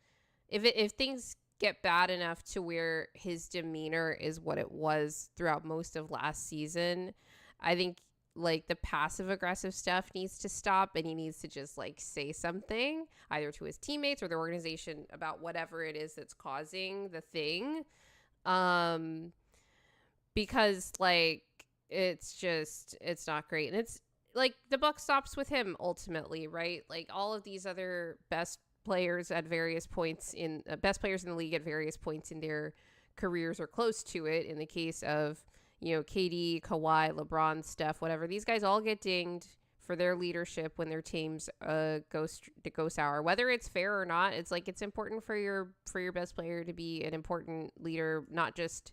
If things get bad enough to where his demeanor is what it was throughout most of last season, I think the passive aggressive stuff needs to stop, and he needs to just say something either to his teammates or the organization about whatever it is that's causing the thing. Because it's not great. And it's the buck stops with him ultimately, right? All of these other best players in the league at various points in their careers or close to it. In the case of KD, Kawhi, LeBron, Steph, whatever. These guys all get dinged for their leadership when their teams go sour. Whether it's fair or not, it's it's important for your best player to be an important leader, not just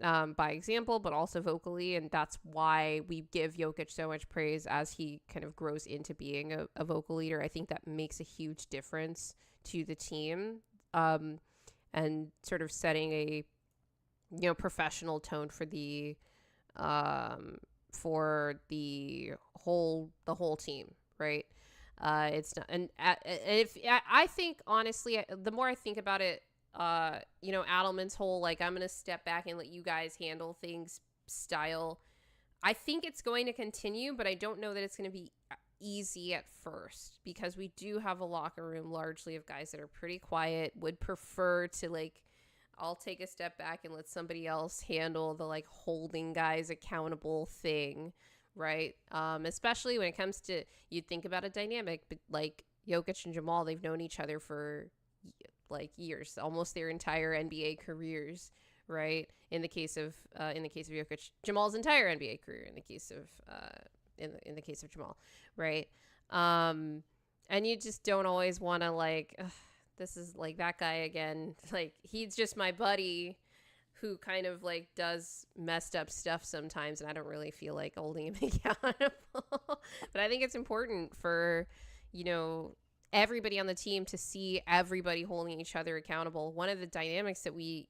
by example, but also vocally. And that's why we give Jokic so much praise as he kind of grows into being a vocal leader. I think that makes a huge difference to the team, and sort of setting a professional tone for the whole team, right? It's not, and if I think honestly, the more I think about it, Adelman's whole I'm gonna step back and let you guys handle things style, I think it's going to continue, but I don't know that it's going to be easy at first, because we do have a locker room largely of guys that are pretty quiet, would prefer to I'll take a step back and let somebody else handle the holding guys accountable thing, right? Especially when it comes to, you'd think about a dynamic, but Jokic and Jamal, they've known each other for years, almost their entire NBA careers, right? In the case of Jokic, Jamal's entire NBA career. In the case of in the case of Jamal, right? And you just don't always want to this is that guy again. He's just my buddy who kind of does messed up stuff sometimes, and I don't really feel like holding him accountable. But I think it's important for, everybody on the team to see everybody holding each other accountable. One of the dynamics that we,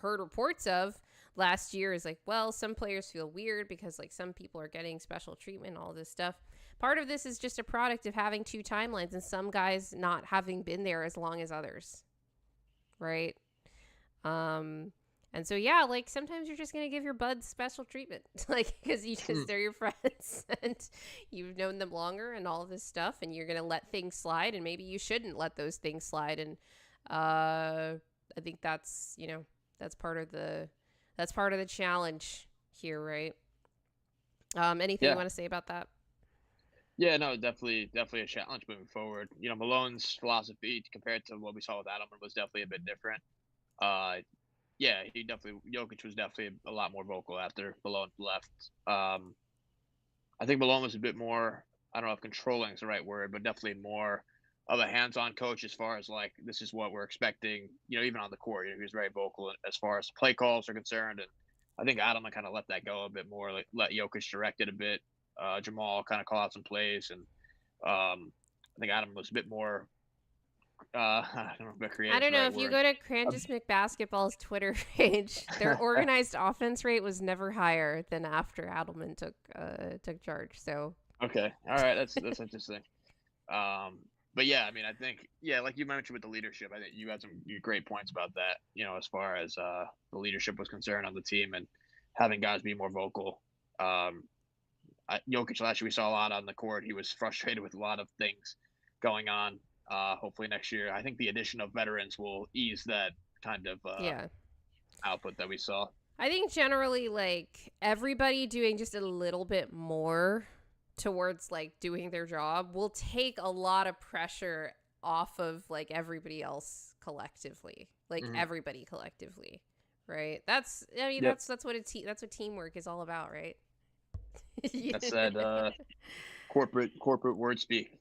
heard reports of last year is some players feel weird because some people are getting special treatment, all this stuff. Part of this is just a product of having two timelines and some guys not having been there as long as others. Right. And so, yeah, sometimes you're just going to give your buds special treatment, because they're your friends and you've known them longer and all this stuff, and you're going to let things slide, and maybe you shouldn't let those things slide. And, I think that's part of the challenge here. Right. Anything you want to say about that? Yeah, no, definitely a challenge moving forward. Malone's philosophy compared to what we saw with Adelman was definitely a bit different. Yeah, Jokic was definitely a lot more vocal after Malone left. I think Malone was a bit more, I don't know if controlling is the right word, but definitely more of a hands-on coach as far as this is what we're expecting, even on the court. He was very vocal as far as play calls are concerned. And I think Adelman kind of let that go a bit more, let Jokic direct it a bit. Jamal kind of call out some plays, and I think Adam was a bit more. I don't know if creative. I don't know if you go to Crandus McBasketball's Twitter page, their organized offense rate was never higher than after Adelman took charge. So okay, all right, that's interesting. But yeah, I mean, I think like you mentioned with the leadership, I think you had some great points about that. As far as the leadership was concerned on the team and having guys be more vocal. Jokic last year, we saw a lot on the court. He was frustrated with a lot of things going on. Hopefully next year, I think the addition of veterans will ease that kind of Yeah. output that we saw. I think generally, like, everybody doing just a little bit more towards, like, doing their job will take a lot of pressure off of, like, everybody else collectively. Like, everybody collectively, right? That's, I mean, Yep. that's what that's what teamwork is all about, right? That's that corporate word speak.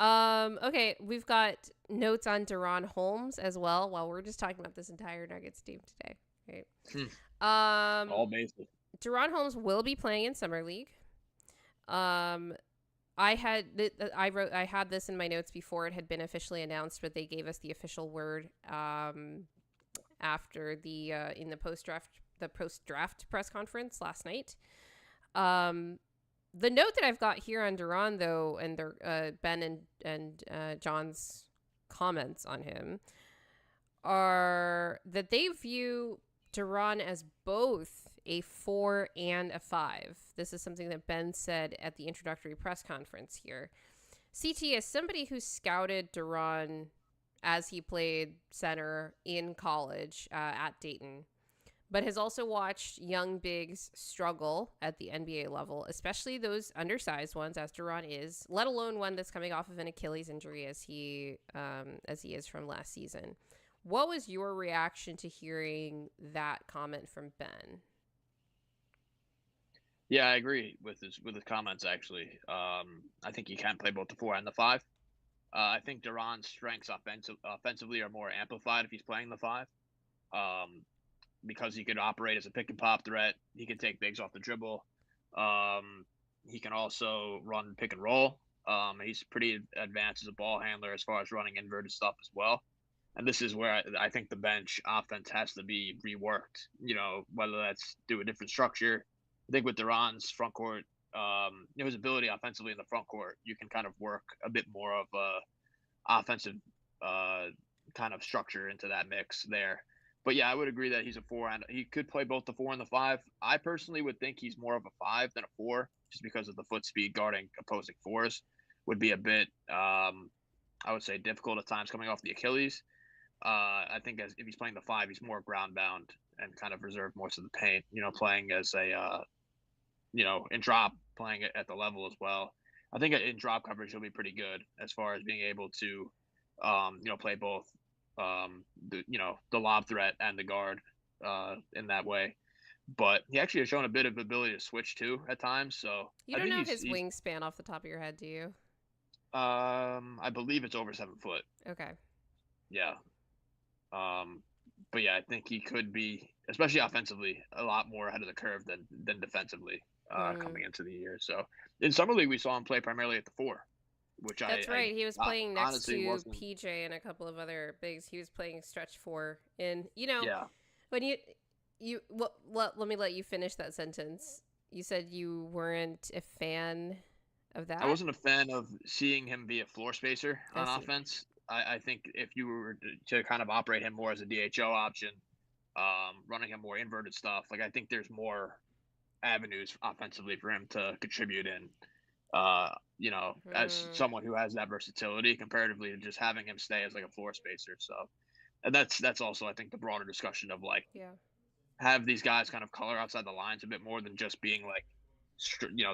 Okay, we've got notes on DaRon Holmes as well, while we're just talking about this entire Nuggets team today, right? All bases. DaRon Holmes will be playing in Summer League. I had this in my notes before it had been officially announced, but they gave us the official word after the in the post draft press conference last night. The note that I've got here on DaRon, though, and Ben and John's comments on him are that they view DaRon as both a 4 and a 5. This is something that Ben said at the introductory press conference here. CT, as somebody who scouted DaRon as he played center in college at Dayton, but has also watched young bigs struggle at the NBA level, especially those undersized ones, as DaRon is, let alone one that's coming off of an Achilles injury as he is from last season. What was your reaction to hearing that comment from Ben? Yeah, I agree with his comments, actually. I think he can play both the 4 and the 5. I think DaRon's strengths offensively are more amplified if he's playing the 5. Because he could operate as a pick and pop threat. He can take bigs off the dribble. He can also run pick and roll. He's pretty advanced as a ball handler as far as running inverted stuff as well. And this is where I think the bench offense has to be reworked, whether that's do a different structure. I think with DaRon's front court, his ability offensively in the front court, you can kind of work a bit more of a offensive kind of structure into that mix there. But yeah, I would agree that he's a 4 and he could play both the 4 and the 5. I personally would think he's more of a 5 than a 4, just because of the foot speed guarding opposing 4s would be a bit, I would say, difficult at times coming off the Achilles. I think if he's playing the 5, he's more ground bound and kind of reserved most of the paint, playing as a, in drop, playing at the level as well. I think in drop coverage, he'll be pretty good as far as being able to, play both. The lob threat and the guard in that way. But he actually has shown a bit of ability to switch too at times. So you don't know his wingspan off the top of your head, do you? I believe it's over 7 foot. Okay. Yeah. But yeah, I think he could be, especially offensively, a lot more ahead of the curve than defensively coming into the year. So in Summer League, we saw him play primarily at the 4. That's right. He was playing next to wasn't... PJ and a couple of other bigs. He was playing stretch 4. And, when let me let you finish that sentence. You said you weren't a fan of that? I wasn't a fan of seeing him be a floor spacer on offense. I think if you were to kind of operate him more as a DHO option, running him more inverted stuff, I think there's more avenues offensively for him to contribute in. As someone who has that versatility comparatively to just having him stay as a floor spacer. So, and that's also, I think, the broader discussion of have these guys kind of color outside the lines a bit more than just being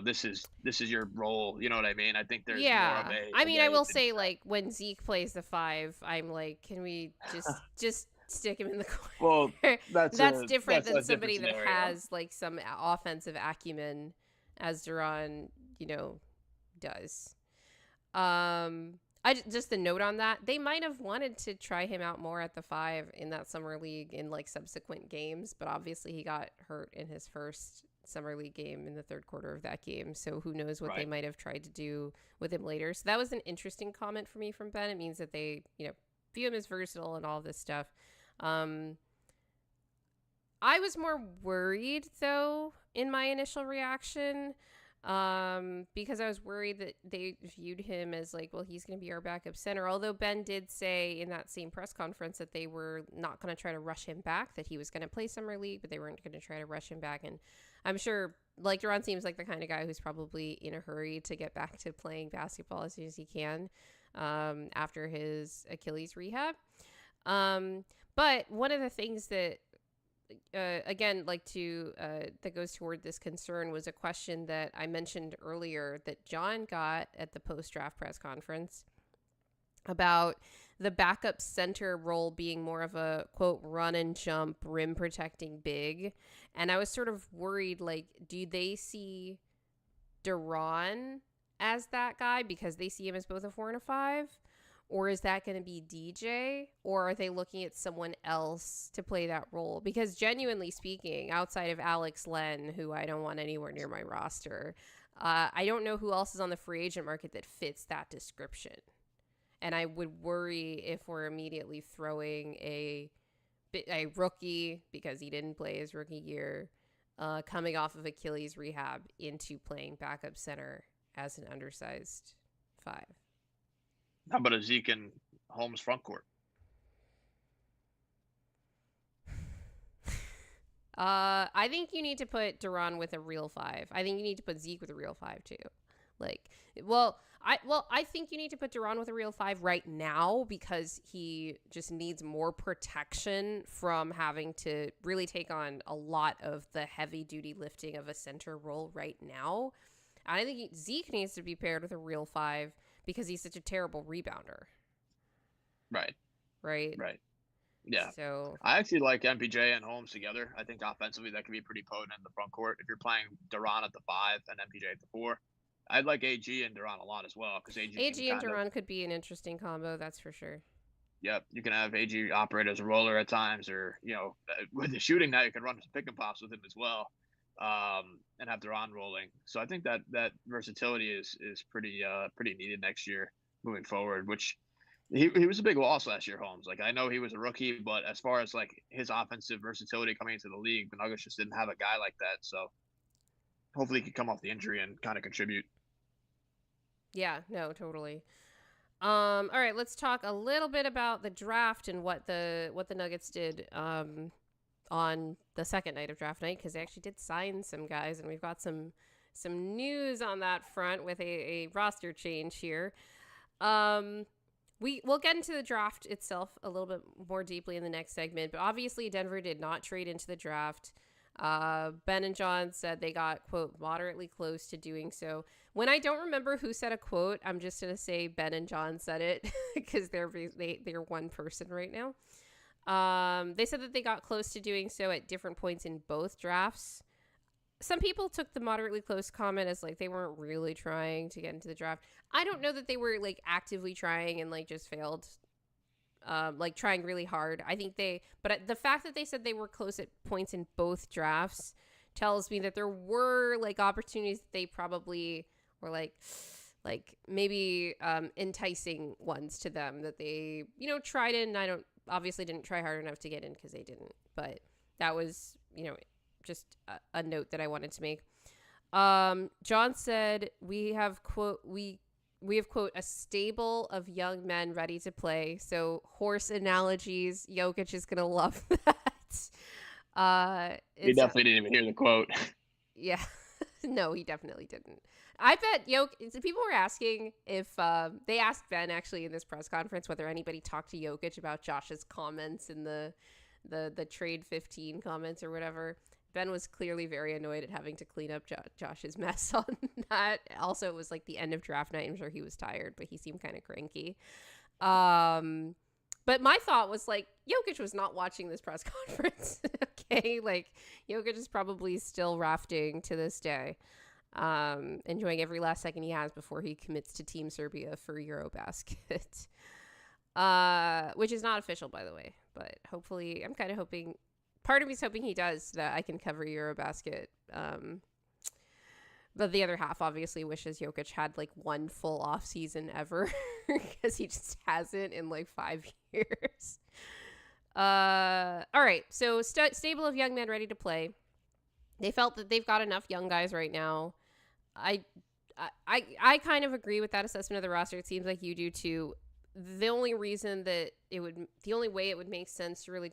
this is your role. You know what I mean? I think there's more of a. I mean, I will say when Zeke plays the 5, I'm like, can we just stick him in the corner? Well, that's different than somebody that has some offensive acumen, as DaRon, does. Just a note on that, they might have wanted to try him out more at the 5 in that Summer League in subsequent games, but obviously he got hurt in his first Summer League game in the third quarter of that game, so who knows what they might have tried to do with him later. So that was an interesting comment for me from Ben. It means that they view him as versatile and all this stuff. I was more worried though in my initial reaction, because I was worried that they viewed him as he's going to be our backup center. Although Ben did say in that same press conference that they were not going to try to rush him back, that he was going to play Summer League, but they weren't going to try to rush him back. And I'm sure, like, DaRon seems like the kind of guy who's probably in a hurry to get back to playing basketball as soon as he can after his Achilles rehab. But one of the things that, again, that goes toward this concern was a question that I mentioned earlier that John got at the post-draft press conference about the backup center role being more of a, quote, run and jump, rim protecting big. And I was sort of worried, like, do they see DaRon as that guy because they see him as both a 4 and a 5? Or is that going to be DJ? Or are they looking at someone else to play that role? Because genuinely speaking, outside of Alex Len, who I don't want anywhere near my roster, I don't know who else is on the free agent market that fits that description. And I would worry if we're immediately throwing a rookie, because he didn't play his rookie year, coming off of Achilles rehab into playing backup center as an undersized 5. How about a Zeke and Holmes front court? I think you need to put DaRon with a real 5. I think you need to put Zeke with a real 5 too. I think you need to put DaRon with a real 5 right now because he just needs more protection from having to really take on a lot of the heavy duty lifting of a center role right now. I think Zeke needs to be paired with a real 5 because he's such a terrible rebounder. Right. Yeah. So I actually like MPJ and Holmes together. I think offensively that could be pretty potent in the front court. If you're playing DaRon at the 5 and MPJ at the 4, I'd like AG and DaRon a lot as well because AG and DaRon could be an interesting combo. That's for sure. Yep, you can have AG operate as a roller at times, or with the shooting now you can run some pick and pops with him as well, and have DaRon rolling. So I think that versatility is pretty needed next year moving forward. Which he was a big loss last year, Holmes. Like I know he was a rookie, but as far as like his offensive versatility coming into the league, the Nuggets just didn't have a guy like that. So hopefully he could come off the injury and kind of contribute. Yeah, no, totally. All right, let's talk a little bit about the draft and what the Nuggets did on the second night of draft night, because they actually did sign some guys, and we've got some news on that front with a roster change here. We'll get into the draft itself a little bit more deeply in the next segment, but obviously Denver did not trade into the draft. Ben and John said they got, quote, moderately close to doing so. When I don't remember who said a quote, I'm just going to say Ben and John said it because they're one person right now. They said that they got close to doing so at different points in both drafts. Some people took the moderately close comment as like they weren't really trying to get into the draft. I don't know that they were like actively trying and like just failed. Like trying really hard. I think but the fact that they said they were close at points in both drafts tells me that there were like opportunities that they probably were like maybe enticing ones to them that they, tried in. I obviously didn't try hard enough to get in because they didn't, but that was, just a note that I wanted to make. John said we have, quote, a stable of young men ready to play. So horse analogies, Jokic is going to love that. He definitely didn't even hear the quote. Yeah. No, he definitely didn't. I bet people were asking if they asked Ben actually in this press conference whether anybody talked to Jokic about Josh's comments in the trade 15 comments or whatever. Ben was clearly very annoyed at having to clean up Josh's mess on that. Also, it was like the end of draft night. I'm sure he was tired, but he seemed kind of cranky. But my thought was like, Jokic was not watching this press conference. Okay, like Jokic is probably still rafting to this day, enjoying every last second he has before he commits to Team Serbia for Eurobasket, which is not official, by the way. But hopefully, I'm kind of hoping. Part of me is hoping he does so that I can cover Eurobasket. But the other half obviously wishes Jokic had like one full off season ever because he just hasn't in like 5 years. All right. So stable of young men ready to play. They felt that they've got enough young guys right now. I kind of agree with that assessment of the roster. It seems like you do too. the only reason that the only way it would make sense to really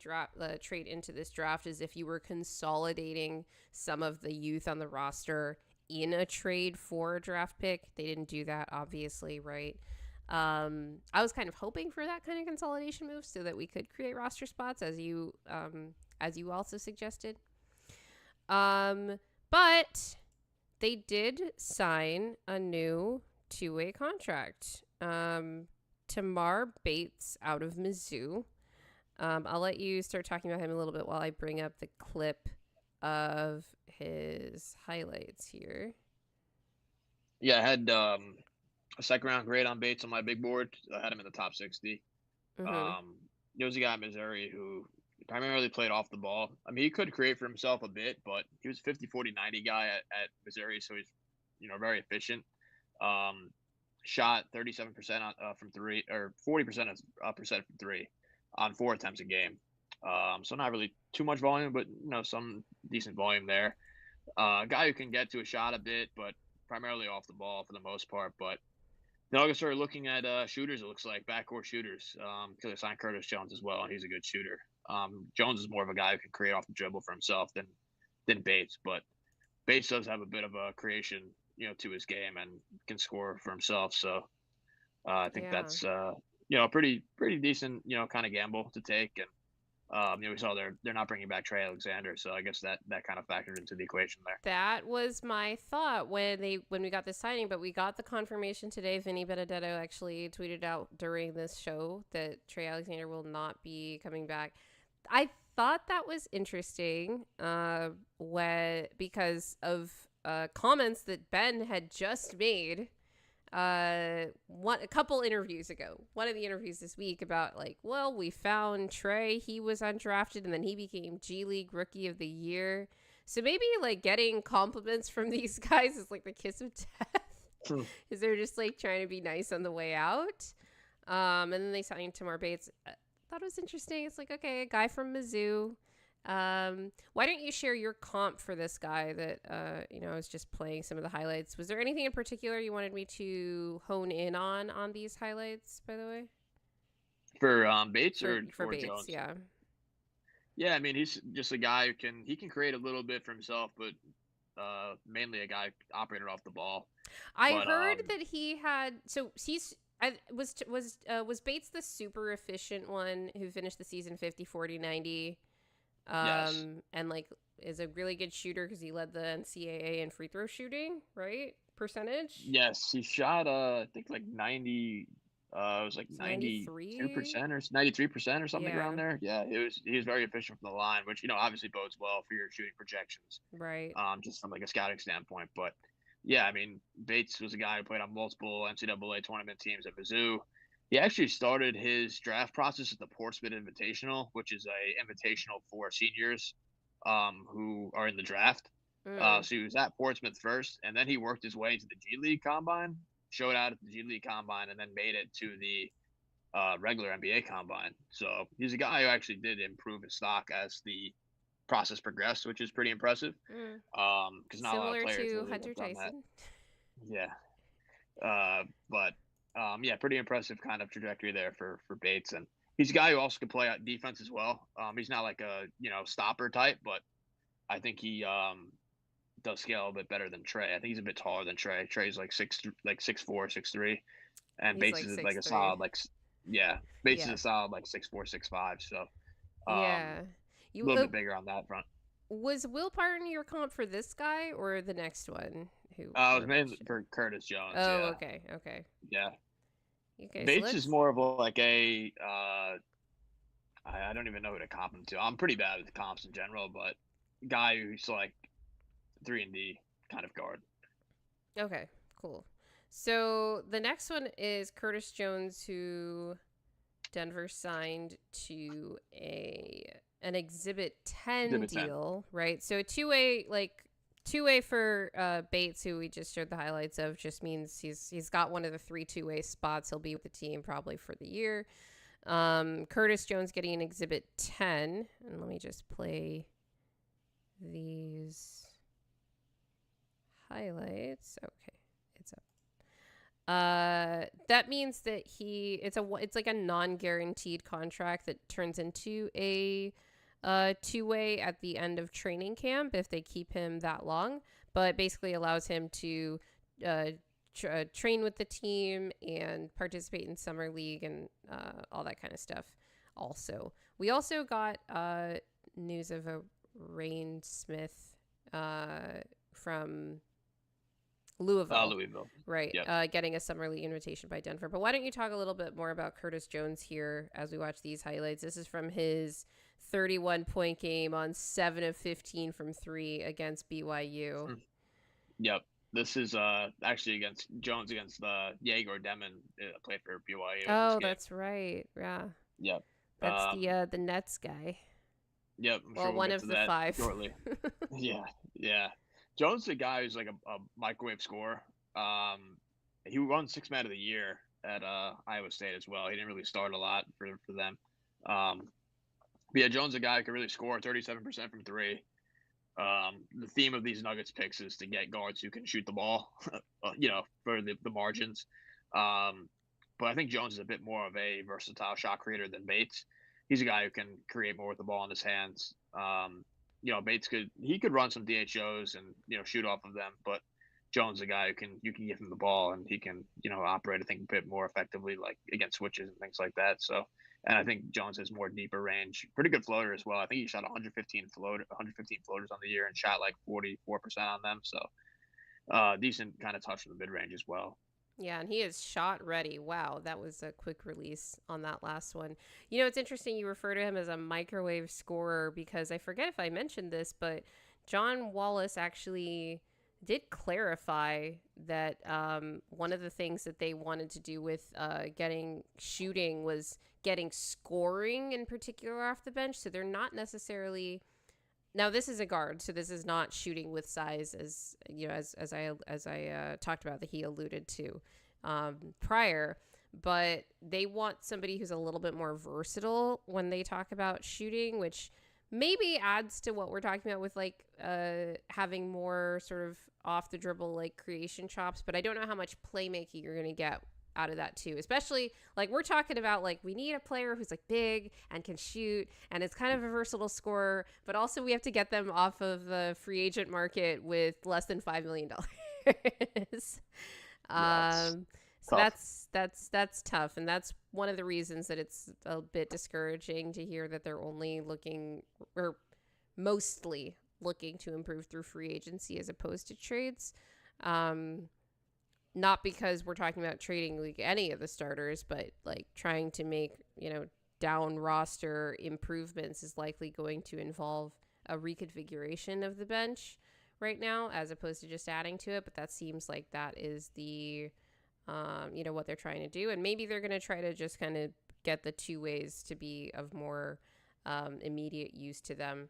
trade into this draft is if you were consolidating some of the youth on the roster in a trade for a draft pick. They didn't do that, obviously, right? I was kind of hoping for that kind of consolidation move so that we could create roster spots, as you also suggested. But they did sign a new two-way contract. Tamari Bates out of Mizzou. I'll let you start talking about him a little bit while I bring up the clip of his highlights here. Yeah, I had a second-round grade on Bates on my big board. I had him in the top 60. Mm-hmm. There was a guy in Missouri who primarily played off the ball. I mean, he could create for himself a bit, but he was 50, 40, 90 guy at Missouri, so he's, very efficient. Shot 37% from three, or 40% percent from three on 4 attempts a game. So not really too much volume, but some decent volume there. Guy who can get to a shot a bit, but primarily off the ball for the most part. But the Nuggets are looking at shooters. It looks like backcourt shooters. Because they signed Curtis Jones as well, and he's a good shooter. Jones is more of a guy who can create off the dribble for himself than Bates, but Bates does have a bit of a creation, to his game and can score for himself. So I think that's pretty decent, kind of gamble to take. And we saw they're not bringing back Trey Alexander, so I guess that kind of factored into the equation there. That was my thought when we got this signing, but we got the confirmation today. Vinny Benedetto actually tweeted out during this show that Trey Alexander will not be coming back. I thought that was interesting because of comments that Ben had just made a couple interviews ago. One of the interviews this week about we found Trey, he was undrafted, and then he became G League Rookie of the Year. So maybe getting compliments from these guys is the kiss of death. Is they're just trying to be nice on the way out. And then they signed Tamari Bates. Thought it was interesting. It's okay, a guy from Mizzou. Why don't you share your comp for this guy that I was just playing some of the highlights. Was there anything in particular you wanted me to hone in on these highlights, by the way? For Bates or for Bates, Jones? yeah. Yeah, I mean, he's just a guy who can create a little bit for himself, but mainly a guy operated off the ball. I heard that he had was Bates the super efficient one who finished the season 50, 40, 90? Yes. And is a really good shooter because he led the NCAA in free throw shooting, right? Percentage? Yes, he shot I think 90. It was 92% or 93% or something around there. Yeah, he was very efficient from the line, which obviously bodes well for your shooting projections. Right. Just from a scouting standpoint, but yeah, I mean, Bates was a guy who played on multiple NCAA tournament teams at Mizzou. He actually started his draft process at the Portsmouth Invitational, which is a invitational for seniors who are in the draft. So he was at Portsmouth first, and then he worked his way to the G League Combine, showed out at the G League Combine, and then made it to the regular NBA Combine. So he's a guy who actually did improve his stock as the process progressed, which is pretty impressive. Because not a lot of players similar to really Hunter have done Tyson. that. Yeah. But pretty impressive kind of trajectory there for Bates. And he's a guy who also can play defense as well. He's not like a, stopper type, but I think he does scale a bit better than Trey. I think he's a bit taller than Trey. Trey's 6'4", 6'3", and He's Bates is 6'3". a solid Bates is a solid 6'4", 6'5". So yeah, a little bit bigger on that front. Was Will Parton your comp for this guy or the next one? It was mainly for Curtis Jones. Oh, yeah. Okay. Yeah. Okay, Bates is more of a I don't even know who to comp him to. I'm pretty bad with the comps in general, but guy who's 3-and-D kind of guard. Okay, cool. So the next one is Curtis Jones, who Denver signed to an Exhibit 10 deal, right? So a two-way for Bates, who we just showed the highlights of, just means he's got one of the 3 two-way spots. He'll be with the team probably for the year. Curtis Jones getting an Exhibit 10, and let me just play these highlights. Okay, it's That means that it's like a non-guaranteed contract that turns into a two-way at the end of training camp if they keep him that long, but basically allows him to train with the team and participate in summer league and all that kind of stuff. Also, we also got news of a Rain Smith from Louisville. Right. Yep. Getting a summer league invitation by Denver. But why don't you talk a little bit more about Curtis Jones here as we watch these highlights? This is from his 31-point game on 7 of 15 from 3 against BYU. Yep. This is actually against Jones against Jaeger Demon, played for BYU. Oh, that's right. Yeah. Yep. That's the Nets guy. Yep. Well, one of the 5. Shortly. Yeah. Jones is a guy who's like a microwave scorer. He won 6th man of the year at Iowa State as well. He didn't really start a lot for them. But yeah, Jones is a guy who can really score 37% from 3. The theme of these Nuggets picks is to get guards who can shoot the ball, for the margins. But I think Jones is a bit more of a versatile shot creator than Bates. He's a guy who can create more with the ball in his hands. Bates could run some DHOs and shoot off of them, but Jones is a guy who you can give him the ball and he can operate, I think, a bit more effectively, like against switches and things like that. So, and I think Jones has more deeper range, pretty good floater as well. I think he shot 115 floaters on the year and shot like 44% on them. So, decent kind of touch from the mid range as well. Yeah, and he is shot ready. Wow, that was a quick release on that last one. It's interesting you refer to him as a microwave scorer because I forget if I mentioned this, but John Wallace actually did clarify that one of the things that they wanted to do with getting shooting was getting scoring in particular off the bench. So they're not necessarily... Now, this is a guard, so this is not shooting with size, as I talked about that he alluded to prior. But they want somebody who's a little bit more versatile when they talk about shooting, which maybe adds to what we're talking about with like having more sort of off the dribble like creation chops. But I don't know how much playmaking you're going to get out of that too, especially like we're talking about like we need a player who's like big and can shoot and it's kind of a versatile scorer, but also we have to get them off of the free agent market with less than $5 million. So that's tough, and that's one of the reasons that it's a bit discouraging to hear that they're only looking or mostly looking to improve through free agency as opposed to trades. Not because we're talking about trading like any of the starters, but like trying to make, down roster improvements is likely going to involve a reconfiguration of the bench right now, as opposed to just adding to it. But that seems like that is the, what they're trying to do. And maybe they're going to try to just kind of get the two ways to be of more immediate use to them.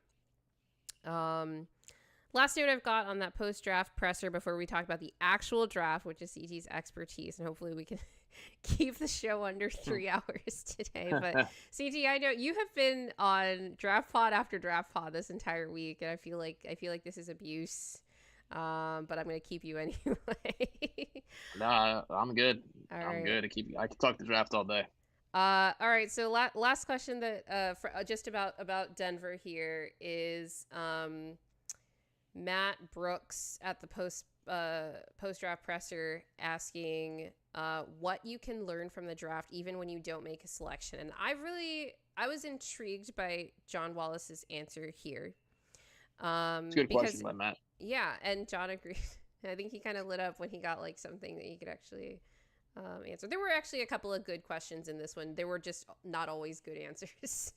Last note I've got on that post-draft presser before we talk about the actual draft, which is CT's expertise, and hopefully we can keep the show under 3 hours today. But CT, I know you have been on draft pod after draft pod this entire week, and I feel like this is abuse. But I'm going to keep you anyway. Nah, I'm good. I'm good. I can talk the draft all day. All right. So last question that just about Denver here is Matt Brooks at the post-draft presser asking what you can learn from the draft even when you don't make a selection. And I was intrigued by John Wallace's answer here. It's a good question by Matt. Yeah, and John agreed. I think he kind of lit up when he got like something that he could actually answer. There were actually a couple of good questions in this one. There were just not always good answers,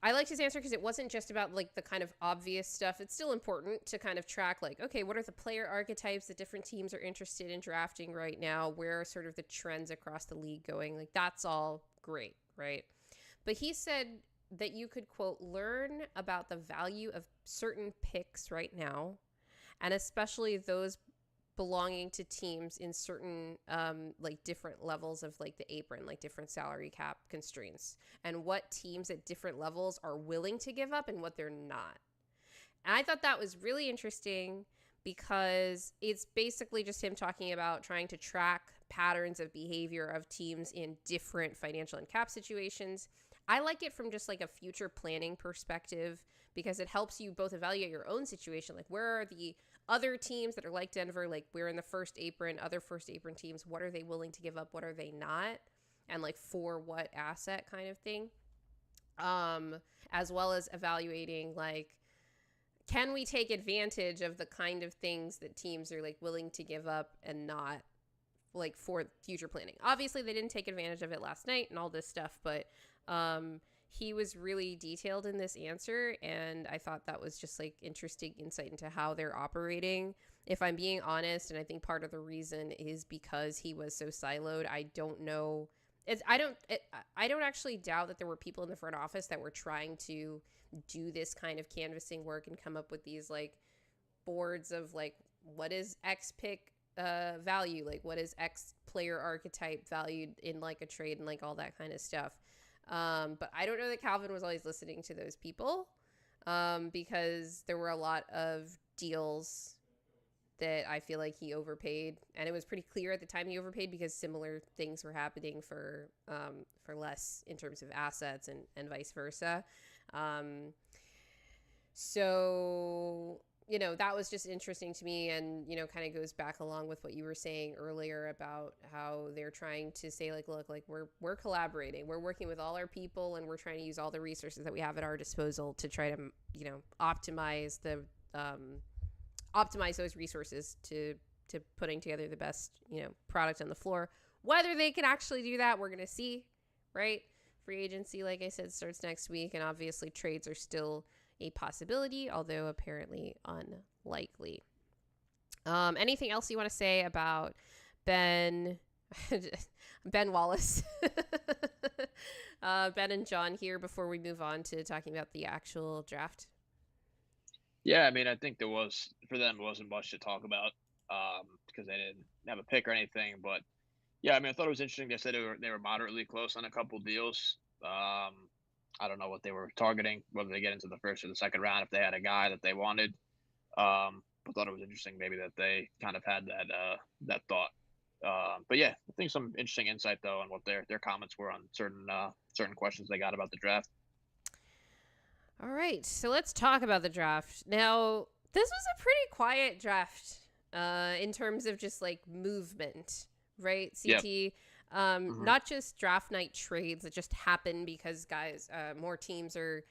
I liked his answer because it wasn't just about like the kind of obvious stuff. It's still important to kind of track like, okay, what are the player archetypes that different teams are interested in drafting right now? Where are sort of the trends across the league going? Like that's all great, right? But he said that you could, quote, learn about the value of certain picks right now, and especially those belonging to teams in certain like different levels of like the apron, like different salary cap constraints, and what teams at different levels are willing to give up and what they're not. And I thought that was really interesting because it's basically just him talking about trying to track patterns of behavior of teams in different financial and cap situations. I like it from just like a future planning perspective because it helps you both evaluate your own situation. Like, where are the other teams that are like Denver? Like, we're in the first apron, other first apron teams. What are they willing to give up? What are they not? And like for what asset kind of thing. As well as evaluating like, can we take advantage of the kind of things that teams are like willing to give up and not, like, for future planning? Obviously they didn't take advantage of it last night and all this stuff, but he was really detailed in this answer, and I thought that was just like interesting insight into how they're operating. If I'm being honest, and I think part of the reason is because he was so siloed, I don't know. I don't actually doubt that there were people in the front office that were trying to do this kind of canvassing work and come up with these like boards of like, what is X pick value, like what is X player archetype valued in like a trade and like all that kind of stuff. But I don't know that Calvin was always listening to those people, because there were a lot of deals that I feel like he overpaid, and it was pretty clear at the time he overpaid because similar things were happening for less in terms of assets and vice versa. So, you know, that was just interesting to me, and, you know, kind of goes back along with what you were saying earlier about how they're trying to say, like, look, like we're collaborating, we're working with all our people, and we're trying to use all the resources that we have at our disposal to try to, you know, optimize those resources to putting together the best, you know, product on the floor. Whether they can actually do that, we're going to see, right? Free agency, like I said, starts next week, and obviously trades are still a possibility, although apparently unlikely. Anything else you want to say about Ben Wallace, Ben and John here before we move on to talking about the actual draft? Yeah, I mean, I think for them, it wasn't much to talk about because they didn't have a pick or anything. But yeah, I mean, I thought it was interesting. They said they were moderately close on a couple deals. I don't know what they were targeting, whether they get into the first or the second round if they had a guy that they wanted. But thought it was interesting maybe that they kind of had that thought. But yeah, I think some interesting insight though on what their comments were on certain questions they got about the draft. All right, so let's talk about the draft. Now, this was a pretty quiet draft in terms of just like movement, right? CT, yep. Not just draft night trades that just happen because more teams are,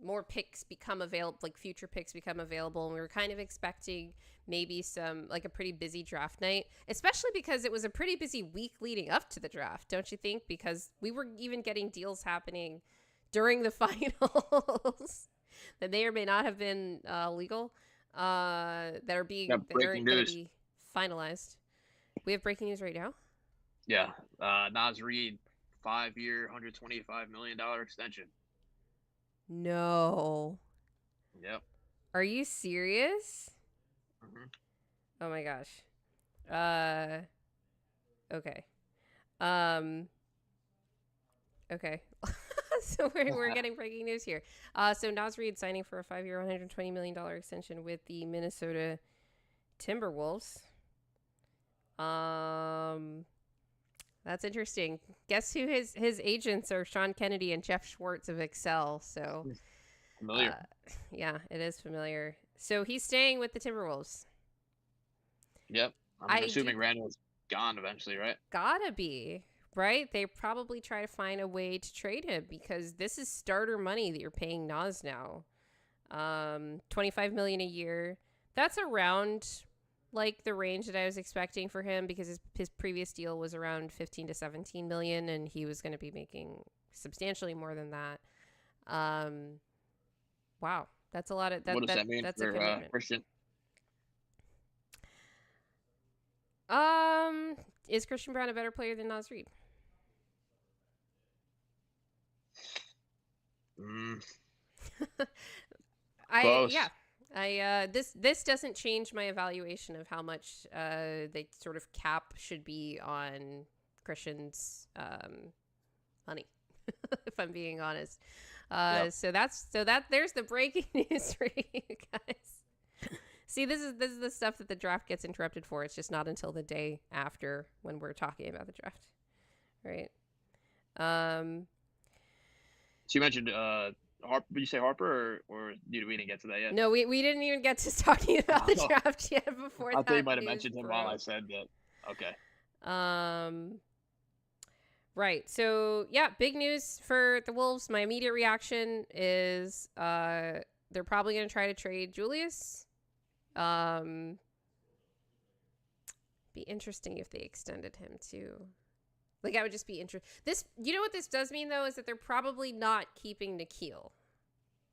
more picks become available, like future picks become available. And we were kind of expecting maybe some, like a pretty busy draft night, especially because it was a pretty busy week leading up to the draft, don't you think? Because we were even getting deals happening during the finals that may or may not have been legal, that are going to be finalized. We have breaking news right now. Yeah, Naz Reid, 5-year, $125 million extension. No. Yep. Are you serious? Mm-hmm. Oh my gosh. Okay. Okay. So we're getting breaking news here. So Naz Reid signing for a 5-year, $120 million extension with the Minnesota Timberwolves. That's interesting. Guess who his agents are? Sean Kennedy and Jeff Schwartz of Excel. So familiar. Yeah, it is familiar. So he's staying with the Timberwolves. Yep. I'm assuming Randall's gone eventually, right? Gotta be. Right? They probably try to find a way to trade him because this is starter money that you're paying Naz now. $25 million a year. That's around like the range that I was expecting for him because his previous deal was around 15 to 17 million and he was going to be making substantially more than that. Wow. That's a lot of what does that mean that's for a commitment. Christian? Is Christian Braun a better player than Naz Reid? Close. This doesn't change my evaluation of how much they sort of cap should be on Christian's money, if I'm being honest. Yep. So there's the breaking news for you guys. See, this is the stuff that the draft gets interrupted for. It's just not until the day after when we're talking about the draft, right? So you mentioned Harper. Did you say Harper, or we didn't get to that yet? No, we didn't even get to talking about the draft yet before. I thought you might have mentioned him while I said that. Okay. Right. So yeah, big news for the Wolves. My immediate reaction is they're probably going to try to trade Julius. Be interesting if they extended him too. Like, I would just be interested. This, you know what this does mean though, is that they're probably not keeping Nikhil.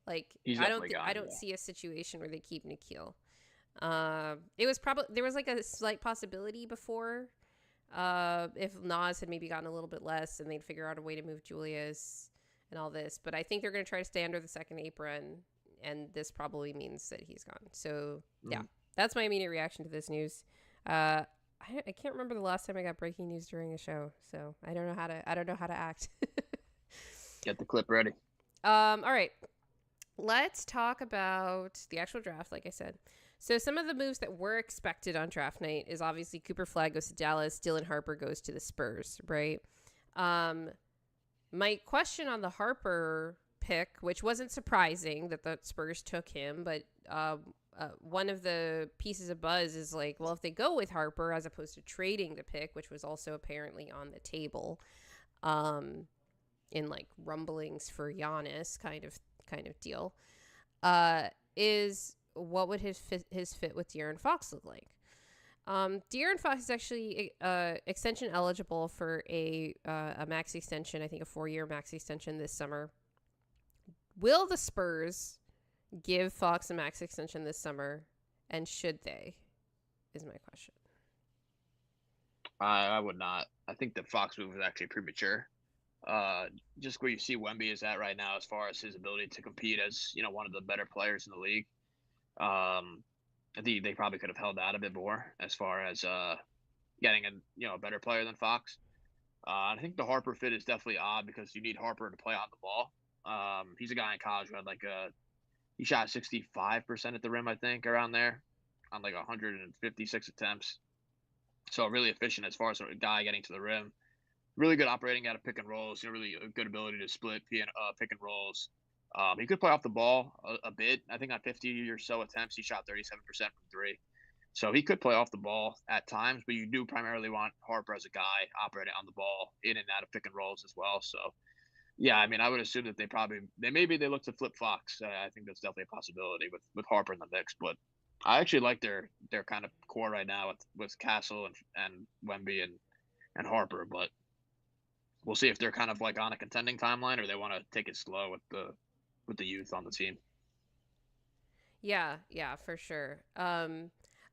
Like, I don't see a situation where they keep Nikhil. It was probably, there was like a slight possibility before, if Nas had maybe gotten a little bit less and they'd figure out a way to move Julius and all this. But I think they're going to try to stay under the second apron, and this probably means that he's gone. So yeah, that's my immediate reaction to this news. I can't remember the last time I got breaking news during a show, so I don't know how to act. Get the clip ready. All right. Let's talk about the actual draft, like I said. So some of the moves that were expected on draft night is obviously Cooper Flag goes to Dallas, Dylan Harper goes to the Spurs, right? My question on the Harper pick, which wasn't surprising that the Spurs took him, but one of the pieces of buzz is like, well, if they go with Harper as opposed to trading the pick, which was also apparently on the table, in like rumblings for Giannis kind of deal, is what would his fit with De'Aaron Fox look like? De'Aaron Fox is actually extension eligible for a max extension, I think a 4-year max extension this summer. Will the Spurs give Fox a max extension this summer, and should they, is my question. I would not. I think the Fox move is actually premature. Just where you see Wemby is at right now as far as his ability to compete as, one of the better players in the league. I think they probably could have held out a bit more as far as getting a better player than Fox. I think the Harper fit is definitely odd because you need Harper to play on the ball. He's a guy in college who had he shot 65% at the rim, I think, around there on 156 attempts. So really efficient as far as a guy getting to the rim. Really good operating out of pick and rolls. Really a good ability to split pick and rolls. He could play off the ball a bit. I think on 50 or so attempts, he shot 37% from three. So he could play off the ball at times, but you do primarily want Harper as a guy operating on the ball in and out of pick and rolls as well. So yeah, I mean, I would assume that they look to flip Fox. I think that's definitely a possibility with Harper in the mix. But I actually like their kind of core right now with Castle and Wemby and Harper. But we'll see if they're kind of on a contending timeline or they want to take it slow with the youth on the team. Yeah, for sure.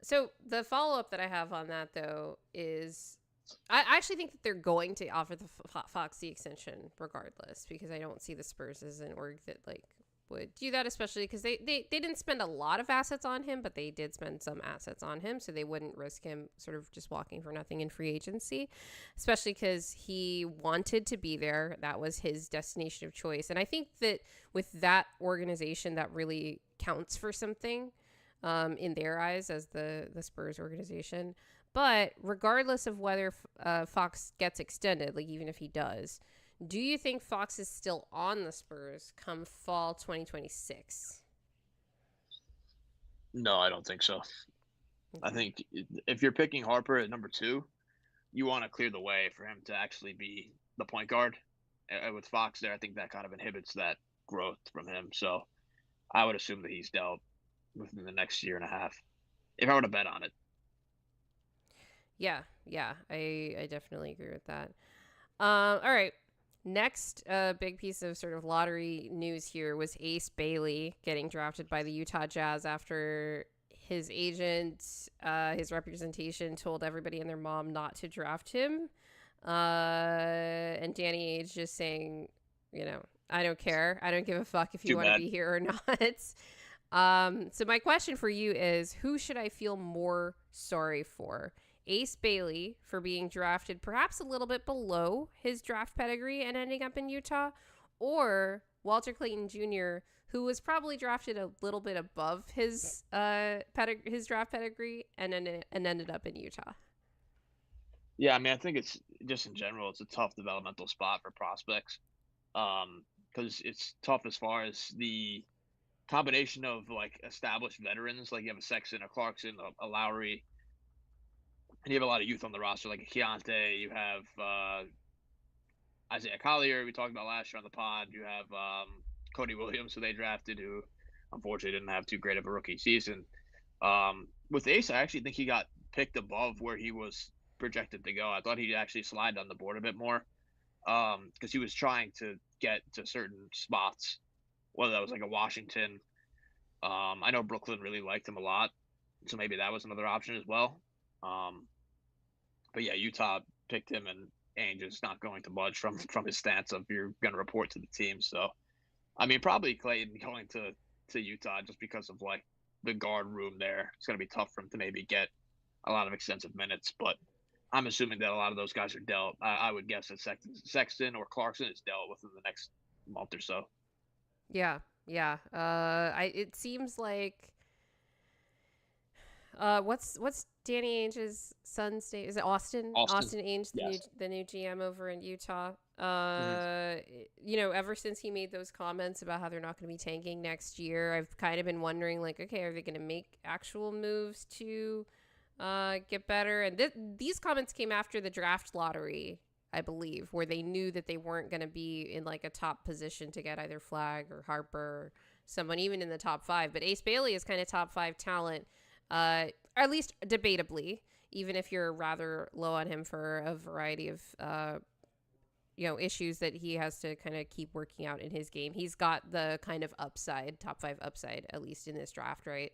So the follow up that I have on that though is, I actually think that they're going to offer the Fox the extension regardless, because I don't see the Spurs as an org that would do that, especially because they didn't spend a lot of assets on him, but they did spend some assets on him, so they wouldn't risk him sort of just walking for nothing in free agency, especially because he wanted to be there. That was his destination of choice, and I think that with that organization, that really counts for something in their eyes as the Spurs organization. But regardless of whether Fox gets extended, even if he does, do you think Fox is still on the Spurs come fall 2026? No, I don't think so. Okay. I think if you're picking Harper at number 2, you want to clear the way for him to actually be the point guard. With Fox there, I think that kind of inhibits that growth from him. So I would assume that he's dealt within the next year and a half, if I were to bet on it. Yeah, I definitely agree with that. All right. Next big piece of sort of lottery news here was Ace Bailey getting drafted by the Utah Jazz after his agent, his representation, told everybody and their mom not to draft him. And Danny Ainge just saying, I don't care. I don't give a fuck if you want to be here or not. So my question for you is, who should I feel more sorry for? Ace Bailey for being drafted perhaps a little bit below his draft pedigree and ending up in Utah, or Walter Clayton Jr., who was probably drafted a little bit above his his draft pedigree, and ended up in Utah. Yeah, I mean, I think it's just in general, it's a tough developmental spot for prospects, because it's tough as far as the combination of like established veterans, like you have a Sexton, a Clarkson, a Lowry, and you have a lot of youth on the roster, like a Keontae. You have Isaiah Collier, we talked about last year on the pod. You have Cody Williams, who they drafted, who unfortunately didn't have too great of a rookie season. With Ace, I actually think he got picked above where he was projected to go. I thought he'd actually slide on the board a bit more, because he was trying to get to certain spots, whether that was like a Washington. I know Brooklyn really liked him a lot, so maybe that was another option as well. But yeah, Utah picked him, and Ainge is not going to budge from his stance of you're going to report to the team. So, I mean, probably Clayton going to Utah just because of like the guard room there. It's going to be tough for him to maybe get a lot of extensive minutes, but I'm assuming that a lot of those guys are dealt. I would guess that Sexton or Clarkson is dealt within the next month or so. Yeah. It seems like what's Danny Ainge's son's name? Is it Austin? Austin Ainge, the new GM over in Utah. You know, ever since he made those comments about how they're not going to be tanking next year, I've kind of been wondering, like, okay, are they going to make actual moves to get better? And these comments came after the draft lottery, I believe, where they knew that they weren't going to be in like a top position to get either Flagg or Harper or someone even in the top 5. But Ace Bailey is kind of top 5 talent, at least debatably, even if you're rather low on him for a variety of issues that he has to kind of keep working out in his game. He's got the kind of upside, top 5 upside, at least in this draft, right?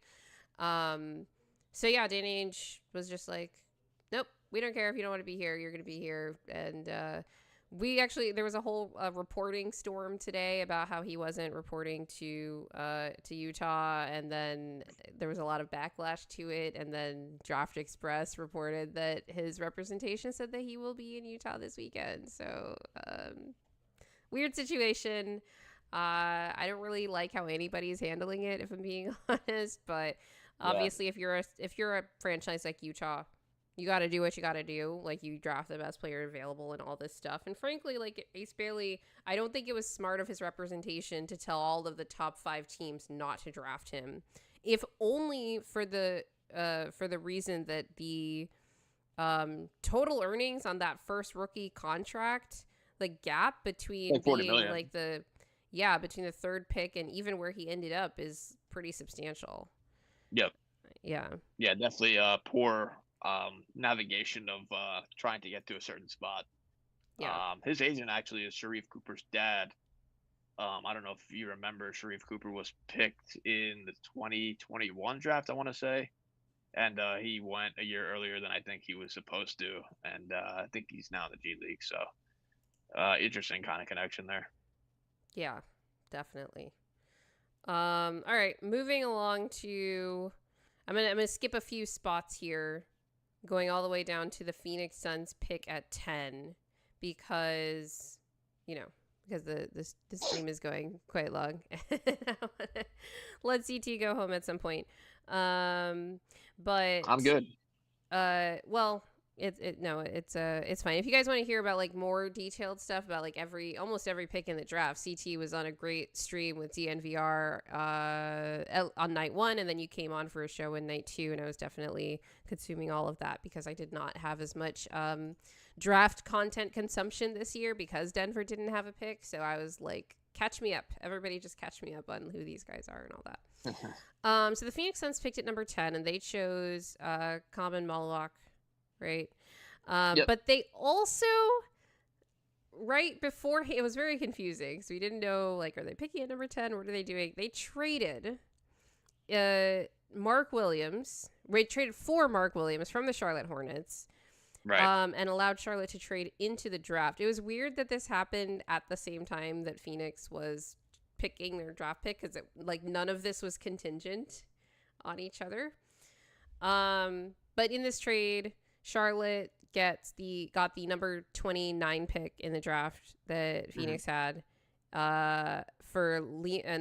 So yeah, Danny Ainge was just like, nope, we don't care if you don't want to be here. You're going to be here. And there was a whole reporting storm today about how he wasn't reporting to Utah, and then there was a lot of backlash to it. And then Draft Express reported that his representation said that he will be in Utah this weekend. So weird situation. I don't really like how anybody's handling it, if I'm being honest. But obviously, if you're a franchise like Utah, you got to do what you got to do. Like, you draft the best player available and all this stuff. And frankly, like, Ace Bailey, I don't think it was smart of his representation to tell all of the top 5 teams not to draft him, if only for the reason that the total earnings on that first rookie contract, the gap between like $40 million. like between the third pick and even where he ended up is pretty substantial. Yep. Yeah, definitely poor navigation of trying to get to a certain spot. Yeah. His agent actually is Sharif Cooper's dad. I don't know if you remember, Sharif Cooper was picked in the 2021 draft, I want to say, and he went a year earlier than I think he was supposed to, and I think he's now in the G League. So interesting kind of connection there. Yeah, definitely. All right, moving along to, I'm gonna skip a few spots here, going all the way down to the Phoenix Suns pick at 10, because this stream is going quite long. Let CT go home at some point. But I'm good. Well, it's fine. If you guys want to hear about like more detailed stuff about like almost every pick in the draft, CT was on a great stream with DNVR on night 1, and then you came on for a show in night 2, and I was definitely consuming all of that because I did not have as much draft content consumption this year because Denver didn't have a pick. So I was like, catch me up. Everybody just catch me up on who these guys are and all that. So the Phoenix Suns picked at number 10, and they chose Common Malawak. Right. Yep. But they also, right before, it was very confusing. So we didn't know, like, are they picking at number 10? What are they doing? They traded Mark Williams. They traded for Mark Williams from the Charlotte Hornets. Right. And allowed Charlotte to trade into the draft. It was weird that this happened at the same time that Phoenix was picking their draft pick, because none of this was contingent on each other. But in this trade, Charlotte got the number 29 pick in the draft that Phoenix had, and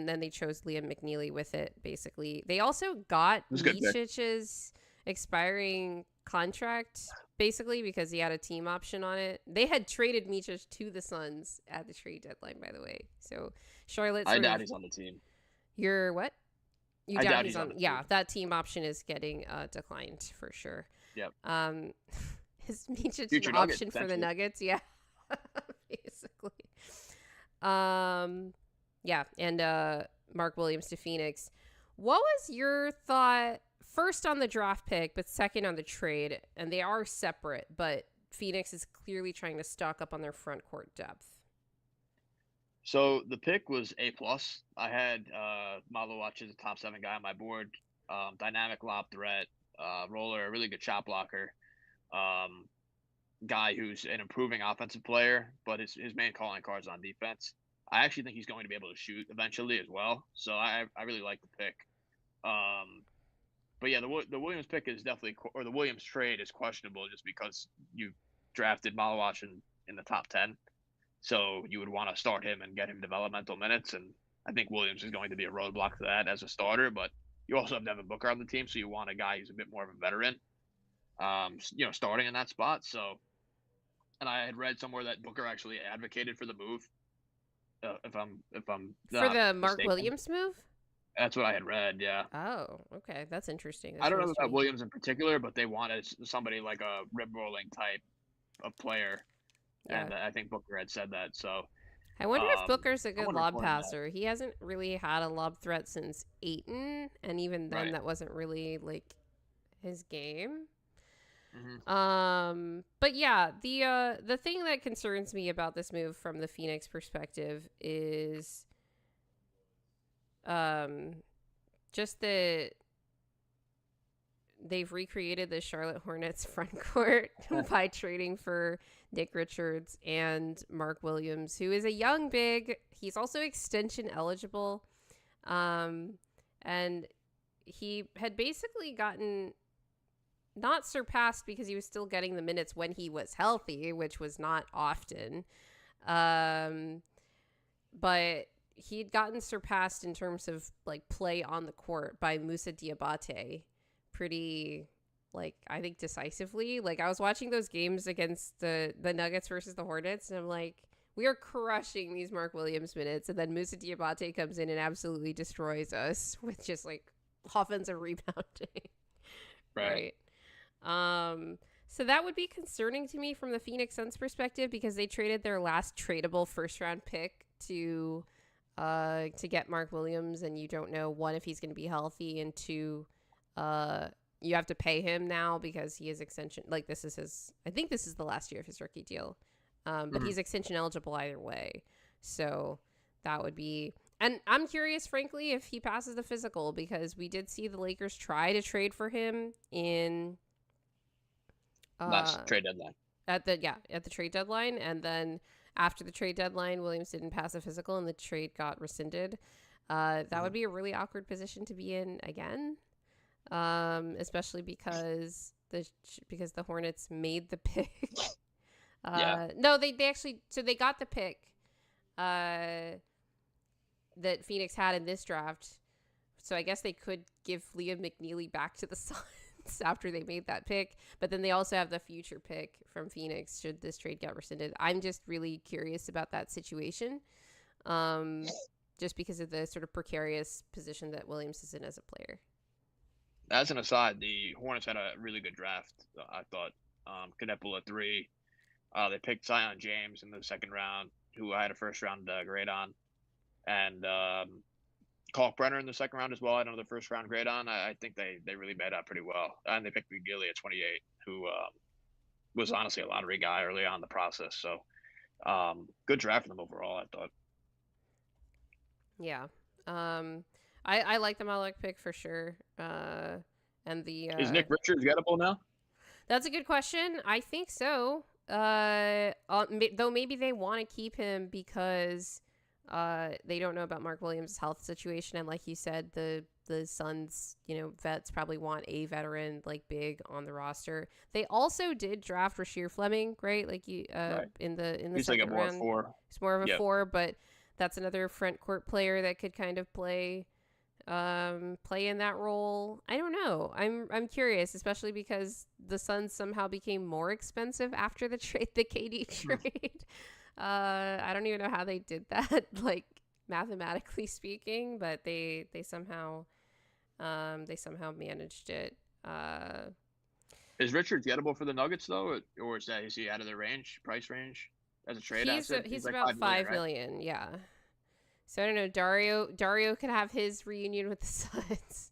then they chose Liam McNeely with it. Basically, they also got Micic's expiring contract basically because he had a team option on it. They had traded Micic to the Suns at the trade deadline, by the way. So Charlotte. I doubt he's on the team. You're what? You I doubt he's on? Yeah, that team option is getting declined for sure. Yep. Is Micic an option for the Nuggets? Yeah, basically. Yeah, and Mark Williams to Phoenix. What was your thought first on the draft pick, but second on the trade? And they are separate, but Phoenix is clearly trying to stock up on their front court depth. So the pick was A+. I had Malowacz as a top 7 guy on my board. Dynamic lob threat, roller, a really good shot blocker. Guy who's an improving offensive player, but his main calling card is on defense. I actually think he's going to be able to shoot eventually as well. So I really like the pick. But yeah, the Williams pick is definitely, or the Williams trade is questionable just because you drafted Malowacz in the top 10. So you would want to start him and get him developmental minutes. And I think Williams is going to be a roadblock to that as a starter, but you also have Devin Booker on the team. So you want a guy who's a bit more of a veteran, starting in that spot. So, and I had read somewhere that Booker actually advocated for the move. If I'm for the Mark mistaken. Williams move. That's what I had read. Yeah. Oh, okay, that's interesting. I don't know about Williams in particular, but they wanted somebody like a rib rolling type of player, and I think Booker had said that. So I wonder if Booker's a good lob passer. He hasn't really had a lob threat since Ayton, and even then, that wasn't really like his game. Mm-hmm. But yeah, the thing that concerns me about this move from the Phoenix perspective is just that they've recreated the Charlotte Hornets front court by trading for Nick Richards and Mark Williams, who is a young big. He's also extension eligible. And he had basically gotten not surpassed because he was still getting the minutes when he was healthy, which was not often. But he'd gotten surpassed in terms of like play on the court by Moussa Diabate pretty, like, I think decisively. Like, I was watching those games against the Nuggets versus the Hornets, and I'm like, we are crushing these Mark Williams minutes. And then Moussa Diabate comes in and absolutely destroys us with just like offensive rebounding. Right. So that would be concerning to me from the Phoenix Suns perspective, because they traded their last tradable first round pick to get Mark Williams, and you don't know, one, if he's going to be healthy, and two, you have to pay him now because he is extension, like, this is his, I think this is the last year of his rookie deal. But he's extension eligible either way. So that would be, and I'm curious, frankly, if he passes the physical, because we did see the Lakers try to trade for him in last trade deadline. At the trade deadline, and then after the trade deadline, Williams didn't pass a physical, and the trade got rescinded. That would be a really awkward position to be in again, especially because the Hornets made the pick. No, they actually, so they got the pick that Phoenix had in this draft. So I guess they could give Liam McNeely back to the Suns after they made that pick, but then they also have the future pick from Phoenix should this trade get rescinded. I'm just really curious about that situation, just because of the sort of precarious position that Williams is in as a player. As an aside, the Hornets had a really good draft, I thought. Canepola at 3. They picked Zion James in the second round, who I had a first round grade on, and Kalkbrenner in the second round as well. I had another first round grade on. I think they really made out pretty well. And they picked McGilly at 28, who was honestly a lottery guy early on in the process. So good draft for them overall, I thought. Yeah. I like the Malek pick for sure. And the is Nick Richards gettable now? That's a good question. I think so. Though maybe they want to keep him because they don't know about Mark Williams' health situation, and like you said, the Suns, vets probably want a veteran like big on the roster. They also did draft Rasheer Fleming, right? Like you, right. in the He's second like a more round. 4. It's more of a 4, but that's another front court player that could kind of play in that role. I don't know. I'm curious, especially because the Suns somehow became more expensive after the KD trade. I don't even know how they did that, like mathematically speaking, but they somehow managed it. Is Richards gettable for the Nuggets though, or is he out of the price range as a trade asset? He's like about $5 million, million, yeah. So I don't know. Dario could have his reunion with the Suns.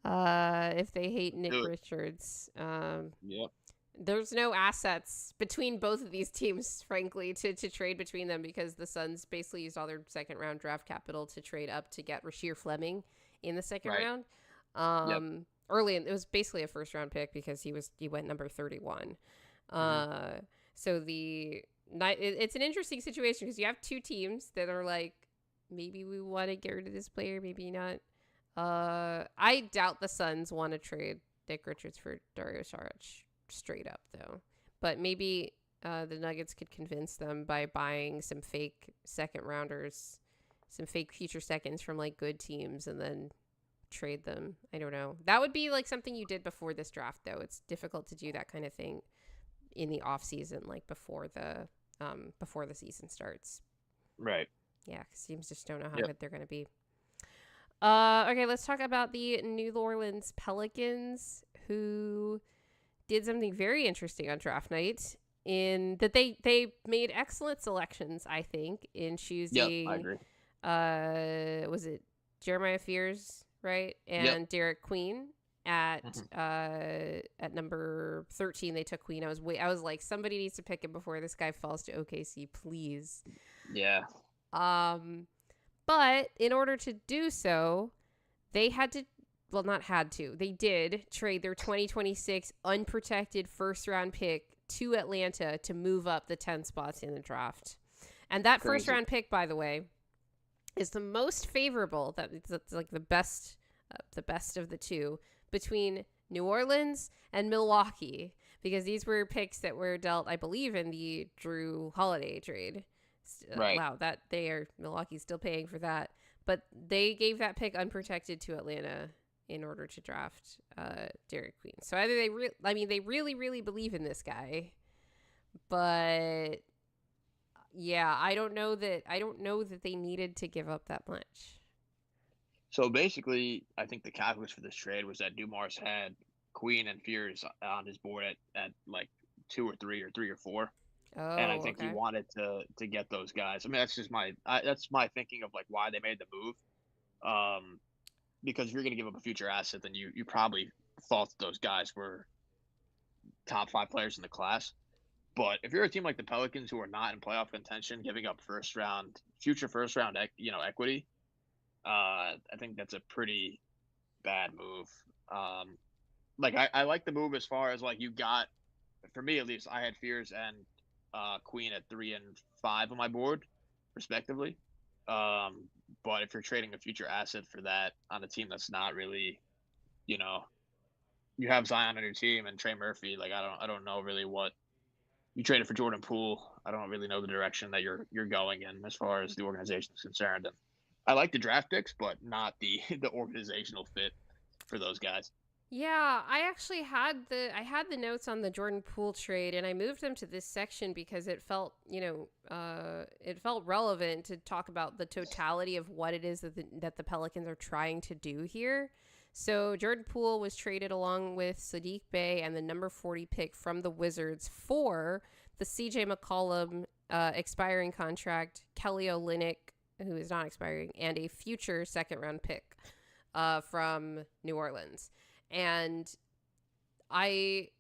If they hate Nick Richards. Yep. There's no assets between both of these teams, frankly, to trade between them, because the Suns basically used all their second round draft capital to trade up to get Rasheer Fleming in the second round. Early it was basically a first round pick because he went number 31. So it's an interesting situation because you have two teams that are like, maybe we want to get rid of this player, maybe not. I doubt the Suns want to trade Nick Richards for Dario Saric straight up, though. But maybe the Nuggets could convince them by buying some fake second rounders, some fake future seconds from like good teams, and then trade them. I don't know. That would be like something you did before this draft, though. It's difficult to do that kind of thing in the off season, like before the season starts. Right. Yeah, because teams just don't know how good they're going to be. Okay, let's talk about the New Orleans Pelicans, who did something very interesting on draft night in that they made excellent selections, I think, in choosing. I agree. Was it Jeremiah Fears, right? And Derek Queen at number 13. They took Queen. I was like, somebody needs to pick him before this guy falls to OKC, please. Yeah. But in order to do so, they did trade their 2026 unprotected first round pick to Atlanta to move up the 10 spots in the draft. And that first round pick, by the way, is the most favorable. That's like the best of the two between New Orleans and Milwaukee, because these were picks that were dealt, I believe, in the Jrue Holiday trade. Right. Wow, Milwaukee's still paying for that. But they gave that pick unprotected to Atlanta in order to draft Derek Queen. So either they really, really believe in this guy, but yeah, I don't know that they needed to give up that much. So basically, I think the calculus for this trade was that Dumars had Queen and Fears on his board at like 2 or 3 or 3 or 4. Oh, and I think he wanted to get those guys. I mean, that's just my thinking of like why they made the move. Because if you're going to give up a future asset, then you probably thought those guys were top 5 players in the class. But if you're a team like the Pelicans, who are not in playoff contention, giving up future first round equity, I think that's a pretty bad move. I like the move as far as like you got, for me at least, I had Fears and Queen at 3 and 5 on my board, respectively. But if you're trading a future asset for that on a team that's not really, you have Zion on your team and Trey Murphy, like I don't know really what you traded for. Jordan Poole, I don't really know the direction that you're going in as far as the organization is concerned. And I like the draft picks, but not the organizational fit for those guys. Yeah, I actually had the notes on the Jordan Poole trade, and I moved them to this section because it felt, relevant to talk about the totality of what it is that the Pelicans are trying to do here. So Jordan Poole was traded along with Saddiq Bey and the number 40 pick from the Wizards for the CJ McCollum expiring contract, Kelly Olynyk, who is not expiring, and a future second round pick from New Orleans. And I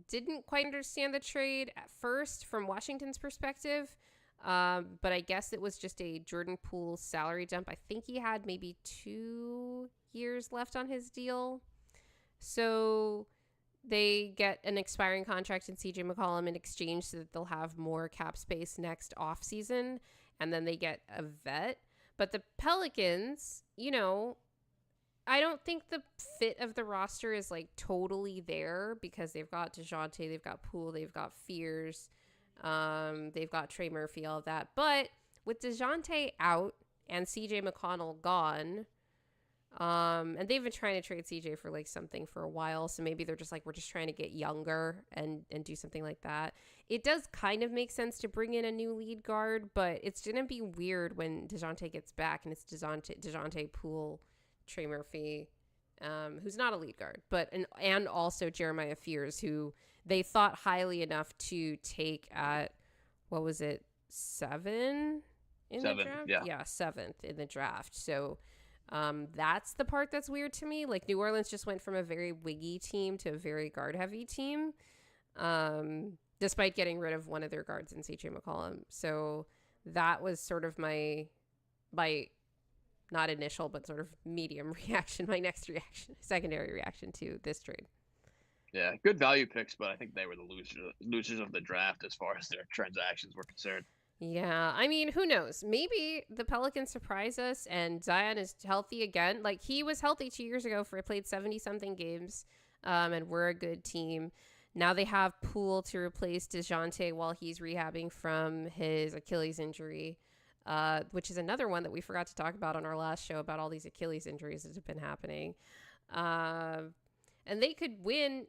didn't quite understand the trade at first from Washington's perspective, but I guess it was just a Jordan Poole salary dump. I think he had maybe 2 years left on his deal. So they get an expiring contract in CJ McCollum in exchange so that they'll have more cap space next offseason, and then they get a vet. But the Pelicans, I don't think the fit of the roster is like totally there because they've got DeJounte, they've got Poole, they've got Fears, they've got Trey Murphy, all of that. But with DeJounte out and CJ McConnell gone, and they've been trying to trade CJ for like something for a while, so maybe they're just like, we're just trying to get younger and do something like that. It does kind of make sense to bring in a new lead guard, but it's gonna be weird when DeJounte gets back and it's DeJounte Poole, Trey Murphy, who's not a lead guard, but and also Jeremiah Fears, who they thought highly enough to take at, what was it, 7 in the draft? Yeah, 7th in the draft. So that's the part that's weird to me. Like, New Orleans just went from a very wiggy team to a very guard-heavy team, despite getting rid of one of their guards in CJ McCollum. So that was sort of my not initial, but sort of medium reaction, my next reaction, secondary reaction to this trade. Yeah, good value picks, but I think they were the losers of the draft as far as their transactions were concerned. Yeah, I mean, who knows? Maybe the Pelicans surprise us and Zion is healthy again. Like, he was healthy 2 years ago played 70-something games, and we're a good team. Now they have Poole to replace DeJounte while he's rehabbing from his Achilles injury, which is another one that we forgot to talk about on our last show about all these Achilles injuries that have been happening. And they could win,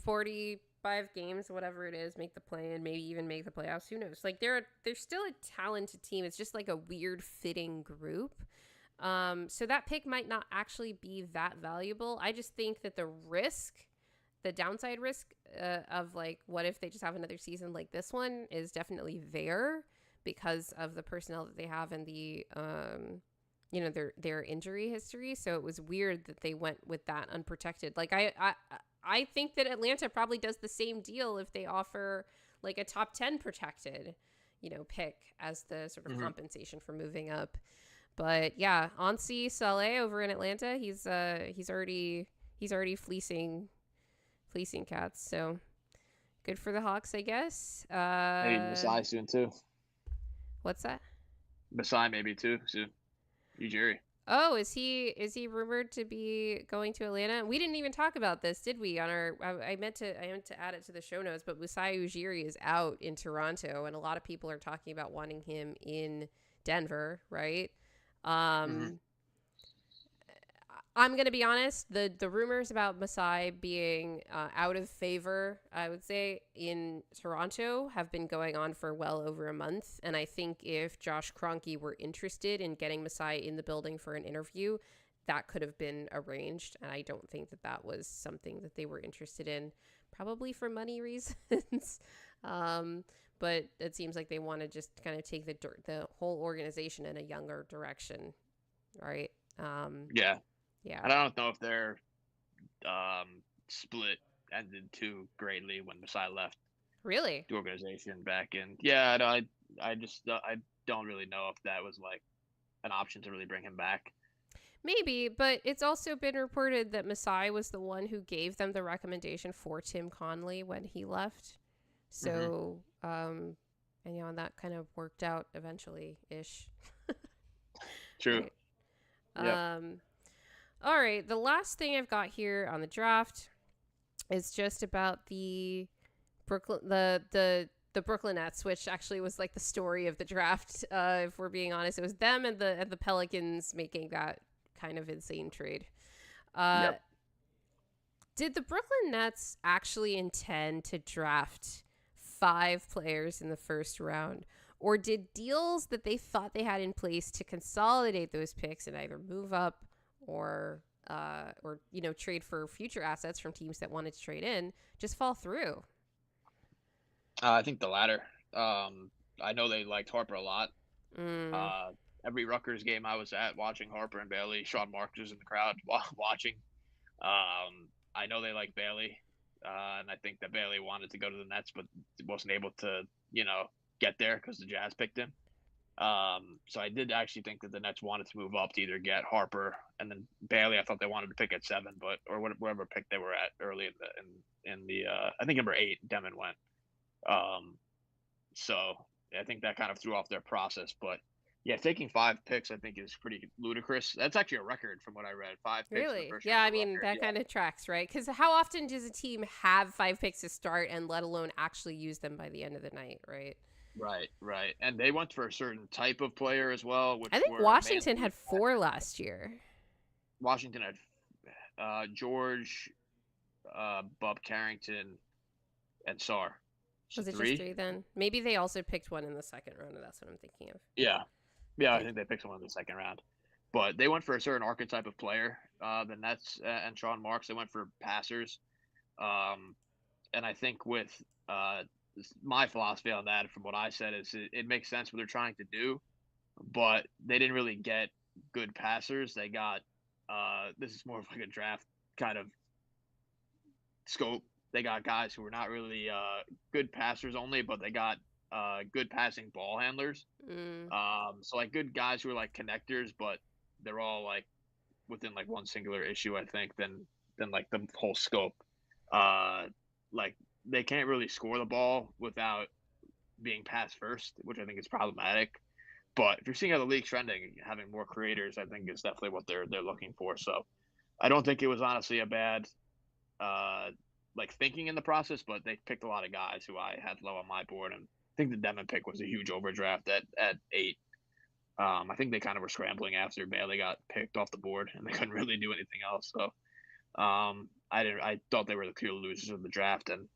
45 games, whatever it is, make the play and maybe even make the playoffs. Who knows? Like, they're still a talented team. It's just like a weird fitting group. So that pick might not actually be that valuable. I just think that the downside risk of like, what if they just have another season like this one is definitely there because of the personnel that they have and the, their injury history. So it was weird that they went with that unprotected. Like, I think that Atlanta probably does the same deal if they offer like a top 10 protected, pick as the sort of compensation for moving up. But yeah, Ansi Saleh over in Atlanta, he's already fleecing cats. So good for the Hawks, I guess. Maybe Masai soon too. What's that? Masai maybe too soon. Ujiri. Oh, is he rumored to be going to Atlanta? We didn't even talk about this, did we? I meant to add it to the show notes, but Masai Ujiri is out in Toronto, and a lot of people are talking about wanting him in Denver, right? I'm going to be honest, the rumors about Masai being out of favor, I would say, in Toronto have been going on for well over a month. And I think if Josh Kroenke were interested in getting Masai in the building for an interview, that could have been arranged. And I don't think that was something that they were interested in, probably for money reasons. But it seems like they want to just kind of take the whole organization in a younger direction, right? Yeah. I don't know if their split ended too greatly when Masai left. Really? The organization back in. Yeah, no, I don't really know if that was like an option to really bring him back. Maybe, but it's also been reported that Masai was the one who gave them the recommendation for Tim Conley when he left. So, and that kind of worked out eventually-ish. True. Right. Yep. All right, the last thing I've got here on the draft is just about the Brooklyn Nets, which actually was like the story of the draft. If we're being honest, it was them and the Pelicans making that kind of insane trade. Yep. Did the Brooklyn Nets actually intend to draft 5 players in the first round? Or did deals that they thought they had in place to consolidate those picks and either move up or trade for future assets from teams that wanted to trade in just fall through? I think the latter. I know they liked Harper a lot. Every Rutgers game I was at watching Harper and Bailey, Sean Marks was in the crowd watching. I know they like Bailey, and I think that Bailey wanted to go to the Nets, but wasn't able to, get there because the Jazz picked him. So I did actually think that the Nets wanted to move up to either get Harper and then Bailey. I thought they wanted to pick at 7, or whatever pick they were at early in the I think number 8, Demon went. So I think that kind of threw off their process. But yeah, taking 5 picks I think is pretty ludicrous. That's actually a record from what I read. 5 picks. Really? Yeah, I mean that kind of tracks, right? Because how often does a team have 5 picks to start and let alone actually use them by the end of the night, right? Right. And they went for a certain type of player as well, which I think were Washington mainly had 4 last year. Washington had George, Bob Carrington, and Sarr. So Was it 3? just 3 then? Maybe they also picked one in the second round, and that's what I'm thinking of. Yeah. I think they picked someone in the second round. But they went for a certain archetype of player. The Nets and Sean Marks, they went for passers. And I think with my philosophy on that, from what I said, is it makes sense what they're trying to do, but they didn't really get good passers. They got this is more of like a draft kind of scope. They got guys who were not really good passers only, but they got good passing ball handlers. So like good guys who are like connectors, but they're all like within like one singular issue, I think, than like the whole scope. Like they can't really score the ball without being pass first, which I think is problematic. But if you're seeing how the league's trending, having more creators, I think is definitely what they're looking for. So I don't think it was honestly a bad like thinking in the process, but they picked a lot of guys who I had low on my board, and I think the Demon pick was a huge overdraft at 8. I think they kind of were scrambling after Bailey got picked off the board, and they couldn't really do anything else. So I thought they were the clear losers of the draft, and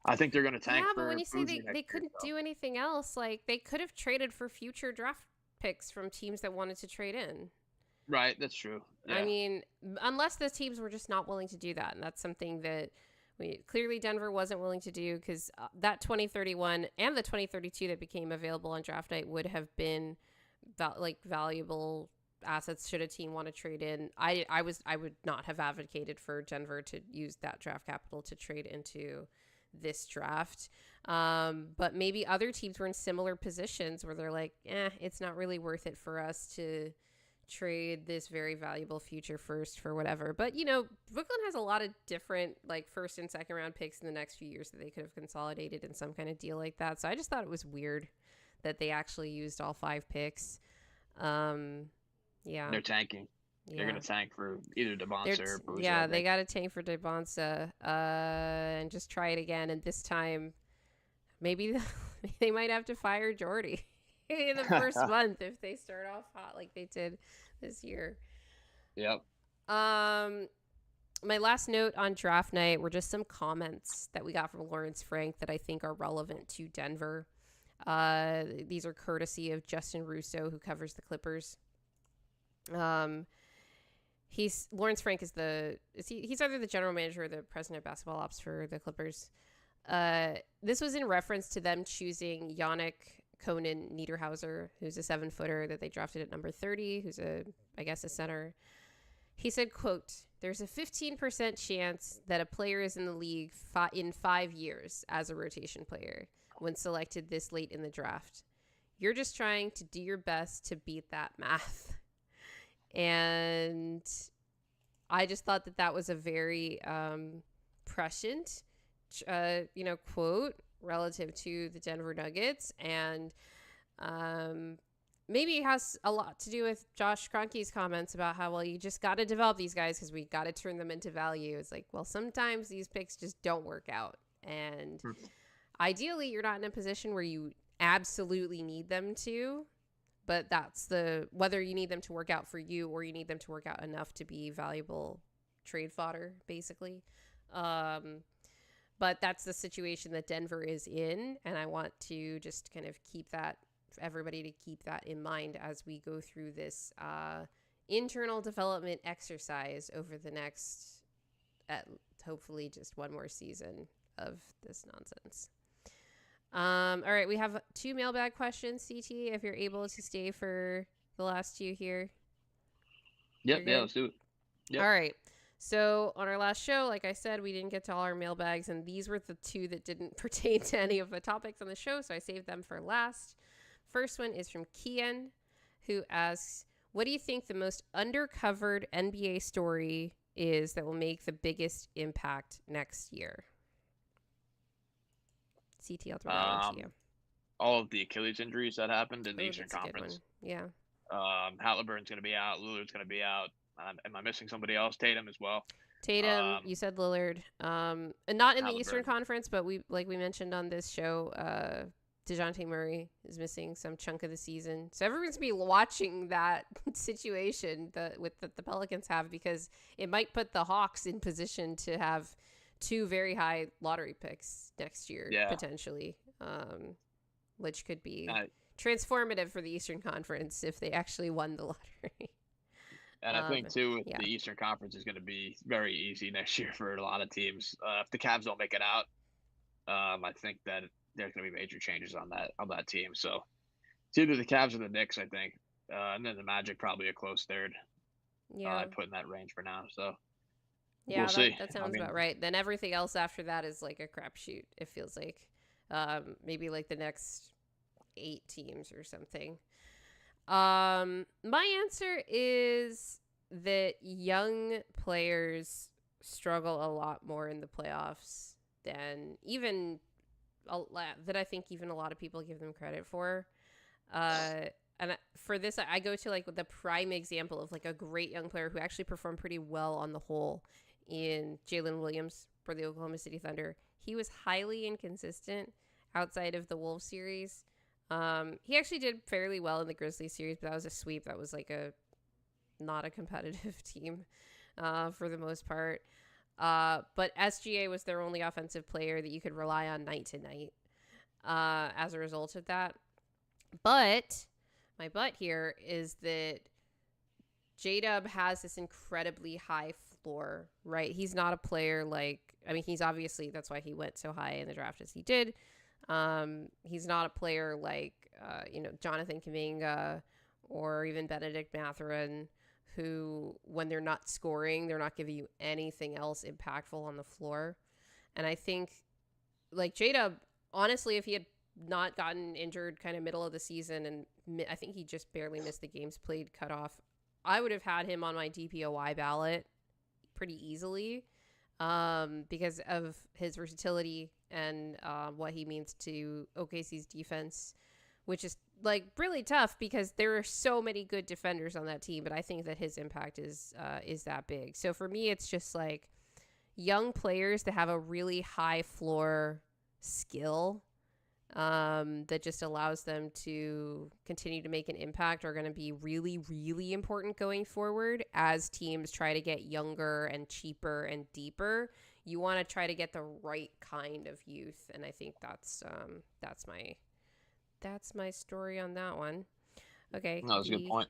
I think they're going to tank. Yeah, for but when you say they couldn't so. do anything else, like they could have traded for future draft picks from teams that wanted to trade in. Right, that's true. Yeah. I mean, unless the teams were just not willing to do that, and that's something that clearly Denver wasn't willing to do, because that 2031 and the 2032 that became available on draft night would have been valuable assets should a team want to trade in. I would not have advocated for Denver to use that draft capital to trade into this draft. But maybe other teams were in similar positions where they're like, it's not really worth it for us to trade this very valuable future first for whatever. But, Brooklyn has a lot of different like first and second round picks in the next few years that they could have consolidated in some kind of deal like that. So I just thought it was weird that they actually used all 5 picks. Yeah. They're tanking. Yeah. They're going to tank for either DeBonsa or Boozer. Yeah, they got to tank for DeBonsa and just try it again. And this time, maybe they might have to fire Jordy in the first month if they start off hot like they did this year. Yep. My last note on draft night were just some comments that we got from Lawrence Frank that I think are relevant to Denver. These are courtesy of Justin Russo, who covers the Clippers. Lawrence Frank is he's either the general manager or the president of basketball ops for the Clippers. This was in reference to them choosing Yannick Conan Niederhauser, who's a 7-footer that they drafted at number 30, who's a center. He said, quote, "There's a 15% chance that a player is in the league in 5 years as a rotation player when selected this late in the draft. You're just trying to do your best to beat that math." And I just thought that was a very prescient, quote relative to the Denver Nuggets. And maybe it has a lot to do with Josh Kroenke's comments about how, well, you just got to develop these guys because we got to turn them into value. It's like, well, sometimes these picks just don't work out. And ideally, you're not in a position where you absolutely need them to. But that's whether you need them to work out for you or you need them to work out enough to be valuable trade fodder, basically. But that's the situation that Denver is in. And I want to just kind of everybody to keep that in mind as we go through this internal development exercise over the next, hopefully just one more season of this nonsense. All right, we have 2 mailbag questions, CT, if you're able to stay for the last 2 here. Yep, yeah, let's do it. Yep. All right. So on our last show, like I said, we didn't get to all our mailbags, and these were the 2 that didn't pertain to any of the topics on the show, so I saved them for last. First one is from Kian, who asks, what do you think the most undercovered NBA story is that will make the biggest impact next year? CT, I'll throw that into you. All of the Achilles injuries that happened in the Eastern Conference. Yeah. Halliburton's going to be out. Lillard's going to be out. Am I missing somebody else? Tatum as well. Tatum, you said Lillard. And not in the Halliburton. Eastern Conference, but we mentioned on this show, DeJounte Murray is missing some chunk of the season. So everyone's going to be watching that situation that the Pelicans have, because it might put the Hawks in position to have 2 very high lottery picks next year, potentially, which could be transformative for the Eastern Conference if they actually won the lottery. And I think, too, the Eastern Conference is going to be very easy next year for a lot of teams. If the Cavs don't make it out, I think that there's going to be major changes on that team. So it's either the Cavs or the Knicks, I think. And then the Magic probably a close third. Yeah. I'd put in that range for now. So yeah, we'll see. That sounds about right. Then everything else after that is like a crapshoot, it feels like. Maybe like the next 8 teams or something. My answer is that young players struggle a lot more in the playoffs than that I think even a lot of people give them credit for. And for this, I go to like the prime example of like a great young player who actually performed pretty well on the whole in Jalen Williams for the Oklahoma City Thunder. He was highly inconsistent outside of the Wolves series. He actually did fairly well in the Grizzlies series, but that was a sweep. That was like not a competitive team for the most part. But SGA was their only offensive player that you could rely on night to night as a result of that. But my but here is that J-Dub has this incredibly high floor, right? He's not a player he's obviously, that's why he went so high in the draft as he did. He's not a player like, Jonathan Kuminga or even Benedict Mathurin, who, when they're not scoring, they're not giving you anything else impactful on the floor. And I think, like, J-Dub, honestly, if he had not gotten injured kind of middle of the season, and I think he just barely missed the games played cutoff, I would have had him on my DPOY ballot pretty easily because of his versatility and what he means to OKC's defense, which is like really tough because there are so many good defenders on that team, but I think that his impact is that big. So for me, it's just like young players that have a really high floor skill that just allows them to continue to make an impact are going to be really, really important going forward as teams try to get younger and cheaper and deeper. You want to try to get the right kind of youth, and I think that's my story on that one. Okay. No, that's a good point.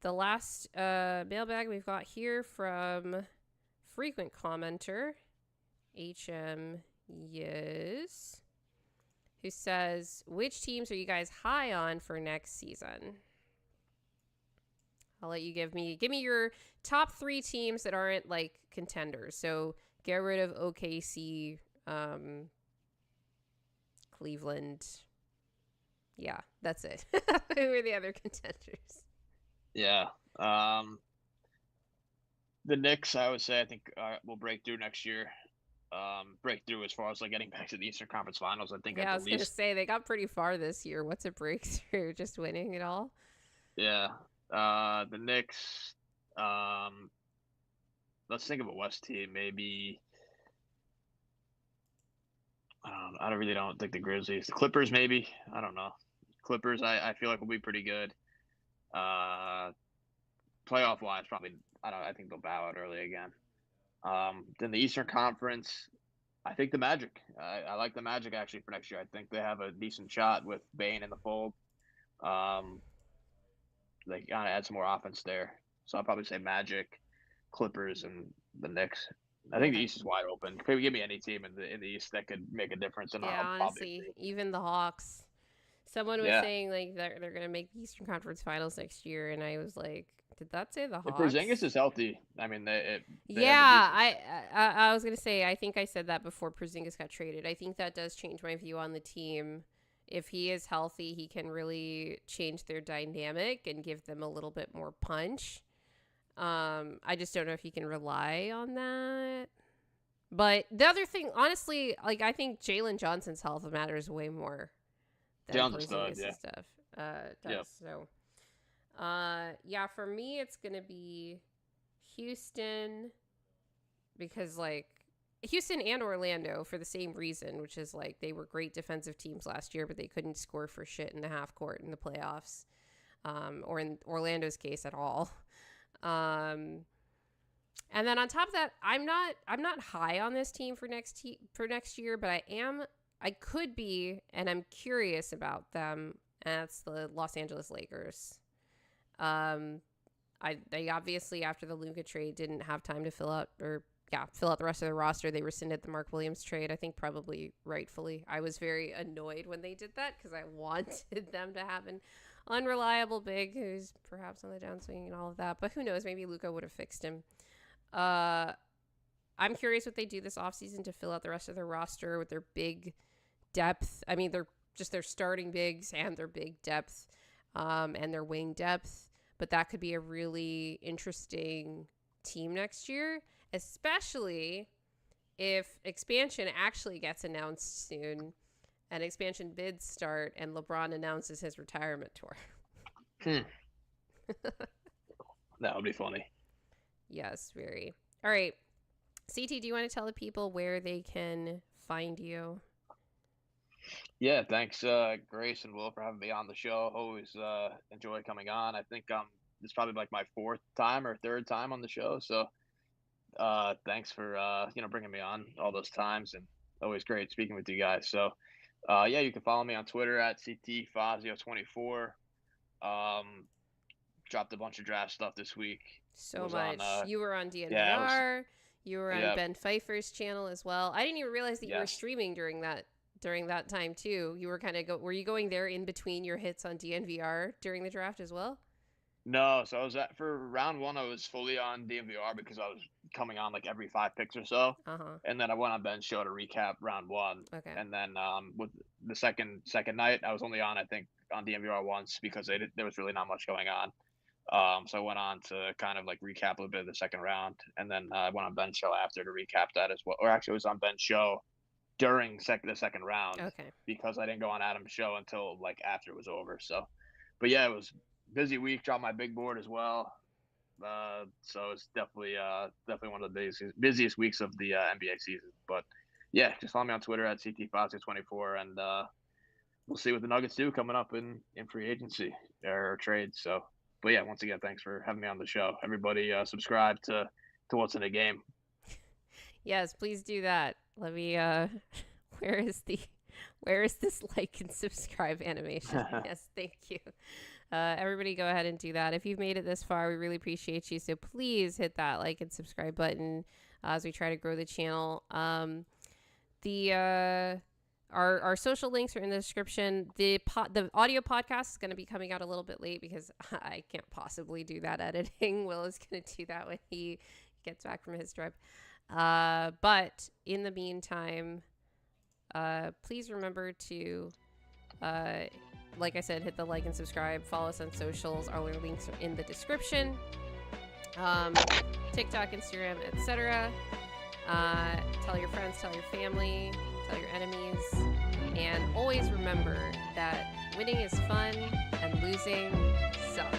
The last mailbag we've got here from frequent commenter, HM Yes, who says, which teams are you guys high on for next season? I'll let you give me your top 3 teams that aren't like contenders. So get rid of OKC, Cleveland. Yeah, that's it. Who are the other contenders? Yeah. The Knicks, I would say, I think will break through next year. Break through as far as like getting back to the Eastern Conference Finals. I think. Yeah, I was gonna say they got pretty far this year. What's a breakthrough? Just winning it all? Yeah. The Knicks. Let's think of a West team. Maybe. I really don't think the Grizzlies. The Clippers, maybe. I don't know. Clippers, I feel like will be pretty good. Playoff wise, probably. I think they'll bow out early again. Then the Eastern Conference, I think the Magic. I like the Magic actually for next year. I think they have a decent shot with Bane in the fold. They gotta add some more offense there. So I'll probably say Magic, Clippers, and the Knicks. I think the East is wide open. Maybe give me any team in the East that could make a difference. And yeah, honestly, even the Hawks. Someone was saying like they're gonna make the Eastern Conference Finals next year, and I was like, did that say the Hawks? If Porzingis is healthy, I mean, they I was gonna say, I think I said that before Porzingis got traded. I think that does change my view on the team. If he is healthy, he can really change their dynamic and give them a little bit more punch. I just don't know if he can rely on that. But the other thing, honestly, like I think Jalen Johnson's health matters way more than Porzingis' stuff. So. Yeah, for me, it's going to be Houston because, like, Houston and Orlando for the same reason, which is like they were great defensive teams last year, but they couldn't score for shit in the half court in the playoffs, or in Orlando's case at all. And then on top of that, I'm not high on this team for next year, but I could be, and I'm curious about them. And that's the Los Angeles Lakers. They obviously, after the Luka trade, didn't have time to fill out the rest of the roster. They rescinded the Mark Williams trade, I think probably rightfully. I was very annoyed when they did that because I wanted them to have an unreliable big who's perhaps on the downswing and all of that. But who knows? Maybe Luka would have fixed him. I'm curious what they do this offseason to fill out the rest of their roster with their big depth. I mean, they're just their starting bigs and their big depth, and their wing depth. But that could be a really interesting team next year, especially if expansion actually gets announced soon and expansion bids start and LeBron announces his retirement tour. That would be funny. Yes, very. All right. CT, do you want to tell the people where they can find you? Yeah, thanks, Grace and Will, for having me on the show. Always enjoy coming on. I think it's probably like my fourth time or third time on the show. So thanks for bringing me on all those times, and always great speaking with you guys. So yeah, you can follow me on Twitter at CTFazio24. Dropped a bunch of draft stuff this week. So much. You were on DNVR. You were on Ben Pfeiffer's channel as well. I didn't even realize that you were streaming during that time too. You were were you going there in between your hits on DNVR during the draft as well? No, so I was for round one. I was fully on DNVR because I was coming on like every 5 picks or so, and then I went on Ben's show to recap round one. Okay. And then with the second night, I was only on, I think, on DNVR once because there was really not much going on. So I went on to kind of like recap a little bit of the second round, and then I went on Ben's show after to recap that as well. Or actually, it was on Ben's show during the second round. Okay. Because I didn't go on Adam's show until like after it was over. So, but yeah, it was busy week. Dropped my big board as well. So it's definitely one of the busiest weeks of the NBA season. But yeah, just follow me on Twitter at CTFazio24, and we'll see what the Nuggets do coming up in free agency or trade. So, but yeah, once again, thanks for having me on the show. Everybody, subscribe to What's in the Game. Yes, please do that. Let me. Where is this like and subscribe animation? Yes, thank you. Everybody go ahead and do that. If you've made it this far, we really appreciate you. So please hit that like and subscribe button as we try to grow the channel. Our social links are in the description. The audio podcast is going to be coming out a little bit late because I can't possibly do that editing. Will is going to do that when he gets back from his trip. But in the meantime, please remember to like I said, hit the like and subscribe. Follow us on socials. All our links are in the description. TikTok, Instagram, etc. Tell your friends, tell your family, tell your enemies. And always remember that winning is fun and losing sucks.